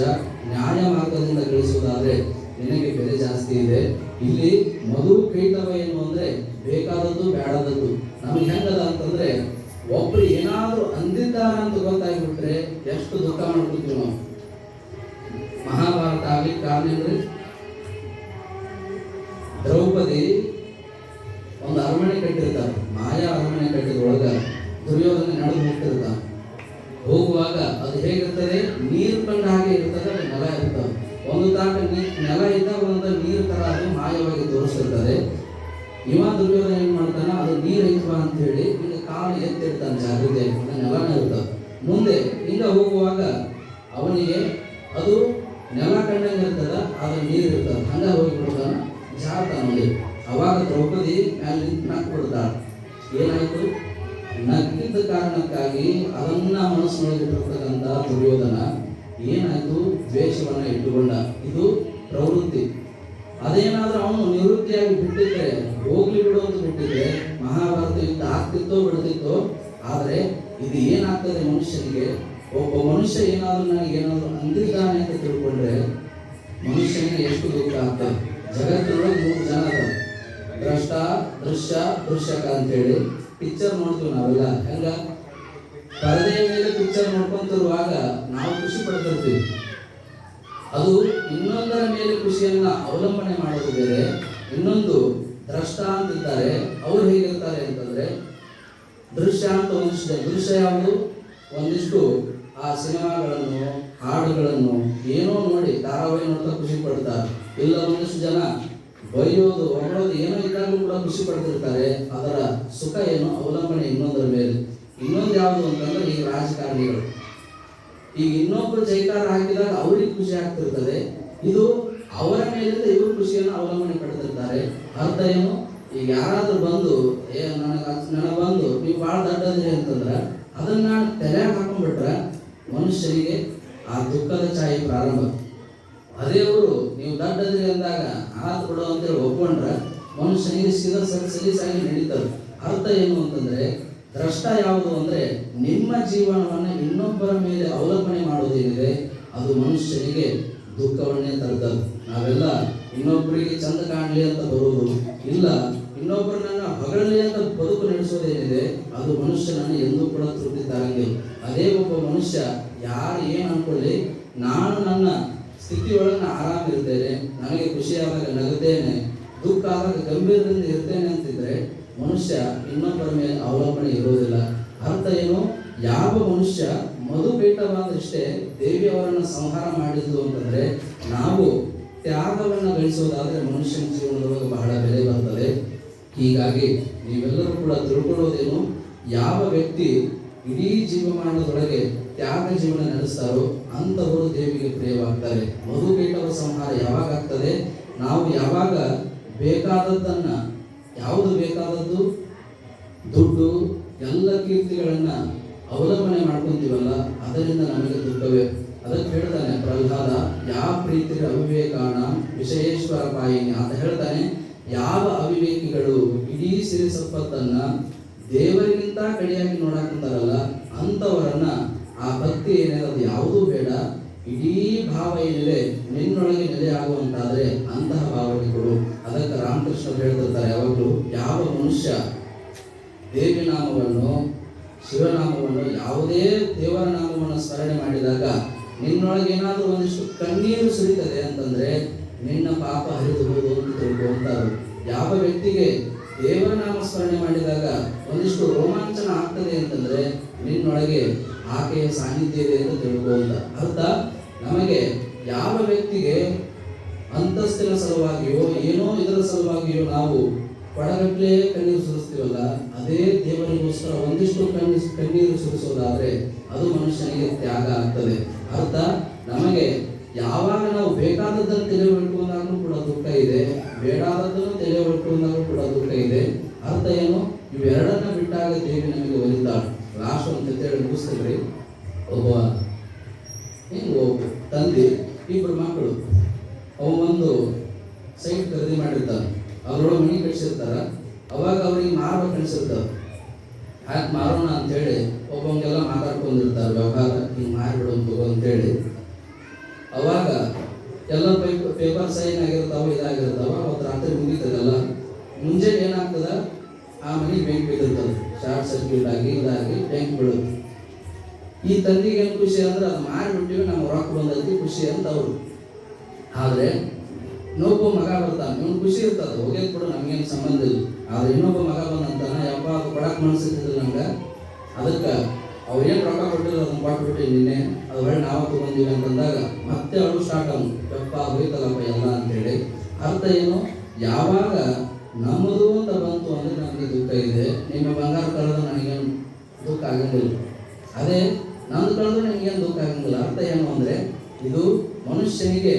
ನ್ಯಾಯ ಮಾರ್ಗದಿಂದ ಗಳಿಸೋದಾದ್ರೆ ನಿನಗೆ ಬೆಲೆ ಜಾಸ್ತಿ ಇದೆ. ಇಲ್ಲಿ ಮಧು ಕೈತವ ಏನು ಅಂದ್ರೆ, ಬೇಕಾದದ್ದು ಬೇಡದದ್ದು. ನಮಗೆ ಹೆಂಗದ ಅಂತಂದ್ರೆ, ಒಬ್ರು ಏನಾದ್ರೂ ಅಂದಿದ್ದಾರ ಅಂತ ಗೊತ್ತಾಗಿಬಿಟ್ರೆ ಎಷ್ಟು ದುಃಖ ಮಾಡ್ಕೊತೀವಿ ನಾವು. ಮಹಾಭಾರತ ಆಗ್ಲಿಕ್ಕೆ ಕಾರಣ ಏನ್ರಿ? ದ್ರೌಪದಿ ಒಂದು ಅರಮನೆ ಕಟ್ಟಿರ್ತಾರೆ, ಮಾಯಾ ಅರಮನೆ ಕಟ್ಟಿದ್ರೊಳಗ ದುರ್ಯೋಧನ ನಡೆದು ಹೋಗ್ತಿರ್ತಾನೆ. ಹೋಗುವಾಗ ಅದು ಹೇಗಿರ್ತದೆ, ನೀರು ಕಂಡ ಹಾಗೆ ಇರ್ತದೆ, ನೆಲ ಇರ್ತದೆ. ಒಂದು ತಾಟ ನೆಲ ಇದ್ದಾಗ ಒಂದು ನೀರು ತರ ಅದು ಮಾಯವಾಗಿ ತೋರಿಸ್ತಿರ್ತದೆ. ಇವ ದುರ್ಯೋಧನ ಏನ್ ಮಾಡ್ತಾನ, ಅದು ನೀರು ಐತವ ಅಂತ ಹೇಳಿ ಈಗ ಕಾಲು ಎತ್ತಿಡ್ತಾನೆ, ಜಾಗ್ರತೆ ನೆಲನೇ ಇರ್ತದೆ. ಮುಂದೆ ಹಿಂಗ ಹೋಗುವಾಗ ಅವನಿಗೆ ಅದು ನೆಲ ಕಂಡಂಗೆ ಇರ್ತದ, ಅದು ನೀರು ಇರ್ತದೆ. ಹಂಗ ಹೋಗಿಬಿಡ್ತಾನ, ಜಾರ್ತಾನ ನೋಡಿ. ಅವಾಗ ದ್ರೌಪದಿ ಮೇಲೆ ನಿಂತು ನಕ್ಕು ಬಿಡ್ತಾಳ. ಏನಾಯ್ತು? ನಕ್ಕಿದ್ದ ಕಾರಣಕ್ಕಾಗಿ ಅದನ್ನ ಮನಸ್ಸಿನೊಳಗಿಟ್ಟಿರ್ತಕ್ಕಂಥ ದುರ್ಯೋಧನ ಏನಾಯ್ತು, ದ್ವೇಷವನ್ನ ಇಟ್ಟುಕೊಂಡ. ಇದು ಪ್ರವೃತ್ತಿ. ಅದೇನಾದ್ರೂ ಅವನು ನಿವೃತ್ತಿಯಾಗಿ ಬಿಟ್ಟಿದ್ರೆ, ಹೋಗ್ಲಿ ಬಿಡು ಅಂತ ಬಿಟ್ಟಿದ್ರೆ ಮಹಾಭಾರತ ಯುದ್ಧ ಆಗ್ತಿತ್ತೋ ಬಿಡ್ತಿತ್ತೋ. ಆದ್ರೆ ಇದು ಏನಾಗ್ತದೆ, ಮನುಷ್ಯನಿಗೆ ಒಬ್ಬ ಮನುಷ್ಯ ಏನಾದರೂ ನನಗೇನಾದರೂ ಅಂದಿದ್ದಾನೆ ಅಂತ ತಿಳ್ಕೊಂಡ್ರೆ ಮನುಷ್ಯನಿಗೆ ಎಷ್ಟು ದುಃಖ ಆಗ್ತದೆ. ಜಗತ್ತಿನೊಳಗೆ 3 ಜನ ಅದಾರ, ದ್ರಷ್ಟ, ದೃಶ್ಯ, ದೃಶ್ಯಕ ಅಂತೇಳಿ. ಪಿಕ್ಚರ್ ನೋಡ್ತೀವಿ ನಾವೆಲ್ಲ. ಹೆಂಗ ಪರದೆಯ ಮೇಲೆ ಪಿಕ್ಚರ್ ನೋಡ್ಕೊಂತಿರುವಾಗ ನಾವು ಖುಷಿ ಪಡ್ತಿರ್ತೀವಿ. ಅದು ಇನ್ನೊಂದರ ಮೇಲೆ ಖುಷಿಯನ್ನ ಅವಲಂಬನೆ ಮಾಡೋದು ಬೇರೆ. ಇನ್ನೊಂದು ದ್ರಷ್ಟ ಅಂತಿದ್ದಾರೆ, ಅವ್ರು ಹೇಗಿರ್ತಾರೆ ಅಂತಂದ್ರೆ ದೃಶ್ಯ ಅಂತ ಒಂದಿಷ್ಟು. ದೃಶ್ಯ ಯಾವುದು? ಒಂದಿಷ್ಟು ಆ ಸಿನಿಮಾಗಳನ್ನು, ಹಾಡುಗಳನ್ನು ಏನೋ ನೋಡಿ ಧಾರಾವಾಹಿ ನೋಡ್ತಾ ಖುಷಿ ಪಡ್ತಾರೆ. ಇಲ್ಲ ಒಂದಿಷ್ಟು ಜನ ಬೈಯೋದು, ಹೊಗಳೋದು ಏನೋ ಇದ್ದಾಗಲೂ ಕೂಡ ಖುಷಿ ಪಡ್ತಿರ್ತಾರೆ. ಅದರ ಸುಖ ಏನೋ ಅವಲಂಬನೆ ಇನ್ನೊಂದರ ಮೇಲೆ. ಇನ್ನೊಂದು ಯಾವುದು ಅಂತಂದ್ರೆ ಈಗ ರಾಜಕಾರಣಿಗಳು. ಈಗ ಇನ್ನೊಬ್ರು ಜೈಕಾರ ಹಾಕಿದಾಗ ಅವ್ರಿಗೆ ಖುಷಿ ಆಗ್ತಿರ್ತದೆ. ಇದು ಅವರ ಮೇಲಿಂದ ಇವರು ಖುಷಿಯನ್ನು ಅವಲಂಬನೆ ಪಡ್ತಿರ್ತಾರೆ. ಅರ್ಥ ಏನು? ಈಗ ಯಾರಾದ್ರೂ ಬಂದು ನನಗೆ ಬಂದು ನೀವು ಭಾಳ ದೊಡ್ಡದ್ರಿ ಅಂತಂದ್ರೆ ಅದನ್ನ ನಾನು ತಲೆಯಾಗ ಹಾಕೊಂಡ್ಬಿಟ್ರೆ ಮನುಷ್ಯನಿಗೆ ಆ ದುಃಖದ ಛಾಯೆ ಪ್ರಾರಂಭ. ಅದೇ ಅವರು ನೀವು ದೊಡ್ಡದ್ರಿ ಅಂದಾಗ ಆತ್ ಬಿಡೋ ಅಂತೇಳಿ ಒಪ್ಕೊಂಡ್ರೆ ಮನುಷ್ಯನಿಗೆ ಸಲೀಸಾಗಿ ನಡೀತದೆ. ಅರ್ಥ ಏನು ಅಂತಂದ್ರೆ ದ್ರಷ್ಟ ಯಾವುದು ಅಂದ್ರೆ ನಿಮ್ಮ ಜೀವನವನ್ನು ಇನ್ನೊಬ್ಬರ ಮೇಲೆ ಅವಲಂಬನೆ ಮಾಡೋದೇನಿದೆ ಅದು ಮನುಷ್ಯನಿಗೆ ದುಃಖವನ್ನೇ ತರ್ತದೆ. ನಾವೆಲ್ಲ ಇನ್ನೊಬ್ಬರಿಗೆ ಚಂದ ಕಾಣಲಿ ಅಂತ ಬರುವುದು ಇಲ್ಲ, ಇನ್ನೊಬ್ಬರನ್ನ ಹೊಗಳಲಿ ಅಂತ ಬದುಕು ನಡೆಸೋದೇನಿದೆ ಅದು ಮನುಷ್ಯನನ್ನು ಎಂದೂ ಕೂಡ ತೃಪ್ತಿ ತರಂಗಿಲ್ಲ. ಅದೇ ಒಬ್ಬ ಮನುಷ್ಯ ಯಾರು ಏನು ಅನ್ಕೊಳ್ಳಿ, ನಾನು ನನ್ನ ಸ್ಥಿತಿಯೊಳಗೆ ಆರಾಮಿರ್ತೇನೆ, ನನಗೆ ಖುಷಿಯಾದಾಗ ನಗುತ್ತೇನೆ, ದುಃಖ ಆದಾಗ ಗಂಭೀರದಿಂದ ಇರ್ತೇನೆ ಅಂತಿದ್ರೆ ಮನುಷ್ಯ ಇನ್ನೊಬ್ಬರ ಮೇಲೆ ಅವಲಂಬನೆ ಇರೋದಿಲ್ಲ. ಅರ್ಥ ಏನು? ಯಾವ ಮನುಷ್ಯ ಮಧುಪೀಠವಾದಷ್ಟೇ ದೇವಿಯವರನ್ನು ಸಂಹಾರ ಮಾಡಿದ್ದು ಅಂತಂದ್ರೆ ನಾವು ತ್ಯಾಗವನ್ನು ಗಳಿಸೋದಾದ್ರೆ ಮನುಷ್ಯನ ಜೀವನದೊಳಗೆ ಬಹಳ ಬೆಲೆ ಬರ್ತದೆ. ಹೀಗಾಗಿ ನೀವೆಲ್ಲರೂ ಕೂಡ ತಿಳ್ಕೊಳ್ಳೋದೇನು, ಯಾವ ವ್ಯಕ್ತಿ ಇಡೀ ಜೀವಮಾನದೊಳಗೆ ತ್ಯಾಗ ಜೀವನ ನಡೆಸ್ತಾರೋ ಅಂಥವರು ದೇವಿಗೆ ಪ್ರಿಯವಾಗ್ತಾರೆ. ಮಧುಪೀಠವ ಸಂಹಾರ ಯಾವಾಗ ಆಗ್ತದೆ? ನಾವು ಯಾವಾಗ ಬೇಕಾದದ್ದನ್ನ, ಯಾವುದು ಬೇಕಾದದ್ದು ದುಡ್ಡು ಎಲ್ಲ ಕೀರ್ತಿಗಳನ್ನ ಅವಲಂಬನೆ ಮಾಡ್ಕೊಂತೀವಲ್ಲ ಅದರಿಂದ ನಮಗೆ ದುಃಖವೇ. ಅದಕ್ಕೆ ಹೇಳ್ತಾನೆ ಪ್ರಹ್ಲಾದ, ಯಾವ ಪ್ರೀತಿ ಅವಿವೇಕಾನ ವಿಷಯೇಶ್ವರ ಪಾಯಿನಿ ಅಂತ ಹೇಳ್ತಾನೆ. ಯಾವ ಅವಿವೇಕಿಗಳು ಇಡೀ ಸಿರಿ ಸಂಪತ್ತನ್ನ ದೇವರಿಗಿಂತ ಕಡಿಯಾಗಿ ನೋಡಾಕಂತಾರಲ್ಲ ಅಂಥವರನ್ನ ಆ ಭಕ್ತಿ ಏನಿದೆ ಅದು ಯಾವುದೂ ಬೇಡ, ಇಡೀ ಭಾವ ಏನಿದೆ ನಿನ್ನೊಳಗೆ ನೆಲೆಯಾಗುವಂತಾದ್ರೆ ಅಂತಹ ಭಾವನೆ ಕೊಡು. ಅದಕ್ಕೆ ರಾಮಕೃಷ್ಣ ಹೇಳ್ತಿರ್ತಾರೆ ಯಾವಾಗಲೂ, ಯಾವ ಮನುಷ್ಯ ದೇವಿ ನಾಮವನ್ನು, ಶಿವನಾಮವನ್ನು, ಯಾವುದೇ ದೇವರ ನಾಮವನ್ನು ಸ್ಮರಣೆ ಮಾಡಿದಾಗ ನಿನ್ನೊಳಗೆ ಏನಾದರೂ ಒಂದಿಷ್ಟು ಕಣ್ಣೀರು ಸುರಿತದೆ ಅಂತಂದ್ರೆ ನಿನ್ನ ಪಾಪ ಹರಿದು ಹೋದು ಅಂತ ತಿಳ್ಕೊಂತಾರೆ. ಯಾವ ವ್ಯಕ್ತಿಗೆ ದೇವರ ನಾಮ ಸ್ಮರಣೆ ಮಾಡಿದಾಗ ಒಂದಿಷ್ಟು ರೋಮಾಂಚನ ಆಗ್ತದೆ ಅಂತಂದ್ರೆ ನಿನ್ನೊಳಗೆ ಆಕೆಯ ಸಾನ್ನಿಧ್ಯ ಇದೆ ಅಂತ ತಿಳ್ಕೊಂತ ಅರ್ಥ. ನಮಗೆ ಯಾವ ವ್ಯಕ್ತಿಗೆ ಅಂತಸ್ತಿನ ಸಲುವಾಗಿಯೋ ಏನೋ ಇದರ ಸಲುವಾಗಿಯೋ ನಾವು ಕೊಡಗಟ್ಲೆ ಕಣ್ಣೀರು ಸುರಿಸ್ತೀವಲ್ಲ ಅದೇ ದೇವರಿಗೋಸ್ಕರ ಒಂದಿಷ್ಟು ಕಣ್ಣೀರು ಸುರಿಸೋದಾದ್ರೆ ಅದು ಮನುಷ್ಯನಿಗೆ ತ್ಯಾಗ ಆಗ್ತದೆ. ಅರ್ಥ, ನಮಗೆ ಯಾವಾಗ ನಾವು ಬೇಕಾದದ್ದನ್ನು ತಿಳಿದುಕೊಂಡಾಗೂ ಕೂಡ ದುಃಖ ಇದೆ, ಬೇಡಾದದ್ದನ್ನು ತಿಳಿದುಕೊಂಡಾಗೂ ಕೂಡ ದುಃಖ ಇದೆ. ಅರ್ಥ ಏನು? ಇವೆರಡನ್ನ ಬಿಟ್ಟಾಗ ದೇವಿ ನಮಗೆ ಒಲಿತಾಳು. ಲಾಸ್ಟ್ ಒಂದು ಕಥೆ ಮುಗಿಸ್ತೀವಿ. ಒಬ್ಬ ತಂದೆ ಇಬ್ಬರು ಮಕ್ಕಳು, ಅವ ಒಂದು ಸೈಟ್ ಖರೀದಿ ಮಾಡಿರ್ತಾನೆ, ಅವರೊಳಗೆ ಮನೆ ಕಳಿಸಿರ್ತಾರ. ಅವಾಗ ಅವ್ರಿಗೆ ಮಾರ್ಬೇಕು ಅನಿಸಿರ್ತಾರ, ಯಾಕೆ ಮಾರೋಣ ಅಂತೇಳಿ ಒಬ್ಬಂಗೆಲ್ಲ ಮಾತಾಡ್ಕೊಂಡಿರ್ತಾರೆ, ವ್ಯವಹಾರ ಹಿಂಗೆ ಮಾರಿಬಿಡೋದು ಅಂತೇಳಿ. ಅವಾಗ ಎಲ್ಲ ಪೇಪರ್ ಸೈನ್ ಆಗಿರ್ತಾವ, ಇದಾಗಿರ್ತಾವ. ಅವತ್ತು ರಾತ್ರಿ ಮುಗಿತದಲ್ಲ, ಮುಂಜಾನೆ ಏನಾಗ್ತದ, ಆ ಮನೆಗೆ ಬೆಂಕಿ ಬಿದ್ದಿರ್ತದೆ, ಶಾರ್ಟ್ ಸರ್ಕ್ಯೂಟ್ ಆಗಿ ಇದಾಗಿ ಬೆಂಕಿ ಬೀಳುತ್ತೆ. ಈ ತಂದೆಗೆ ಏನು ಖುಷಿ ಅಂದ್ರೆ ಅದು ಮಾರಿಬಿಟ್ಟಿವಿ, ನಮ್ಮ ರೊಕ್ಕ ಬಂದೈತಿ ಖುಷಿ ಅಂತ ಅವರು. ಆದರೆ ಇನ್ನೊಬ್ಬ ಮಗ ಬರ್ತಾನೆ, ಇವನು ಖುಷಿ ಇರ್ತದೆ, ಹೋಗ್ಯದ್ ಕೂಡ ನಮಗೇನು ಸಂಬಂಧ ಇಲ್ಲ. ಆದ್ರೆ ಇನ್ನೊಬ್ಬ ಮಗ ಬಂದಂತಾನ, ಯಪ್ಪ ಅದು ಕೊಡಕ್ಕೆ ಮನಸ್ಸಿರ್ತದೆ ನಂಗೆ, ಅದಕ್ಕೆ ಅವ್ರೇನು ರೊಕ್ಕ ಕೊಟ್ಟಿಲ್ಲ ಅದನ್ನು ಕೊಟ್ಬಿಟ್ಟು ನಿನ್ನೆ ಅದು ಹೊಳ್ಳಿ ನಾವು ತಗೊಂಡಿವಿ ಅಂತಂದಾಗ ಮತ್ತೆ ಅವಳು ಸ್ಟಾರ್ಟ್ ಆಗ, ಯಪ್ಪ ಹೋಯ್ತಲ್ಲಪ್ಪ ಎಲ್ಲ ಅಂತೇಳಿ. ಅರ್ಥ ಏನು? ಯಾವಾಗ ನಮ್ಮದು ಅಂತ ಬಂತು ಅಂದ್ರೆ ನಮಗೆ ದುಃಖ ಇದೆ. ನಿಮ್ಮ ಬಂಗಾರ ಕಳೆದ್ರೆ ನನಗೇನು ದುಃಖ ಆಗಂಗಿಲ್ಲ, ಅದೇ ನಂದು ಕಳೆದ್ರೆ ನಿಮಗೇನು ದುಃಖ ಆಗಂಗಿಲ್ಲ. ಅರ್ಥ ಏನು ಅಂದ್ರೆ ಇದು ಮನುಷ್ಯನಿಗೆ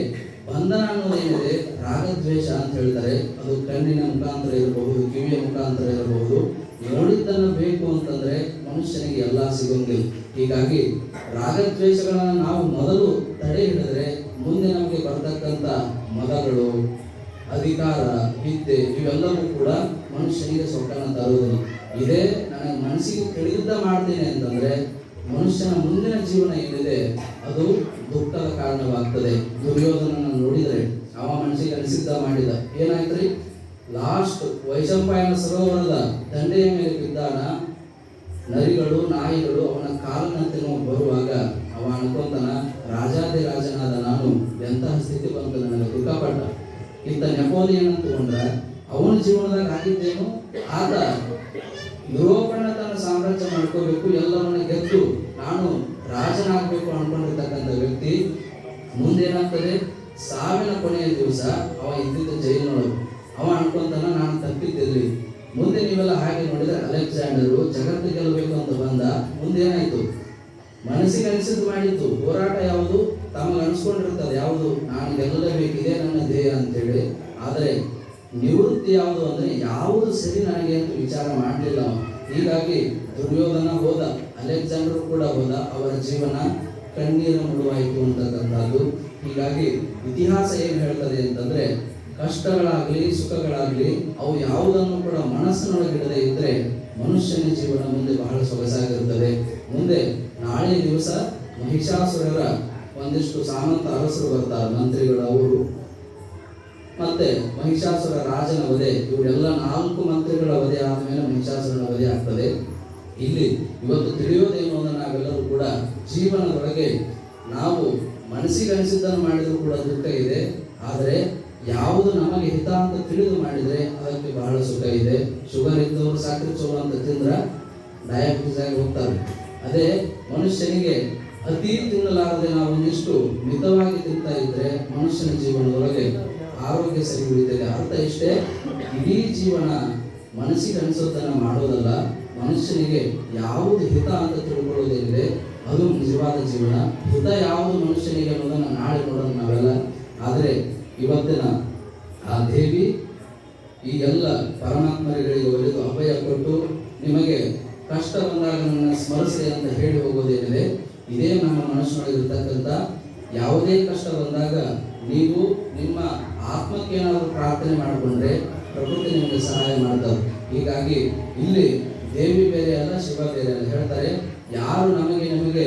ಬಂಧನ ಅನ್ನೋದೇನಿದೆ ರಾಗದ್ವೇಷ ಅಂತ ಹೇಳ್ತಾರೆ. ಅದು ಕಣ್ಣಿನ ಮುಖಾಂತರ ಇರಬಹುದು, ಕಿವಿಯ ಮುಖಾಂತರ ಇರಬಹುದು. ನೋಡಿದ್ದನ್ನು ಬೇಕು ಅಂತಂದ್ರೆ ಮನುಷ್ಯನಿಗೆ ಎಲ್ಲ ಸಿಗೋಂಗಿಲ್ಲ. ಹೀಗಾಗಿ ರಾಗದ್ವೇಷಗಳನ್ನ ನಾವು ಮೊದಲು ತಡೆ ಹಿಡಿದ್ರೆ ಮುಂದೆ ನಮಗೆ ಬರ್ತಕ್ಕಂಥ ಮದಗಳು, ಅಧಿಕಾರ, ವಿದ್ಯೆ ಇವೆಲ್ಲವೂ ಕೂಡ ಮನುಷ್ಯನಿಗೆ ಸೊಕ್ಕನ್ನು ತರುವುದಿಲ್ಲ. ಇದೇ ನನಗೆ ಮನಸ್ಸಿಗೆ ತಿಳಿದ ಮಾಡ್ತೇನೆ ಅಂತಂದ್ರೆ ಮನುಷ್ಯನ ಮುಂದಿನ ಜೀವನ ಏನಿದೆ ಅದು ದುಃಖದ ಕಾರಣವಾಗ್ತದೆ. ದುರ್ಯೋಧನನ ನೋಡಿದರೆ ಅವ ಮನಸ್ಸಿಗೆ ಅನಿಸಿದ್ದ ಮಾಡಿದ, ಏನಾಯ್ತ್ರಿ? ಲಾಸ್ಟ್ ವೈಶಂಪಾಯನ ಸರೋವರದ ದಂಡೆಯ ಮೇಲೆ ಬಿದ್ದಾನ. ನರಿಗಳು ನಾಯಿಗಳು ಅವನ ಕಾಲನ್ನ ತಿನ್ನುವ ಬರುವಾಗ ಅವ ಅನ್ಕೊಂತಾನ, ರಾಜಾದಿರಾಜನಾದ ನಾನು ಎಂತಹ ಸ್ಥಿತಿ ಬಂತು ನನಗೆ ದುಃಖಪಟ್ಟ. ಇತ್ತ ನೆಪೋಲಿಯನ್ ತಗೊಂಡ್ರ ಅವನ ಜೀವನದಾಗ ಆಗಿದ್ದೇನು, ಆತ ಯುರೋಪನ್ನ ತನ್ನ ಸಾಮ್ರಾಜ್ಯ ಮಾಡ್ಕೋಬೇಕು, ಎಲ್ಲವನ್ನ ಗೆದ್ದು ನಾನು ರಾಜನಾಗಬೇಕು ಅನ್ಕೊಂಡಿರ್ತಕ್ಕಂಥ ವ್ಯಕ್ತಿ ಮುಂದೇನಾಗ್ತದೆ? ಸಾವಿನ ಕೊನೆಯ ದಿವಸ ಅವ ಇದ್ದಿದ್ದ ಜೈಲಿನೊಳಗೆ ಅವ ಅನ್ಕೊಂತಾನ, ನಾನು ತಪ್ಪಿದ್ದಿರ್ಲಿ. ಮುಂದೆ ನೀವೆಲ್ಲ ಹಾಗೆ ನೋಡಿದ್ರೆ ಅಲೆಕ್ಸಾಂಡರು ಜಗತ್ತು ಗೆಲ್ಲಬೇಕು ಅಂತ ಬಂದ, ಮುಂದೇನಾಯ್ತು? ಮನಸ್ಸಿಗೆ ಅನಿಸಿದ್ದು ಮಾಡಿತ್ತು. ಹೋರಾಟ ಯಾವುದು? ತಮಗೆ ಅನಿಸ್ಕೊಂಡಿರ್ತದೆ ಯಾವುದು? ನಾನು ಗೆಲ್ಲಲೇಬೇಕಿದೆ ನನ್ನ ಧ್ಯೇಯ ಅಂತೇಳಿ. ಆದರೆ ನಿವೃತ್ತಿ ಯಾವುದು ಅಂದ್ರೆ ಯಾವುದು ಸರಿ ನನಗೆ ಅಂತ ವಿಚಾರ ಮಾಡಲಿಲ್ಲ. ಹೀಗಾಗಿ ದುರ್ಯೋಧನ ಹೋದ, ಅಲೆಕ್ಸಾಂಡರ್ ಕೂಡ ಹೋದ, ಅವರ ಜೀವನ ಕಣ್ಣೀರ ಮುಳುವಾಯಿತು ಅಂತಕ್ಕಂಥದ್ದು. ಹೀಗಾಗಿ ಇತಿಹಾಸ ಏನು ಹೇಳ್ತದೆ ಅಂತಂದ್ರೆ, ಕಷ್ಟಗಳಾಗ್ಲಿ ಸುಖಗಳಾಗ್ಲಿ ಅವು ಯಾವುದನ್ನು ಕೂಡ ಮನಸ್ಸಿನೊಳಗಿಡದೆ ಇದ್ರೆ ಮನುಷ್ಯನ ಜೀವನ ಮುಂದೆ ಬಹಳ ಸೊಗಸಾಗಿರುತ್ತದೆ. ಮುಂದೆ ನಾಳೆ ದಿವಸ ಮಹಿಷಾಸುರರ ಒಂದಿಷ್ಟು ಸಾಮಂತ ಅರಸರು ಬರ್ತಾರೆ, ಮಂತ್ರಿಗಳು ಅವರು, ಮತ್ತೆ ಮಹಿಷಾಸುರ ರಾಜನ ವಧೆ, ಇವರೆಲ್ಲ 4 ಮಂತ್ರಿಗಳ ವಧೆ ಆದಮೇಲೆ ಮಹಿಷಾಸುರನ ವಧೆ ಆಗ್ತದೆ. ಇಲ್ಲಿ ಇವತ್ತು ತಿಳಿಯೋದೇನು ಅಂದ್ರೆ ನಾವೆಲ್ಲರೂ ಕೂಡ ಜೀವನದೊಳಗೆ ನಾವು ಮನಸ್ಸಿಗೆ ಅನಿಸಿದ್ದನ್ನು ಮಾಡಿದರೂ ಕೂಡ ದುಃಖ ಇದೆ, ಆದರೆ ಯಾವುದು ನಮಗೆ ಹಿತ ಅಂತ ತಿಳಿದು ಮಾಡಿದ್ರೆ ಅದಕ್ಕೆ ಬಹಳ ಸುಖ ಇದೆ. ಶುಗರ್ ಇದ್ದವರು ಸಕ್ಕರೆ ಚೋಳು ಅಂತ ತಿಂದ್ರೆ ಡಯಾಬಿಟಿಸ್ ಆಗಿ ಹೋಗ್ತಾರೆ. ಅದೇ ಮನುಷ್ಯನಿಗೆ ಅತಿ ತಿನ್ನಲಾರದೆ ನಾವು ಒಂದಿಷ್ಟು ಮಿತವಾಗಿ ತಿಂತಾ ಇದ್ರೆ ಮನುಷ್ಯನ ಜೀವನದೊಳಗೆ ಆರೋಗ್ಯ ಸರಿ ಉಳಿತದೆ. ಅರ್ಥ ಇಷ್ಟೇ, ಇಡೀ ಜೀವನ ಮನಸ್ಸಿಗೆ ಅನಿಸೋದನ್ನ ಮಾಡೋದಲ್ಲ, ಮನುಷ್ಯನಿಗೆ ಯಾವುದು ಹಿತ ಅಂತ ತಿಳ್ಕೊಳ್ಳೋದೇನಿದೆ ಅದು ನಿಜವಾದ ಜೀವನ. ಹಿತ ಯಾವುದು ಮನುಷ್ಯನಿಗೆ ಅನ್ನೋದನ್ನ ನಾಳೆ ನೋಡೋಣ ನಾವೆಲ್ಲ. ಆದರೆ ಇವತ್ತಿನ ಆ ದೇವಿ ಈ ಎಲ್ಲ ಪರಮಾತ್ಮರಿಗೆ ಒಲಿದು ಅಭಯ ಕೊಟ್ಟು ನಿಮಗೆ ಕಷ್ಟ ಬಂದಾಗ ನನ್ನ ಸ್ಮರಿಸಿ ಅಂತ ಹೇಳಿ ಹೋಗೋದೇನಿದೆ, ಇದೇ ನಮ್ಮ ಮನಸ್ಸಿನೊಳಗಿರ್ತಕ್ಕಂಥ ಯಾವುದೇ ಕಷ್ಟ ಬಂದಾಗ ನೀವು ನಿಮ್ಮ ಆತ್ಮಕ್ಕೆ ಏನಾದರೂ ಪ್ರಾರ್ಥನೆ ಮಾಡಿಕೊಂಡ್ರೆ ಪ್ರಕೃತಿ ನಿಮಗೆ ಸಹಾಯ ಮಾಡ್ತಾರೆ. ಹೀಗಾಗಿ ಇಲ್ಲಿ ದೇವಿ ಬೇರೆ ಅಲ್ಲ, ಶಿವ ಬೇರೆ ಅಲ್ಲ. ಹೇಳ್ತಾರೆ, ಯಾರು ನಮಗೆ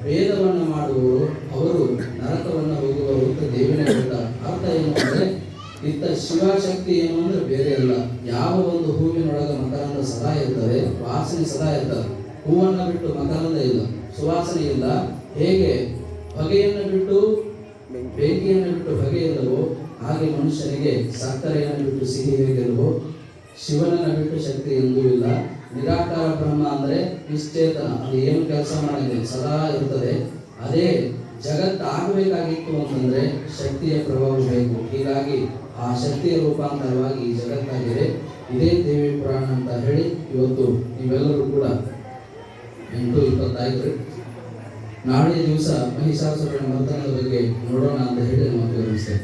ಭೇದವನ್ನು ಮಾಡುವವರು ಅವರು ನರಕವನ್ನು ಹೋಗುವರು ಅಂತ ದೇವಿನೇ ಹೇಳ್ತಾರೆ. ಅರ್ಥ ಏನು ಅಂದ್ರೆ, ಇತ್ತ ಶಿವಶಕ್ತಿ ಏನು ಅಂದ್ರೆ ಬೇರೆ ಅಲ್ಲ. ಯಾವ ಒಂದು ಹೂವಿನೊಳಗೆ ಮಕರಂದ ಸದಾ ಇರ್ತದೆ, ವಾಸನೆ ಸದಾ ಇರ್ತದೆ. ಹೂವನ್ನು ಬಿಟ್ಟು ಮಕರಂದ ಇಲ್ಲ, ಸುವಾಸನೆ ಇಲ್ಲ. ಹೇಗೆ ಹೊಗೆಯನ್ನು ಬಿಟ್ಟು ಬೆಂಕಿಯನ್ನು ಬಿಟ್ಟು ಹೊಗೆ ಇಲ್ಲವೋ ಹಾಗೆ ಮನುಷ್ಯನಿಗೆ ಸಕ್ಕರೆಯನ್ನು ಬಿಟ್ಟು ಸಿಹಿ ಹೇಗಿಲ್ಲವೋ ಶಿವನನ್ನು ಬಿಟ್ಟು ಶಕ್ತಿ ಎಂದೂ ಇಲ್ಲ. ನಿರಾಕಾರ ಬ್ರಹ್ಮ ಅಂದ್ರೆ ನಿಶ್ಚೇತನ, ಅದು ಏನು ಕೆಲಸ ಮಾಡಿದೆ ಸದಾ ಇರ್ತದೆ. ಅದೇ ಜಗತ್ತಾಗಬೇಕಾಗಿತ್ತು ಅಂತಂದ್ರೆ ಶಕ್ತಿಯ ಪ್ರಭಾವ ಬೇಕು. ಹೀಗಾಗಿ ಆ ಶಕ್ತಿಯ ರೂಪಾಂತರವಾಗಿ ಈ ಜಗತ್ತಾಗಿದೆ. ಇದೇ ದೇವಿ ಪುರಾಣ ಅಂತ ಹೇಳಿ ಇವತ್ತು ನೀವೆಲ್ಲರೂ ಕೂಡ 8:25 ನಾಳೆ ದಿವಸ ಮಹಿಷಾಸುರನ ಮರ್ದನದ ಬಗ್ಗೆ ನೋಡೋಣ ಅಂತ ಹೇಳಿ ನಮಗೆ ಅನಿಸ್ತೇವೆ.